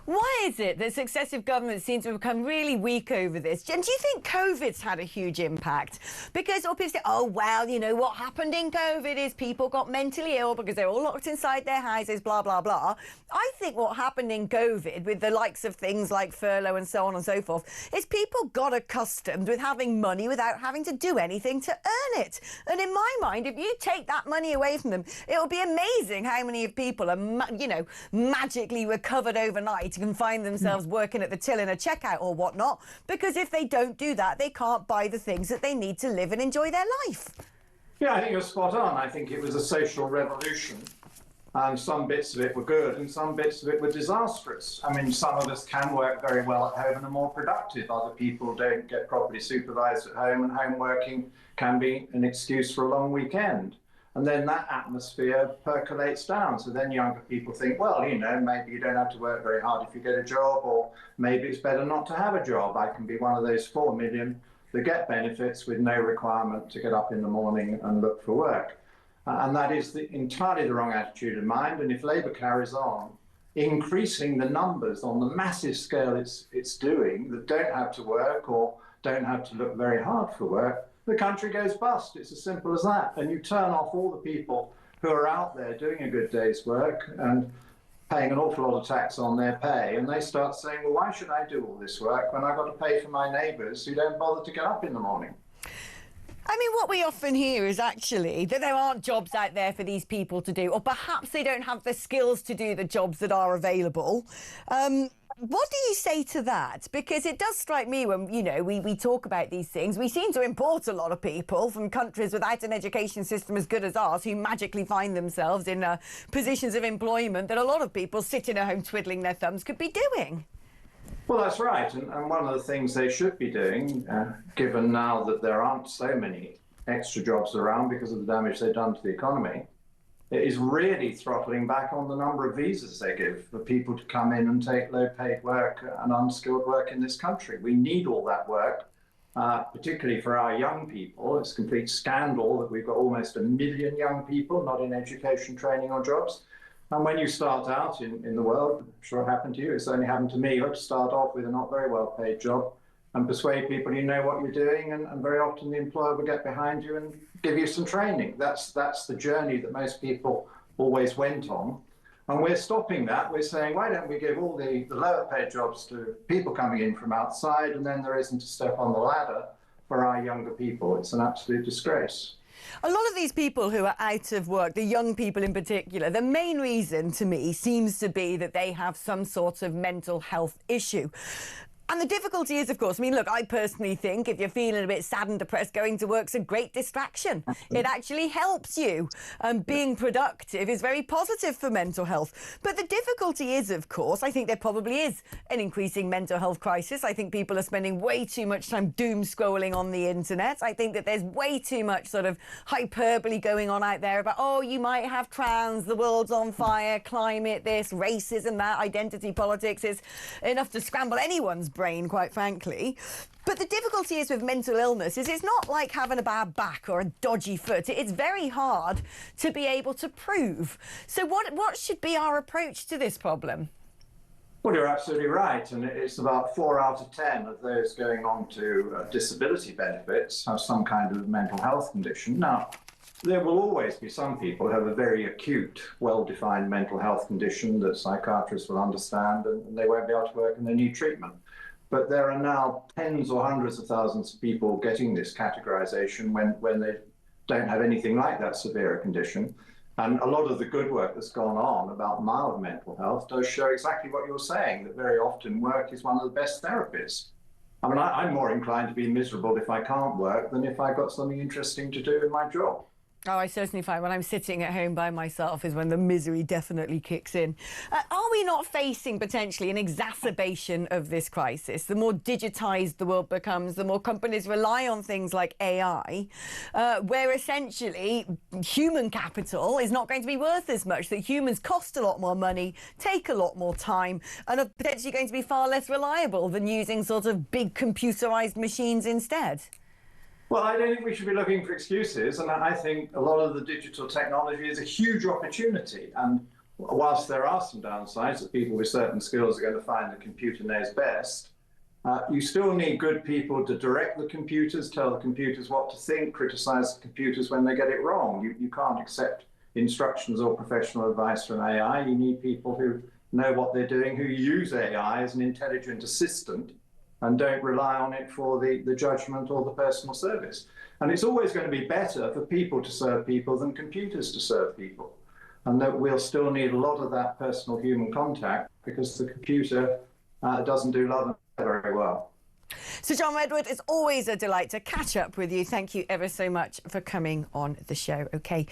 Why is it that successive governments seem to have become really weak over this? And do you think COVID's had a huge impact? Because people say, oh, well, you know, what happened in COVID is people got mentally ill because they're all locked inside their houses, blah, blah, blah. I think what happened in COVID, with the likes of things like furlough and so on and so forth, is people got accustomed with having money without having to do anything to earn it. And in my mind, if you take that money away from them, it'll be amazing how many people are, you know, magically recovered overnight and find themselves working at the till in a checkout or whatnot, because if they don't do that, they can't buy the things that they need to live and enjoy their life. Yeah, I think you're spot on. I think it was a social revolution, and some bits of it were good and some bits of it were disastrous. I mean, some of us can work very well at home and are more productive. Other people don't get properly supervised at home, and home working can be an excuse for a long weekend. And then that atmosphere percolates down. So then younger people think, well, you know, maybe you don't have to work very hard if you get a job, or maybe it's better not to have a job. I can be one of those 4 million that get benefits with no requirement to get up in the morning and look for work. And that is entirely the wrong attitude in mind. And if Labour carries on increasing the numbers on the massive scale it's doing that don't have to work or don't have to look very hard for work, the country goes bust. It's as simple as that. And you turn off all the people who are out there doing a good day's work and paying an awful lot of tax on their pay, and they start saying, well, why should I do all this work when I've got to pay for my neighbours who don't bother to get up in the morning? I mean, what we often hear is actually that there aren't jobs out there for these people to do, or perhaps they don't have the skills to do the jobs that are available. What do you say to that? Because it does strike me when, you know, we talk about these things, we seem to import a lot of people from countries without an education system as good as ours who magically find themselves in positions of employment that a lot of people sitting at home twiddling their thumbs could be doing. Well, that's right. And one of the things they should be doing, given now that there aren't so many extra jobs around because of the damage they've done to the economy, is really throttling back on the number of visas they give for people to come in and take low-paid work and unskilled work in this country. We need all that work, particularly for our young people. It's a complete scandal that we've got almost 1 million young people not in education, training or jobs. And when you start out in the world, I'm sure it happened to you, it's only happened to me, you have to start off with a not very well-paid job and persuade people you know what you're doing, and very often the employer will get behind you and give you some training. That's the journey that most people always went on. And we're stopping that. We're saying, why don't we give all the lower paid jobs to people coming in from outside, and then there isn't a step on the ladder for our younger people. It's an absolute disgrace. A lot of these people who are out of work, the young people in particular, the main reason to me seems to be that they have some sort of mental health issue. And the difficulty is, of course, I mean, look, I personally think if you're feeling a bit sad and depressed, going to work's a great distraction. It actually helps you. Being productive is very positive for mental health. But the difficulty is, of course, I think there probably is an increasing mental health crisis. I think people are spending way too much time doom scrolling on the internet. I think that there's way too much sort of hyperbole going on out there about, oh, you might have trans, the world's on fire, climate this, racism that, identity politics is enough to scramble anyone's brain, quite frankly. But the difficulty is with mental illness is it's not like having a bad back or a dodgy foot. It's very hard to be able to prove. So what should be our approach to this problem? Well, you're absolutely right. And it's about 4 out of 10 of those going on to disability benefits have some kind of mental health condition. Now, there will always be some people who have a very acute, well-defined mental health condition that psychiatrists will understand, and they won't be able to work and they need treatment. But there are now tens or hundreds of thousands of people getting this categorization when they don't have anything like that severe condition. And a lot of the good work that's gone on about mild mental health does show exactly what you're saying, that very often work is one of the best therapies. I mean, I'm more inclined to be miserable if I can't work than if I've got something interesting to do in my job. Oh, I certainly find when I'm sitting at home by myself is when the misery definitely kicks in. Are we not facing potentially an exacerbation of this crisis? The more digitised the world becomes, the more companies rely on things like AI, where essentially human capital is not going to be worth as much, that humans cost a lot more money, take a lot more time, and are potentially going to be far less reliable than using sort of big computerised machines instead. Well, I don't think we should be looking for excuses, and I think a lot of the digital technology is a huge opportunity. And whilst there are some downsides that people with certain skills are going to find the computer knows best, you still need good people to direct the computers, tell the computers what to think, criticise the computers when they get it wrong. You can't accept instructions or professional advice from AI. You need people who know what they're doing, who use AI as an intelligent assistant, and don't rely on it for the judgment or the personal service. And it's always going to be better for people to serve people than computers to serve people. And that we'll still need a lot of that personal human contact because the computer doesn't do love very well. So, John Redwood, it's always a delight to catch up with you. Thank you ever so much for coming on the show. OK,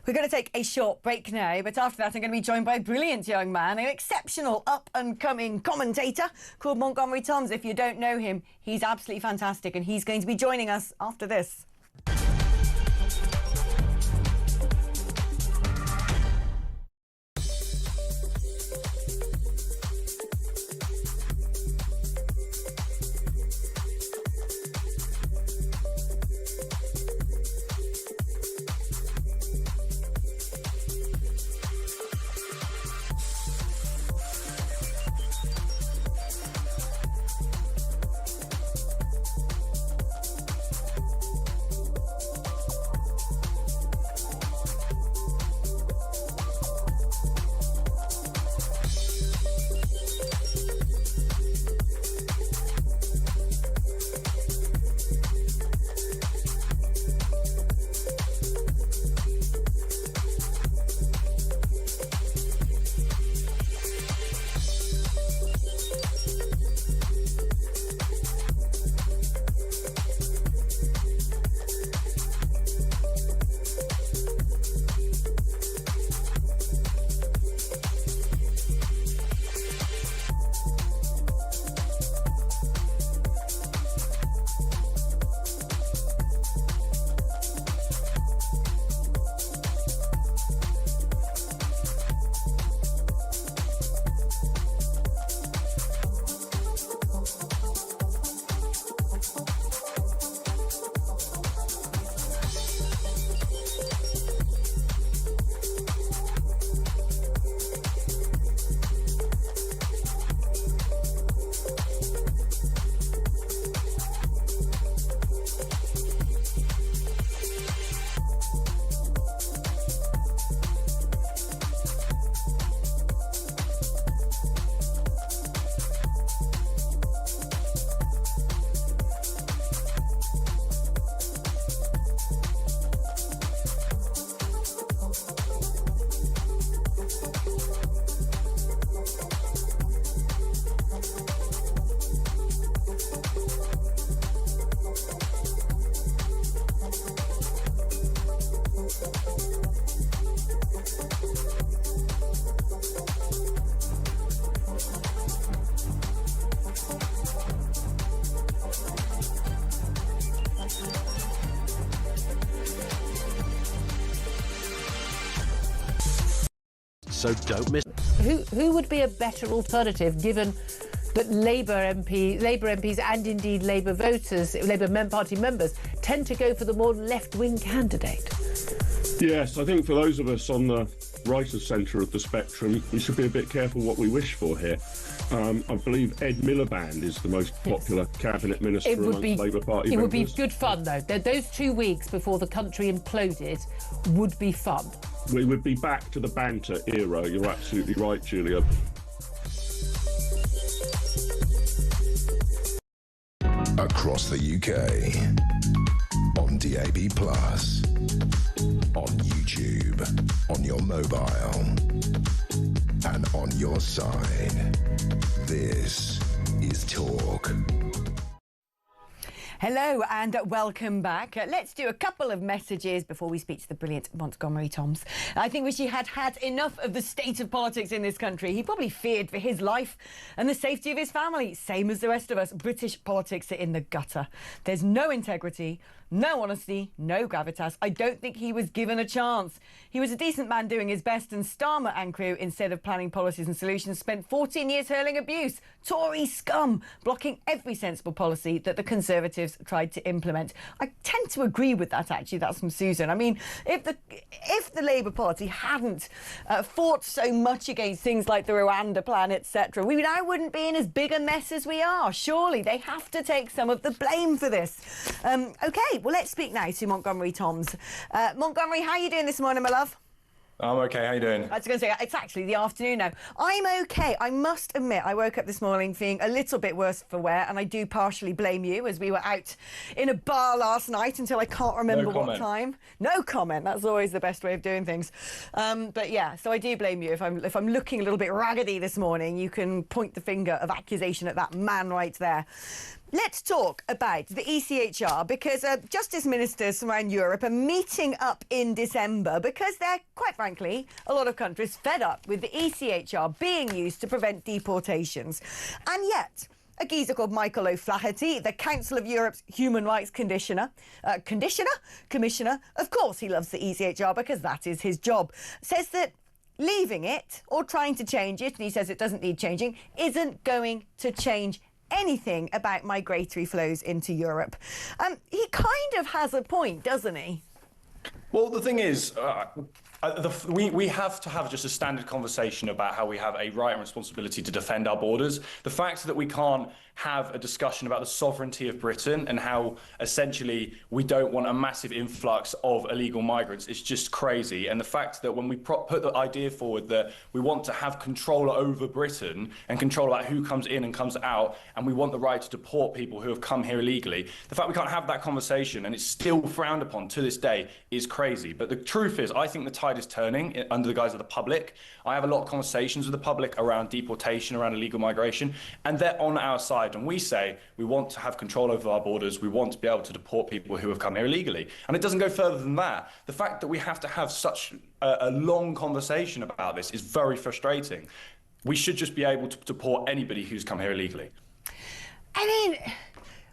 we're going to take a short break now, but after that I'm going to be joined by a brilliant young man, an exceptional up-and-coming commentator called Montgomery Toms. If you don't know him, he's absolutely fantastic, and he's going to be joining us after this. so don't miss. Who would be a better alternative given that Labour MPs and indeed Labour voters, Labour Party members, tend to go for the more left-wing candidate? Yes, I think for those of us on the right of centre of the spectrum, we should be a bit careful what we wish for here. I believe Ed Miliband is the most popular cabinet minister amongst Labour Party members. It would be good fun, though. Those 2 weeks before the country imploded would be fun. We would be back to the banter era. You're absolutely right, Julia. Across the UK, on DAB+, on YouTube, on your mobile, and on your side. This is Talk. Hello and welcome back. Let's do a couple of messages before we speak to the brilliant Montgomery Toms. I think wish he had had enough of the state of politics in this country. He probably feared for his life and the safety of his family, same as the rest of us. British politics are in the gutter. There's no integrity, no honesty, no gravitas. I don't think he was given a chance. He was a decent man doing his best, and Starmer and crew, instead of planning policies and solutions, spent 14 years hurling abuse. Tory scum, blocking every sensible policy that the Conservatives tried to implement. I tend to agree with that, actually. That's from Susan. I mean, if the Labour Party hadn't fought so much against things like the Rwanda plan, etc., we now wouldn't be in as big a mess as we are. Surely they have to take some of the blame for this. OK, well, let's speak now to Montgomery Toms. Montgomery, how are you doing this morning, my love? I'm OK. How you doing? I was going to say, it's actually the afternoon now. I'm OK. I must admit, I woke up this morning feeling a little bit worse for wear, and I do partially blame you, as we were out in a bar last night until I can't remember what time. No comment. That's always the best way of doing things. But yeah, so I do blame you. If I'm looking a little bit raggedy this morning, you can point the finger of accusation at that man right there. Let's talk about the ECHR, because justice ministers from around Europe are meeting up in December because they're, quite frankly, a lot of countries fed up with the ECHR being used to prevent deportations. And yet, a geezer called Michael O'Flaherty, the Council of Europe's Human Rights Commissioner, of course he loves the ECHR because that is his job, says that leaving it or trying to change it, and he says it doesn't need changing, isn't going to change anything about migratory flows into Europe. He kind of has a point, doesn't he? Well, the thing is, we have to have just a standard conversation about how we have a right and responsibility to defend our borders. The fact that we can't have a discussion about the sovereignty of Britain and how essentially we don't want a massive influx of illegal migrants is just crazy. And the fact that when we put the idea forward that we want to have control over Britain and control about who comes in and comes out, and we want the right to deport people who have come here illegally, the fact we can't have that conversation and it's still frowned upon to this day is crazy. But the truth is, I think the tide is turning under the guise of the public. I have a lot of conversations with the public around deportation, around illegal migration, and they're on our side. And we say we want to have control over our borders. We want to be able to deport people who have come here illegally. And it doesn't go further than that. The fact that we have to have such a long conversation about this is very frustrating. We should just be able to deport anybody who's come here illegally. I mean,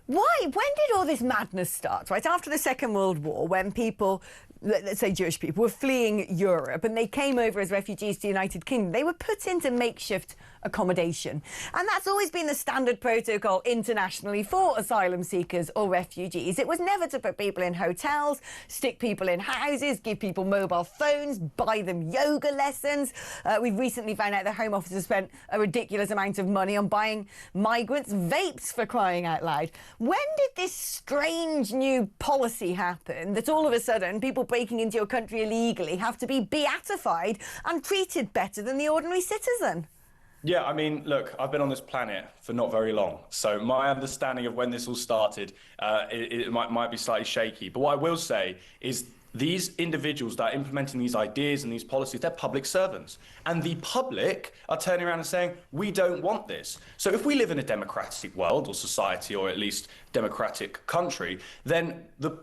why? When did all this madness start? Right after the Second World War, when people, let's say Jewish people, were fleeing Europe and they came over as refugees to the United Kingdom, they were put into makeshift accommodation. And that's always been the standard protocol internationally for asylum seekers or refugees. It was never to put people in hotels, stick people in houses, give people mobile phones, buy them yoga lessons. We've recently found out the Home Office has spent a ridiculous amount of money on buying migrants vapes, for crying out loud. When did this strange new policy happen that all of a sudden people breaking into your country illegally have to be beatified and treated better than the ordinary citizen? Yeah, I mean, look, I've been on this planet for not very long, so my understanding of when this all started it might be slightly shaky. But what I will say is these individuals that are implementing these ideas and these policies, they're public servants. And the public are turning around and saying, we don't want this. So if we live in a democratic world or society, or at least democratic country, then the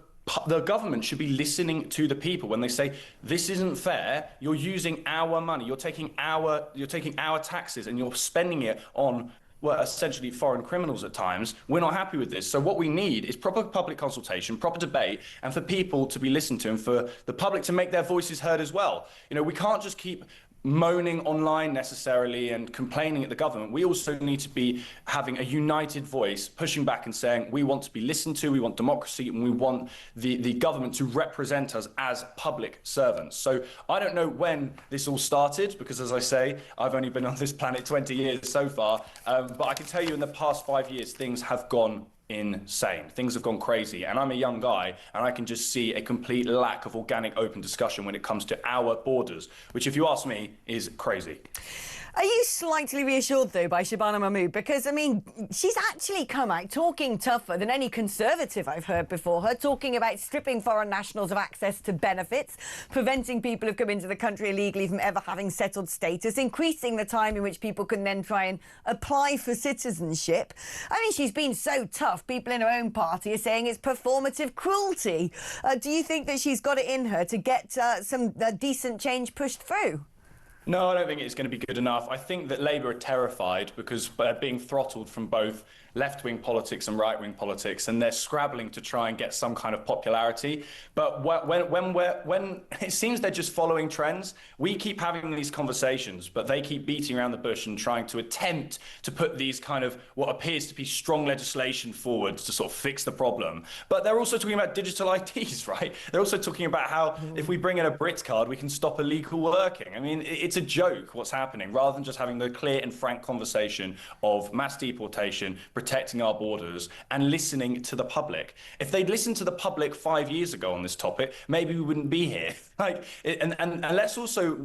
government should be listening to the people when they say, this isn't fair, you're using our money, you're taking our taxes and you're spending it on, well, essentially foreign criminals at times. We're not happy with this. So what we need is proper public consultation, proper debate, and for people to be listened to and for the public to make their voices heard as well. You know, we can't just keep moaning online necessarily and complaining at the government. We also need to be having a united voice, pushing back and saying we want to be listened to, we want democracy, and we want the government to represent us as public servants. So I don't know when this all started, because as I say, I've only been on this planet 20 years so far, but I can tell you in the past 5 years, things have gone insane. Things have gone crazy, and I'm a young guy, and I can just see a complete lack of organic, open discussion when it comes to our borders, which, if you ask me, is crazy. Are you slightly reassured, though, by Shabana Mahmood? Because, I mean, she's actually come out talking tougher than any Conservative I've heard before her, talking about stripping foreign nationals of access to benefits, preventing people who've come into the country illegally from ever having settled status, increasing the time in which people can then try and apply for citizenship. I mean, she's been so tough, people in her own party are saying it's performative cruelty. Do you think that she's got it in her to get some decent change pushed through? No, I don't think it's going to be good enough. I think that Labour are terrified because they're being throttled from both left-wing politics and right-wing politics, and they're scrabbling to try and get some kind of popularity. But when it seems they're just following trends, we keep having these conversations, but they keep beating around the bush and trying to attempt to put these kind of what appears to be strong legislation forward to sort of fix the problem. But they're also talking about digital IDs, right? They're also talking about how if we bring in a Brit card, we can stop illegal working. I mean, it's a joke what's happening, rather than just having the clear and frank conversation of mass deportation, protecting our borders, and listening to the public. If they'd listened to the public 5 years ago on this topic, maybe we wouldn't be here. And let's also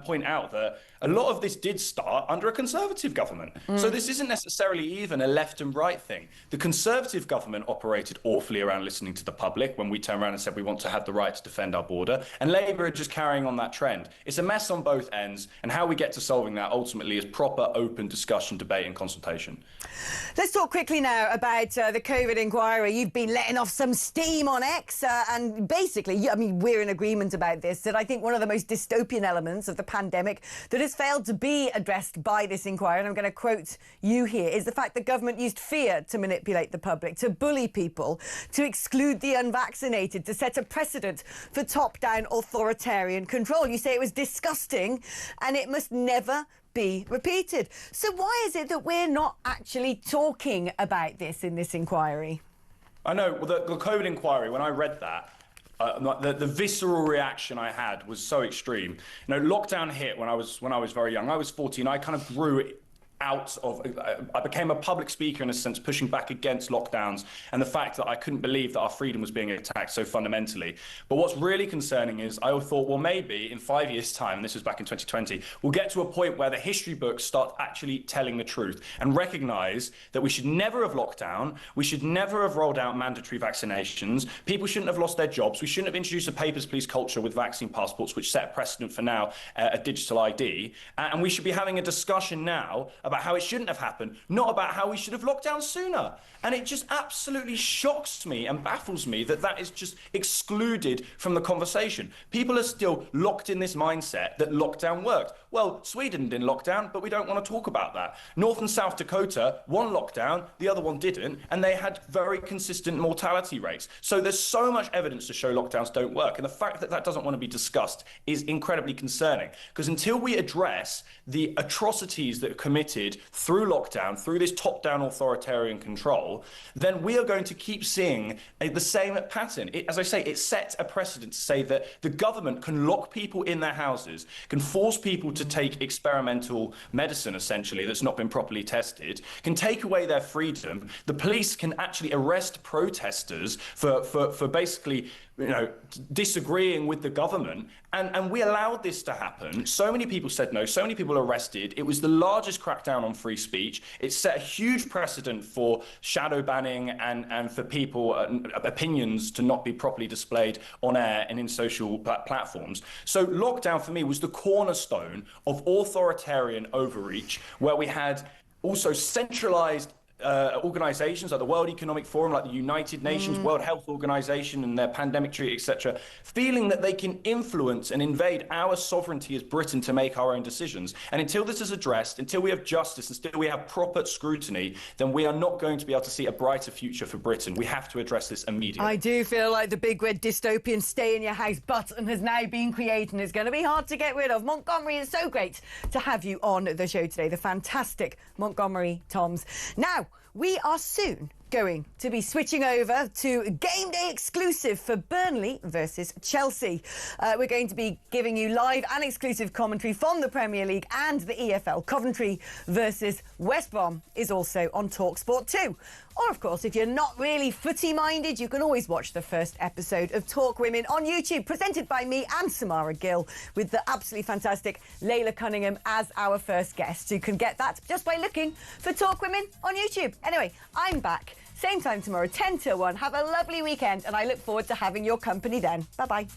point out that a lot of this did start under a Conservative government. So this isn't necessarily even a left and right thing. The Conservative government operated awfully around listening to the public when we turned around and said we want to have the right to defend our border. And Labour are just carrying on that trend. It's a mess on both ends. And how we get to solving that ultimately is proper, open discussion, debate and consultation. Let's talk quickly now about the COVID inquiry. You've been letting off some steam on X, and basically, I mean, we're in agreement about this, that I think one of the most dystopian elements of the pandemic that has failed to be addressed by this inquiry, and I'm going to quote you here, is the fact that government used fear to manipulate the public, to bully people, to exclude the unvaccinated, to set a precedent for top-down authoritarian control. You say it was disgusting and it must never be repeated. So why is it that we're not actually talking about this in this inquiry? I know, well, the COVID inquiry, when I read that, the visceral reaction I had was so extreme. You know, lockdown hit when I was very young. I was 14. I kind of grew out of, I became a public speaker in a sense, pushing back against lockdowns and the fact that I couldn't believe that our freedom was being attacked so fundamentally. But what's really concerning is I thought, well, maybe in 5 years' time, and this was back in 2020, we'll get to a point where the history books start actually telling the truth and recognise that we should never have locked down, we should never have rolled out mandatory vaccinations, people shouldn't have lost their jobs, we shouldn't have introduced a papers, please culture with vaccine passports, which set a precedent for now a digital ID, and we should be having a discussion now about how it shouldn't have happened, not about how we should have locked down sooner. And it just absolutely shocks me and baffles me that that is just excluded from the conversation. People are still locked in this mindset that lockdown worked. Well, Sweden didn't lock down, but we don't want to talk about that. North and South Dakota, one lockdown, the other one didn't, and they had very consistent mortality rates. So there's so much evidence to show lockdowns don't work. And the fact that that doesn't want to be discussed is incredibly concerning, because until we address the atrocities that are committed through lockdown, through this top-down authoritarian control, then we are going to keep seeing the same pattern. As I say, it sets a precedent to say that the government can lock people in their houses, can force people to take experimental medicine, essentially, that's not been properly tested, can take away their freedom. The police can actually arrest protesters for basically, you know, disagreeing with the government. And we allowed this to happen. So many people said no, so many people arrested. It was the largest crackdown on free speech. It set a huge precedent for shadow banning and for people, opinions to not be properly displayed on air and in social platforms. So lockdown for me was the cornerstone of authoritarian overreach, where we had also centralized organisations like the World Economic Forum, like the United Nations, World Health Organization and their pandemic treaty, etc., feeling that they can influence and invade our sovereignty as Britain to make our own decisions. And until this is addressed, until we have justice, until we have proper scrutiny, then we are not going to be able to see a brighter future for Britain. We have to address this immediately. I do feel like the big red dystopian stay in your house button has now been created and it's going to be hard to get rid of. Montgomery, it's so great to have you on the show today, the fantastic Montgomery Toms. Now, we are soon going to be switching over to game day exclusive for Burnley versus Chelsea. We're going to be giving you live and exclusive commentary from the Premier League and the EFL. Coventry versus West Brom is also on TalkSport 2. Or, of course, if you're not really footy-minded, you can always watch the first episode of Talk Women on YouTube, presented by me and Samara Gill, with the absolutely fantastic Layla Cunningham as our first guest. You can get that just by looking for Talk Women on YouTube. Anyway, I'm back. Same time tomorrow, 10 till 1. Have a lovely weekend, and I look forward to having your company then. Bye-bye.